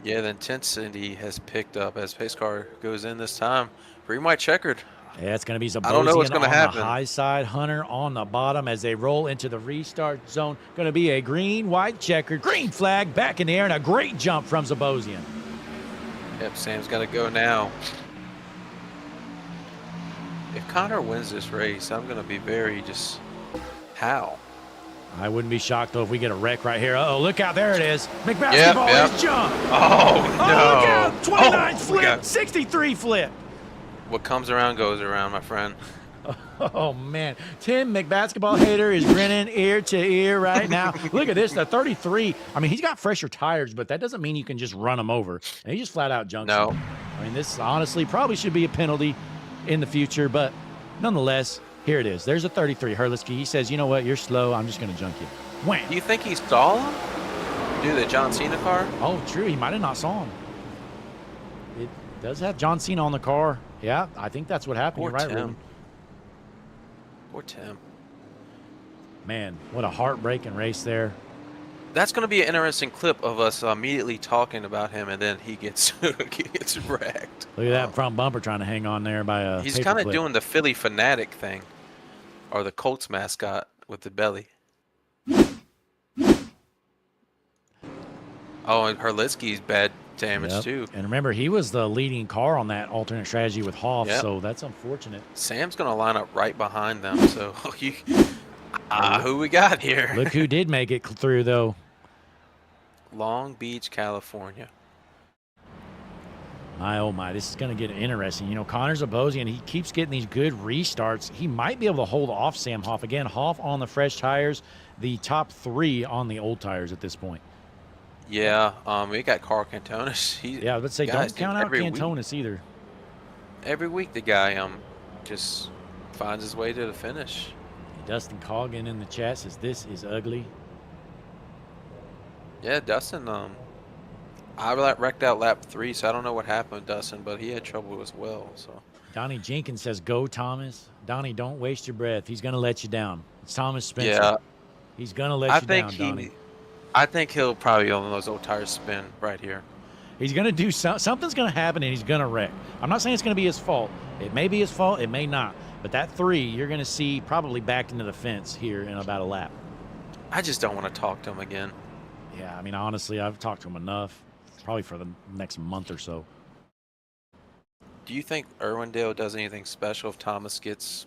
D: Yeah, the intensity has picked up as pace car goes in this time. Green white checkered.
A: Yeah, it's going to be Zabosian
D: I don't know what's going to happen.
A: The high side, Hunter on the bottom as they roll into the restart zone. Going to be a green, white checkered, green flag back in the air, and a great jump from Zabosian.
D: Yep, Sam's got to go now. If Connor wins this race, I'm going to be very just how?
A: I wouldn't be shocked, though, if we get a wreck right here. Uh-oh, look out. There it is. McBasketball is jump.
D: Oh, no.
A: Look out. 29 flip, 63 flip.
D: What comes around goes around, my friend.
A: Oh, man. Tim McBasketball hater is grinning ear to ear right now. Look at this, the 33. I mean, he's got fresher tires, but that doesn't mean you can just run him over. And he just flat out junks
D: No.
A: him. I mean, this honestly probably should be a penalty in the future, but nonetheless, here it is. There's a 33, Herlitzky. He says, you know what, you're slow. I'm just going to junk you. Wham.
D: Do you think he saw him? Do the John Cena car?
A: Oh, true. He might have not saw him. It does have John Cena on the car. Yeah, I think that's what happened.
D: Poor
A: You're right,
D: Tim.
A: Ruben.
D: Poor Tim.
A: Man, what a heartbreaking race there.
D: That's going to be an interesting clip of us immediately talking about him, and then he gets gets wrecked.
A: Look at that front bumper trying to hang on there by a
D: He's kind of
A: paperclip.
D: doing the Philly fanatic thing, or the Colts mascot with the belly. Oh, and Herlitzky's bad damage
A: Yep.
D: too.
A: And remember, he was the leading car on that alternate strategy with Hoff,
D: Yep.
A: so that's unfortunate.
D: Sam's going to line up right behind them. So who we got here?
A: Look who did make it through, though.
D: Long Beach, California.
A: My, oh my, this is going to get interesting. You know, Connor Zabosian, he keeps getting these good restarts. He might be able to hold off Sam Hoff. Again, Hoff on the fresh tires, the top 3 on the old tires at this point.
D: Yeah, we got Carl Cantonis.
A: Yeah, let's say
D: guys,
A: don't count out
D: every week-
A: Cantonis either.
D: Every week the guy just finds his way to the finish.
A: Dustin Coggin in the chat says, this is ugly.
D: Yeah, Dustin, I wrecked out lap 3, so I don't know what happened with Dustin, but he had trouble as well. So
A: Donnie Jenkins says, go, Thomas. Donnie, don't waste your breath. He's going to let you down. It's Thomas Spencer.
D: yeah,
A: He's going to let
D: I
A: you
D: think
A: down, Donnie.
D: I think he'll probably on those old tires spin right here.
A: He's going to do something's going to happen, and he's going to wreck. I'm not saying it's going to be his fault. It may be his fault. It may not. But that 3, you're going to see probably backed into the fence here in about a lap.
D: I just don't want to talk to him again.
A: Yeah, I mean, honestly, I've talked to him enough, probably for the next month or so.
D: Do you think Irwindale does anything special if Thomas gets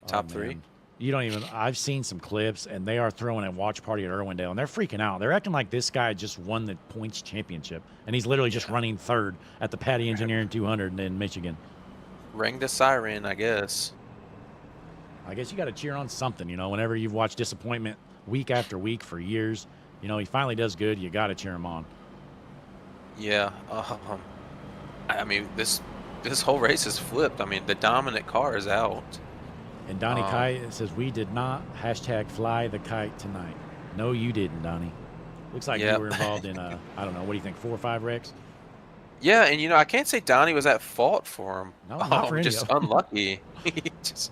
D: top 3?
A: Man. You don't even, I've seen some clips, and they are throwing a watch party at Irwindale, and they're freaking out. They're acting like this guy just won the points championship, and he's literally just running 3rd at the Patty Engineering 200 in Michigan.
D: Ring the siren, I guess.
A: I guess you got to cheer on something, you know, whenever you've watched disappointment week after week for years. You know, he finally does good. You got to cheer him on.
D: Yeah. I mean, this whole race is flipped. I mean, the dominant car is out.
A: And Donnie Kite says, we did not #fly the kite tonight. No, you didn't, Donnie. Looks like
D: Yep.
A: you were involved in, I don't know, what do you think, 4 or 5 wrecks?
D: Yeah, and you know, I can't say Donnie was at fault for him.
A: No, not for any
D: just
A: of them.
D: unlucky. just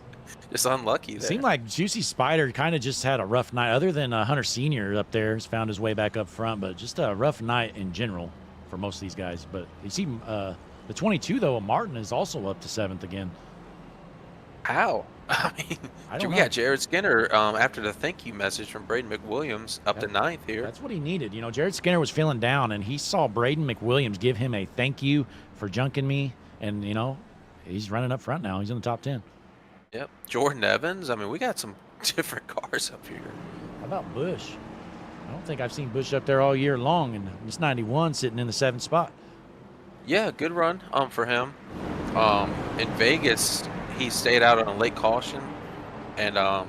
D: unlucky
A: It
D: there.
A: seemed like Juicy Spider kind of just had a rough night, other than Hunter Sr. up there has found his way back up front, but just a rough night in general for most of these guys. But you see the 22, though, Martin is also up to 7th again.
D: How? I mean,
A: I don't
D: we
A: know.
D: got Jared Skinner after the thank you message from Braden McWilliams up to 9th here.
A: That's what he needed. You know, Jared Skinner was feeling down, and he saw Braden McWilliams give him a thank you for junking me, and, you know, he's running up front now. He's in the top 10.
D: Yep. Jordan Evans. I mean, we got some different cars up here.
A: How about Bush? I don't think I've seen Bush up there all year long, and Miss 91 sitting in the 7th spot.
D: Yeah, good run for him. In Vegas, he stayed out on a late caution, and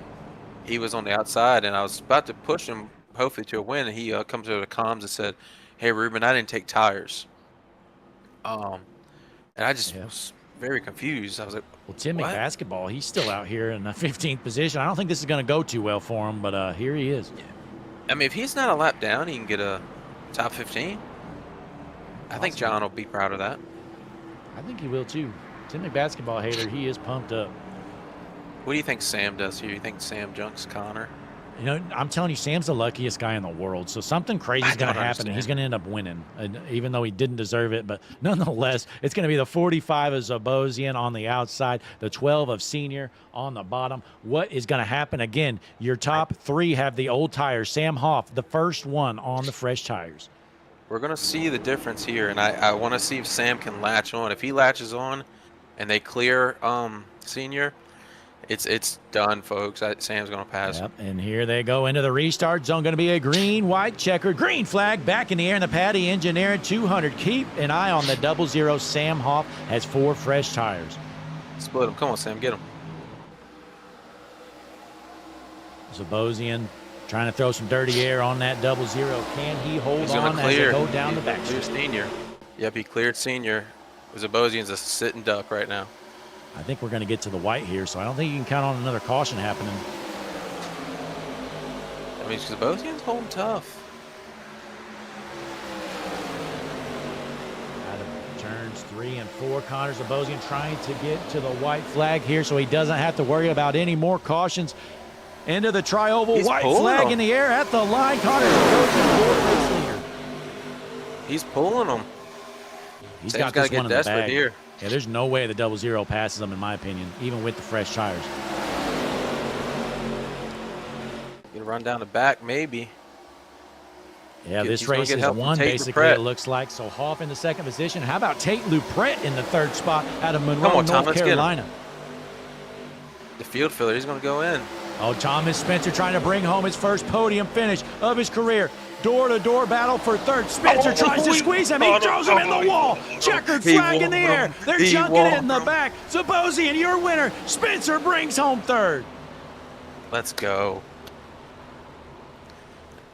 D: he was on the outside, and I was about to push him, hopefully to a win, and he comes over to comms and said, "Hey, Ruben, I didn't take tires." And I just was very confused. I was like,
A: Well, Tim
D: what?
A: Basketball, he's still out here in the 15th position. I don't think this is going to go too well for him, but here he is.
D: I mean, if he's not a lap down, he can get a top 15. I think John will be proud of that.
A: I think he will too. Tim Basketball hater, he is pumped up.
D: What do you think Sam does here? You think Sam junks Connor?
A: You know, I'm telling you, Sam's the luckiest guy in the world. So something crazy is going to
D: don't
A: happen, and he's
D: understand.
A: going to end up winning, even though he didn't deserve it. But nonetheless, it's going to be the 45 of Zabosian on the outside, the 12 of Senior on the bottom. What is going to happen? Again, your top 3 have the old tires. Sam Hoff, the first one on the fresh tires.
D: We're going to see the difference here, and I want to see if Sam can latch on. If he latches on and they clear Senior, it's done, folks. Sam's going to pass.
A: Yep, and here they go into the restart zone. Going to be a green, white, checkered, green flag back in the air in the Patty Engineering 200. Keep an eye on the 00. Sam Hoff has 4 fresh tires.
D: Split him. Come on, Sam, get him.
A: Zabosian trying to throw some dirty air on that 00. Can he hold
D: He's
A: on
D: going to
A: as they
D: clear.
A: go down the
D: He
A: back
D: cleared
A: straight?
D: Senior. Yep, he cleared Senior. Zabosian's a sitting duck right now.
A: I think we're going to get to the white here, so I don't think you can count on another caution happening.
D: I mean, Zabosian's holding tough.
A: Out of turns 3 and 4, Connor Zabosian trying to get to the white flag here so he doesn't have to worry about any more cautions. into the tri-oval.
D: He's
A: White
D: pulling
A: flag
D: him.
A: in the air at the line. Connor Zabozian, leader.
D: He's pulling them.
A: He's
D: Sam's
A: got
D: gotta
A: this
D: get
A: one in the
D: desperate
A: bag.
D: here.
A: Yeah, there's no way the 00 passes him, in my opinion, even with the fresh tires.
D: Gonna run down the back, maybe.
A: Yeah, this
D: He's gonna
A: race
D: get
A: is
D: help from
A: won,
D: Tate
A: basically,
D: Luprette.
A: it looks like. So Hoff in the second position. How about Tate Luprette in the third spot out of
D: Come
A: Monroe,
D: on, Tom,
A: North
D: let's get him.
A: Carolina?
D: The field filler, he's gonna go in.
A: Oh, Thomas Spencer trying to bring home his first podium finish of his career. Door-to-door battle for third. Spencer tries to squeeze him. He throws him in the wall. Checkered
D: He
A: flag in the
D: won.
A: air. They're
D: He
A: junking it in the
D: won.
A: back. Zabozian, your winner. Spencer brings home third.
D: Let's go.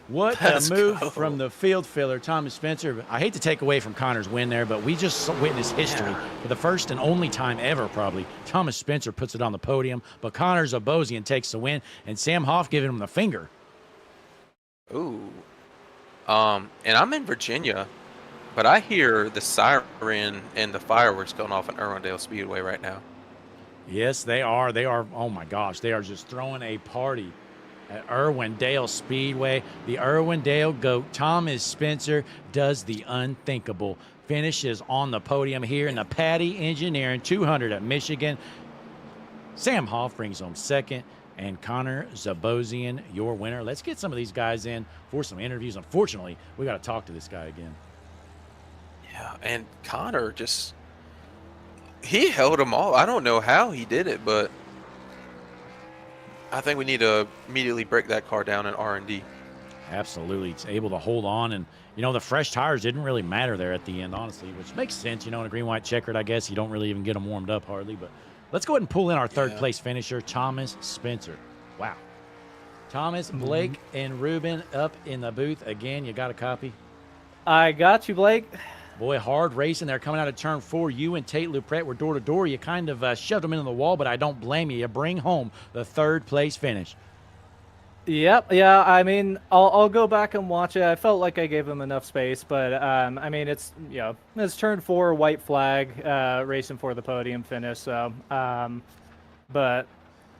A: What
D: Let's
A: a move
D: go.
A: from the field filler, Thomas Spencer. I hate to take away from Connor's win there, but we just witnessed history for the first and only time ever, probably. Thomas Spencer puts it on the podium, but Connor Zabozian takes the win, and Sam Hoff giving him the finger.
D: Ooh. And I'm in Virginia, but I hear the siren and the fireworks going off at Irwindale Speedway right now.
A: Yes, they are. They are, oh my gosh, they are just throwing a party at Irwindale Speedway. The Irwindale GOAT, Thomas Spencer, does the unthinkable. Finishes on the podium here in the Patty Engineering 200 at Michigan. Sam Hoff brings home second, and Connor Zabozian, your winner. Let's get some of these guys in for some interviews. Unfortunately, we got to talk to this guy again.
D: Yeah, and Connor just, he held them all. I don't know how he did it, but I think we need to immediately break that car down in R&D.
A: Absolutely. It's able to hold on. And, you know, the fresh tires didn't really matter there at the end, honestly, which makes sense. You know, in a green-white checkered, I guess you don't really even get them warmed up hardly. But let's go ahead and pull in our third-place finisher, Thomas Spencer. Wow. Thomas, Blake, and Ruben up in the booth. Again, you got a copy?
F: I got you, Blake.
A: Boy, hard racing there coming out of turn 4. You and Tate Luprette were door-to-door. You kind of shoved them into the wall, but I don't blame you. You bring home the third-place finish.
F: Yep. Yeah. I mean, I'll go back and watch it. I felt like I gave him enough space, but I mean, it's it's turn 4, white flag, racing for the podium finish. So, but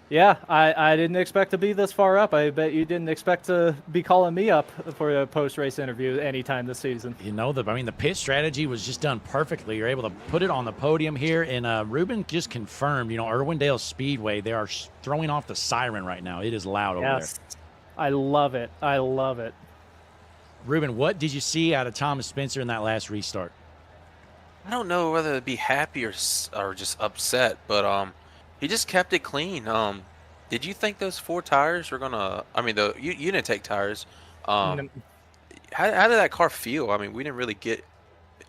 F: yeah, I didn't expect to be this far up. I bet you didn't expect to be calling me up for a post-race interview anytime this season.
A: You know, the pit strategy was just done perfectly. You're able to put it on the podium here, and Ruben just confirmed, you know, Irwindale Speedway, they are throwing off the siren right now. It is loud over there.
F: I love it. I love it.
A: Ruben, what did you see out of Thomas Spencer in that last restart?
D: I don't know whether to be happy or just upset, but he just kept it clean. Did you think those 4 tires were gonna? I mean, you didn't take tires. How did that car feel? I mean, we didn't really get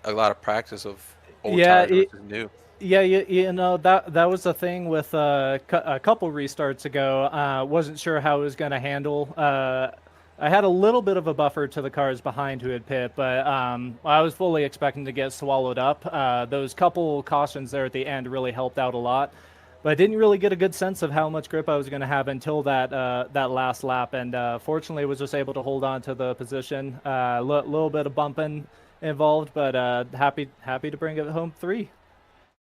D: a lot of practice of old tires versus new.
F: Yeah, you know, that was the thing with a couple restarts ago. Wasn't sure how it was going to handle. I had a little bit of a buffer to the cars behind who had pit, but I was fully expecting to get swallowed up. Those couple cautions there at the end really helped out a lot, but I didn't really get a good sense of how much grip I was going to have until that last lap, and fortunately was just able to hold on to the position. Little bit of bumping involved, but happy to bring it home 3.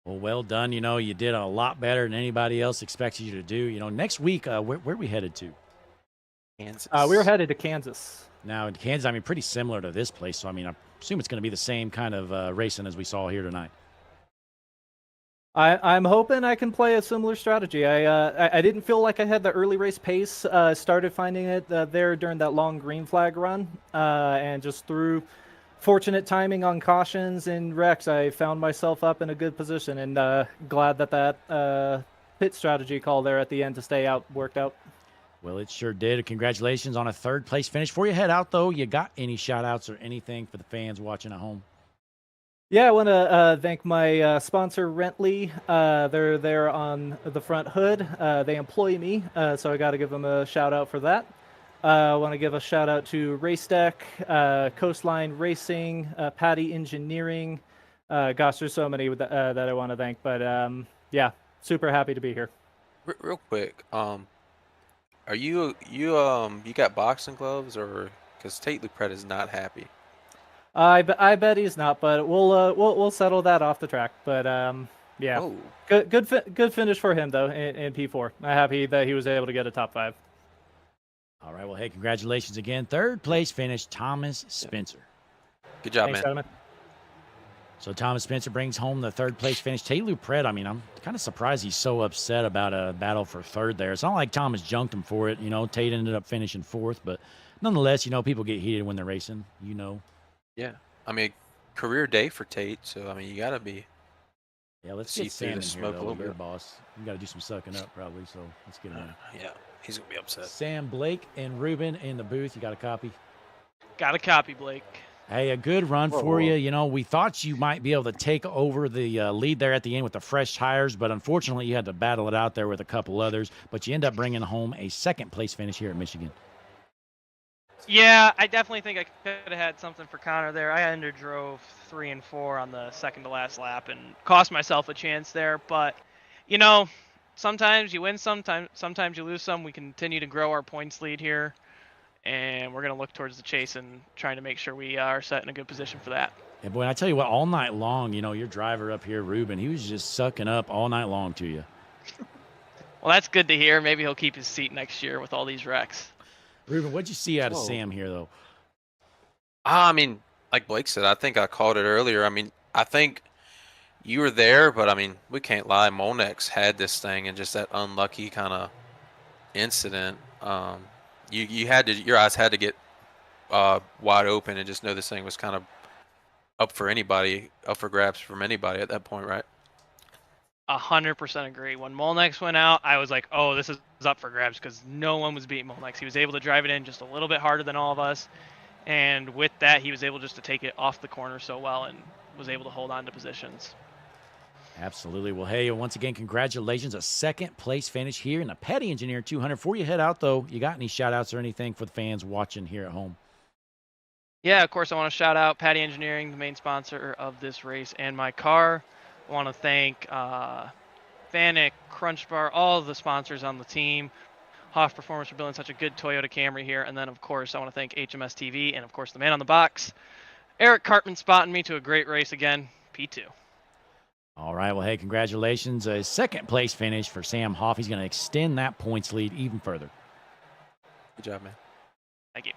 A: Well done. You know, you did a lot better than anybody else expected you to do. You know, next week, where are we headed to?
D: Kansas.
F: We were headed to Kansas.
A: Now, in Kansas, I mean, pretty similar to this place. So, I mean, I assume it's going to be the same kind of racing as we saw here tonight.
F: I'm hoping I can play a similar strategy. I didn't feel like I had the early race pace. Started finding it there during that long green flag run, and just through fortunate timing on cautions and wrecks, I found myself up in a good position, and glad that pit strategy call there at the end to stay out worked out.
A: Well, it sure did. Congratulations on a third-place finish. Before you head out, though, you got any shout-outs or anything for the fans watching at home?
F: Yeah, I want to thank my sponsor, Rentley. They're there on the front hood. They employ me, so I got to give them a shout-out for that. I want to give a shout-out to Race Deck, Coastline Racing, Patty Engineering. Gosh, there's so many that I want to thank, but yeah, super happy to be here.
D: Real quick, are you got boxing gloves, or because Tate Luprette is not happy?
F: I bet he's not, but we'll settle that off the track. But yeah,
D: Oh.
F: good finish for him though in P4. I'm happy that he was able to get a top 5.
A: All right. Well, hey, congratulations again. Third place finish, Thomas Spencer.
D: Good job,
F: Thanks,
D: man.
F: gentlemen.
A: So Thomas Spencer brings home the third place finish. Taylor Pred, I mean, I'm kind of surprised he's so upset about a battle for third there. It's not like Thomas junked him for it. Tate ended up finishing fourth, but nonetheless, people get heated when they're racing,
D: Yeah. I mean, career day for Tate, so, I mean, you got to be.
A: Yeah, let's
D: See
A: get
D: through
A: Sam
D: the
A: in here,
D: smoke a
A: though,
D: little
A: your
D: bit.
A: boss. You got to do some sucking up, probably, so let's get him in.
D: Yeah, he's going to be upset.
A: Sam, Blake, and Ruben in the booth. You got a copy?
G: Got a copy, Blake.
A: Hey, a good run for you. We thought you might be able to take over the lead there at the end with the fresh tires, but unfortunately you had to battle it out there with a couple others. But you end up bringing home a second-place finish here at Michigan.
G: Yeah, I definitely think I could have had something for Connor there. I underdrove 3 and 4 on the second-to-last lap and cost myself a chance there. But, sometimes you win, sometimes you lose some. We continue to grow our points lead here. And we're going to look towards the chase and trying to make sure we are set in a good position for that.
A: Yeah, boy, I tell you what, all night long, your driver up here, Ruben, he was just sucking up all night long to you.
G: Well, that's good to hear. Maybe he'll keep his seat next year with all these wrecks.
A: Ruben, what'd you see out of Sam here, though?
D: I mean, like Blake said, I think I called it earlier. I mean, I think you were there, but, I mean, we can't lie. Monex had this thing and just that unlucky kind of incident. Your eyes had to get wide open and just know this thing was kind of up for grabs from anybody at that point, right?
G: 100% agree. When Molnex went out, I was like, oh, this is up for grabs because no one was beating Molnex. He was able to drive it in just a little bit harder than all of us. And with that, he was able just to take it off the corner so well and was able to hold on to positions.
A: Absolutely. Well, hey, once again, congratulations. A second-place finish here in the Petty Engineer 200. Before you head out, though, you got any shout-outs or anything for the fans watching here at home?
G: Yeah, of course, I want to shout out Patty Engineering, the main sponsor of this race, and my car. I want to thank Vanek, Crunch Bar, all of the sponsors on the team. Hoff Performance for building such a good Toyota Camry here. And then, of course, I want to thank HMS TV and, of course, the man on the box, Eric Cartman, spotting me to a great race again, P2.
A: All right. Well, hey, congratulations. A second-place finish for Sam Hoff. He's going to extend that points lead even further.
D: Good job, man.
G: Thank you.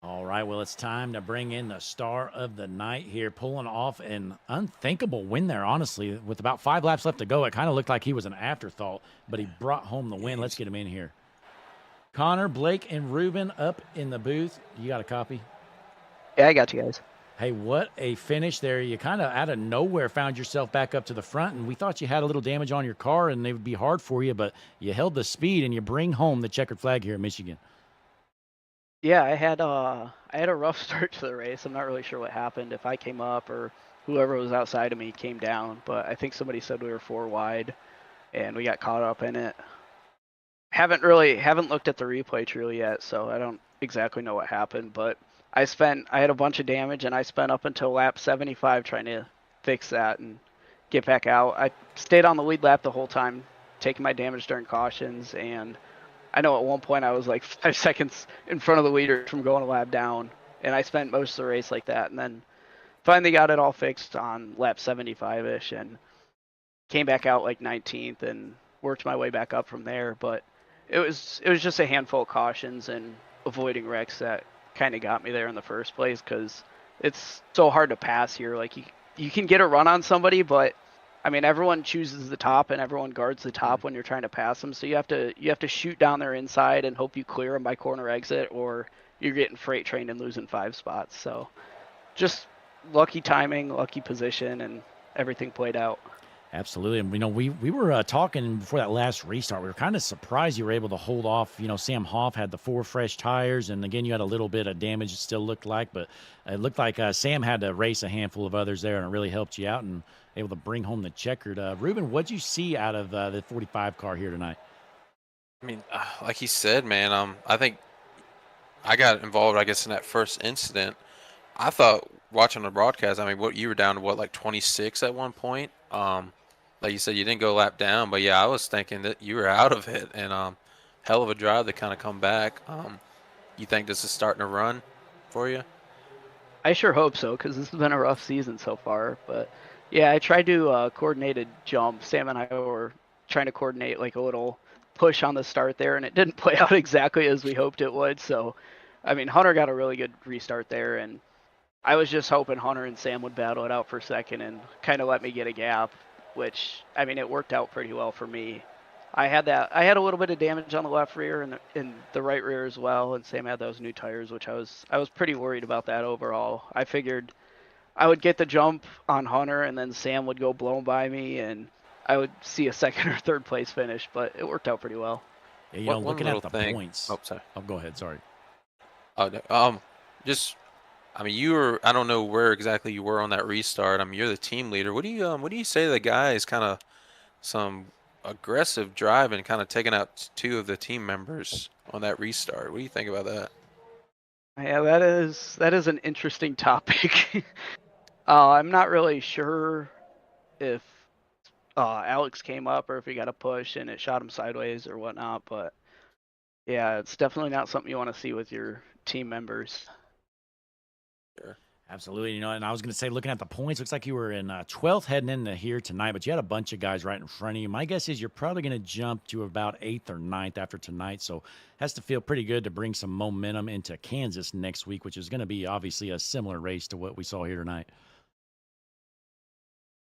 A: All right. Well, it's time to bring in the star of the night here, pulling off an unthinkable win there, honestly. With about 5 laps left to go, it kind of looked like he was an afterthought, but he brought home the win. Let's get him in here. Connor, Blake, and Ruben up in the booth. You got a copy?
H: Yeah, I got you guys.
A: Hey, what a finish there. You kind of out of nowhere found yourself back up to the front, and we thought you had a little damage on your car and it would be hard for you, but you held the speed and you bring home the checkered flag here in Michigan.
H: Yeah, I had a rough start to the race. I'm not really sure what happened, if I came up or whoever was outside of me came down, but I think somebody said we were 4 wide and we got caught up in it. Haven't looked at the replay truly yet, so I don't exactly know what happened, but I had a bunch of damage and I spent up until lap 75 trying to fix that and get back out. I stayed on the lead lap the whole time, taking my damage during cautions, and I know at one point I was like 5 seconds in front of the leader from going a lap down, and I spent most of the race like that, and then finally got it all fixed on lap 75-ish and came back out like 19th and worked my way back up from there. But it was just a handful of cautions and avoiding wrecks that kind of got me there in the first place, because it's so hard to pass here. Like you can get a run on somebody, but I mean, everyone chooses the top and everyone guards the top when you're trying to pass them. So you have to shoot down their inside and hope you clear them by corner exit, or you're getting freight trained and losing 5 spots. So just lucky timing, lucky position, and everything played out.
A: Absolutely. And, we were talking before that last restart. We were kind of surprised you were able to hold off. Sam Hoff had the 4 fresh tires. And, again, you had a little bit of damage, it still looked like. But it looked like Sam had to race a handful of others there, and it really helped you out and able to bring home the checkered. Ruben, what'd you see out of the 45 car here tonight?
D: I mean, like he said, man, I think I got involved, I guess, in that first incident. I thought, watching the broadcast, I mean, you were down to, like 26 at one point? Like you said, you didn't go lap down, but yeah, I was thinking that you were out of it, and hell of a drive to kind of come back. You think this is starting to run for you?
H: I sure hope so, because this has been a rough season so far. But yeah, I tried to coordinate a jump. Sam and I were trying to coordinate like a little push on the start there, and it didn't play out exactly as we hoped it would. So, I mean, Hunter got a really good restart there, and I was just hoping Hunter and Sam would battle it out for second and kind of let me get a gap, which, I mean, it worked out pretty well for me. I had a little bit of damage on the left rear and the right rear as well, and Sam had those new tires, which I was pretty worried about that overall. I figured I would get the jump on Hunter, and then Sam would go blown by me, and I would see a second or third place finish, but it worked out pretty well.
A: Yeah, you know,
D: One
A: looking at
D: little
A: the
D: thing.
A: points.
D: Oh, sorry.
A: Oh, go ahead. Sorry.
D: Oh, no, just, I mean, you were, I don't know where exactly you were on that restart. I mean, you're the team leader. What do you say to the guys kind of some aggressive driving, kind of taking out two of the team members on that restart? What do you think about that?
H: Yeah, that is an interesting topic. I'm not really sure if Alex came up or if he got a push and it shot him sideways or whatnot, but yeah, it's definitely not something you want to see with your team members.
D: Sure.
A: Absolutely. You know, and I was going to say, looking at the points, looks like you were in 12th heading into here tonight, but you had a bunch of guys right in front of you. My guess is you're probably going to jump to about 8th or 9th after tonight, so has to feel pretty good to bring some momentum into Kansas next week, which is going to be obviously a similar race to what we saw here tonight.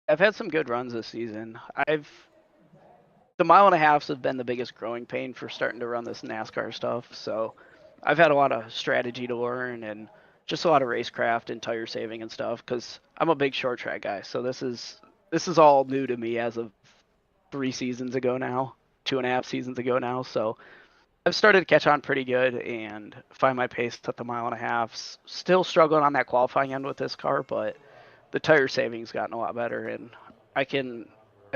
H: I've had some good runs this season. The mile and a halves have been the biggest growing pain for starting to run this NASCAR stuff, so I've had a lot of strategy to learn and just a lot of racecraft and tire saving and stuff, because I'm a big short track guy. So this is all new to me as of 3 seasons ago now, 2.5 seasons ago now. So I've started to catch on pretty good and find my pace at the mile and a half. Still struggling on that qualifying end with this car, but the tire saving's gotten a lot better, and I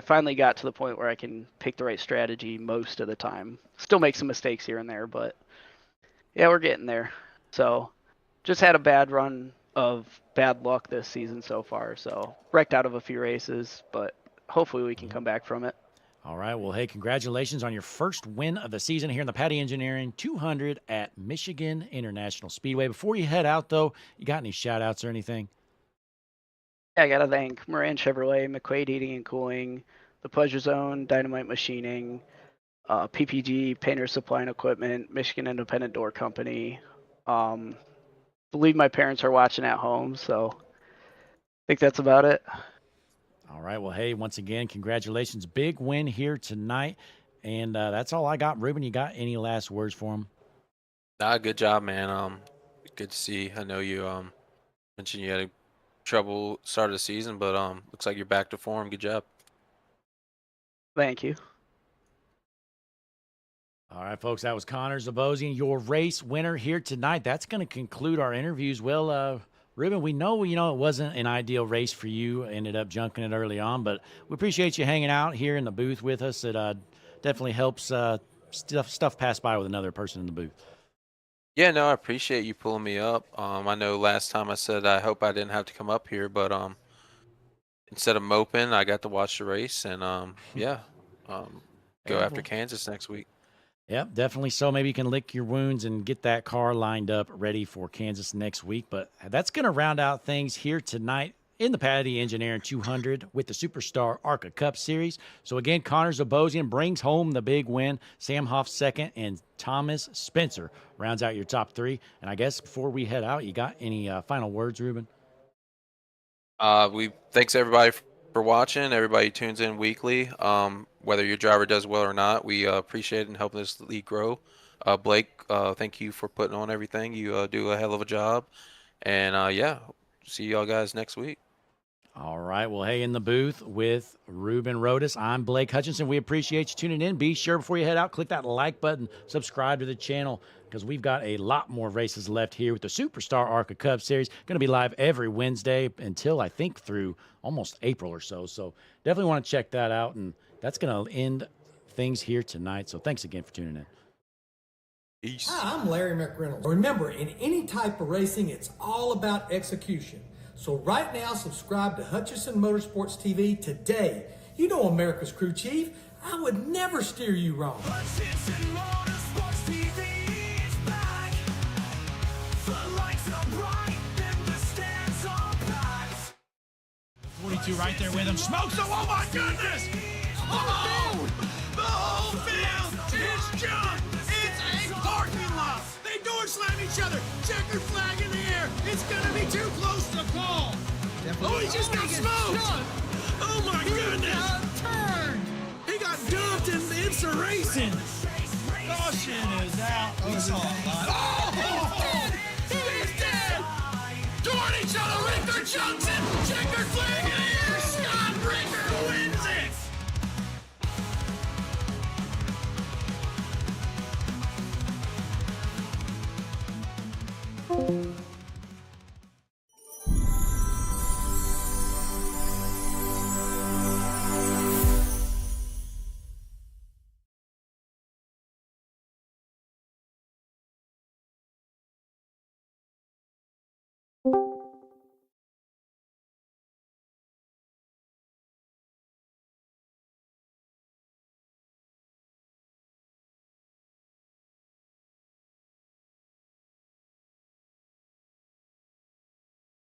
H: finally got to the point where I can pick the right strategy most of the time. Still make some mistakes here and there, but yeah, we're getting there. So just had a bad run of bad luck this season so far, so wrecked out of a few races, but hopefully we can come back from it.
A: All right. Well, hey, congratulations on your first win of the season here in the Paddy Engineering 200 at Michigan International Speedway. Before you head out, though, you got any shout-outs or anything?
H: Yeah, I got to thank Moran Chevrolet, McQuaid Heating and Cooling, The Pleasure Zone, Dynamite Machining, PPG, Painter Supply and Equipment, Michigan Independent Door Company. Believe my parents are watching at home, so I think that's about it.
A: All right. Well, hey, once again, congratulations. Big win here tonight. And that's all I got. Ruben, you got any last words for him?
D: Nah, good job, man. Good to see. I know you mentioned you had a trouble start of the season, but looks like you're back to form. Good job.
H: Thank you.
A: All right, folks, that was Connor Zabosian, your race winner here tonight. That's going to conclude our interviews. Well, Ruben, we know it wasn't an ideal race for you. Ended up junking it early on, but we appreciate you hanging out here in the booth with us. It definitely helps stuff pass by with another person in the booth.
D: Yeah, no, I appreciate you pulling me up. I know last time I said I hope I didn't have to come up here, but instead of moping, I got to watch the race, and go after Kansas next week.
A: Yep, definitely so. Maybe you can lick your wounds and get that car lined up ready for Kansas next week. But that's going to round out things here tonight in the Paddy Engineering 200 with the Superstar ARCA Cup Series. So, again, Connor Zabosian brings home the big win. Sam Hoff second, and Thomas Spencer rounds out your top 3. And I guess before we head out, you got any final words, Ruben?
D: Thanks, everybody, for watching. Everybody tunes in weekly. Whether your driver does well or not, we appreciate it and helping this league grow. Blake, thank you for putting on everything. You do a hell of a job. And, see y'all guys next week.
A: All right. Well, hey, in the booth with Ruben Rodas, I'm Blake Hutchinson. We appreciate you tuning in. Be sure before you head out, click that like button, subscribe to the channel, because we've got a lot more races left here with the Superstar ARCA Cup Series. Going to be live every Wednesday until I think through almost April or so. So definitely want to check that out. And that's going to end things here tonight. So thanks again for tuning in.
D: Peace.
B: Hi, I'm Larry McReynolds. Remember, in any type of racing, it's all about execution. So right now, subscribe to Hutchinson Motorsports TV today. You know America's crew chief. I would never steer you wrong.
C: Hutchinson Motorsports TV is back. The lights are bright and the stands are packed.
I: 42 right there with him. Smokes him. Oh, my goodness. Oh, the whole field.
C: John, it's a parking lot. They door slam each other. Checkered flag in the air. It's gonna be too close to call. Oh, he just got smoked. Oh my goodness.
I: Turned.
C: He got dumped in IMSA racing.
I: Caution is out. We saw a lot.
C: Oh, he's dead. Toward each other with their Johnson. Checkered flag in the air. Scott Ricker wins it.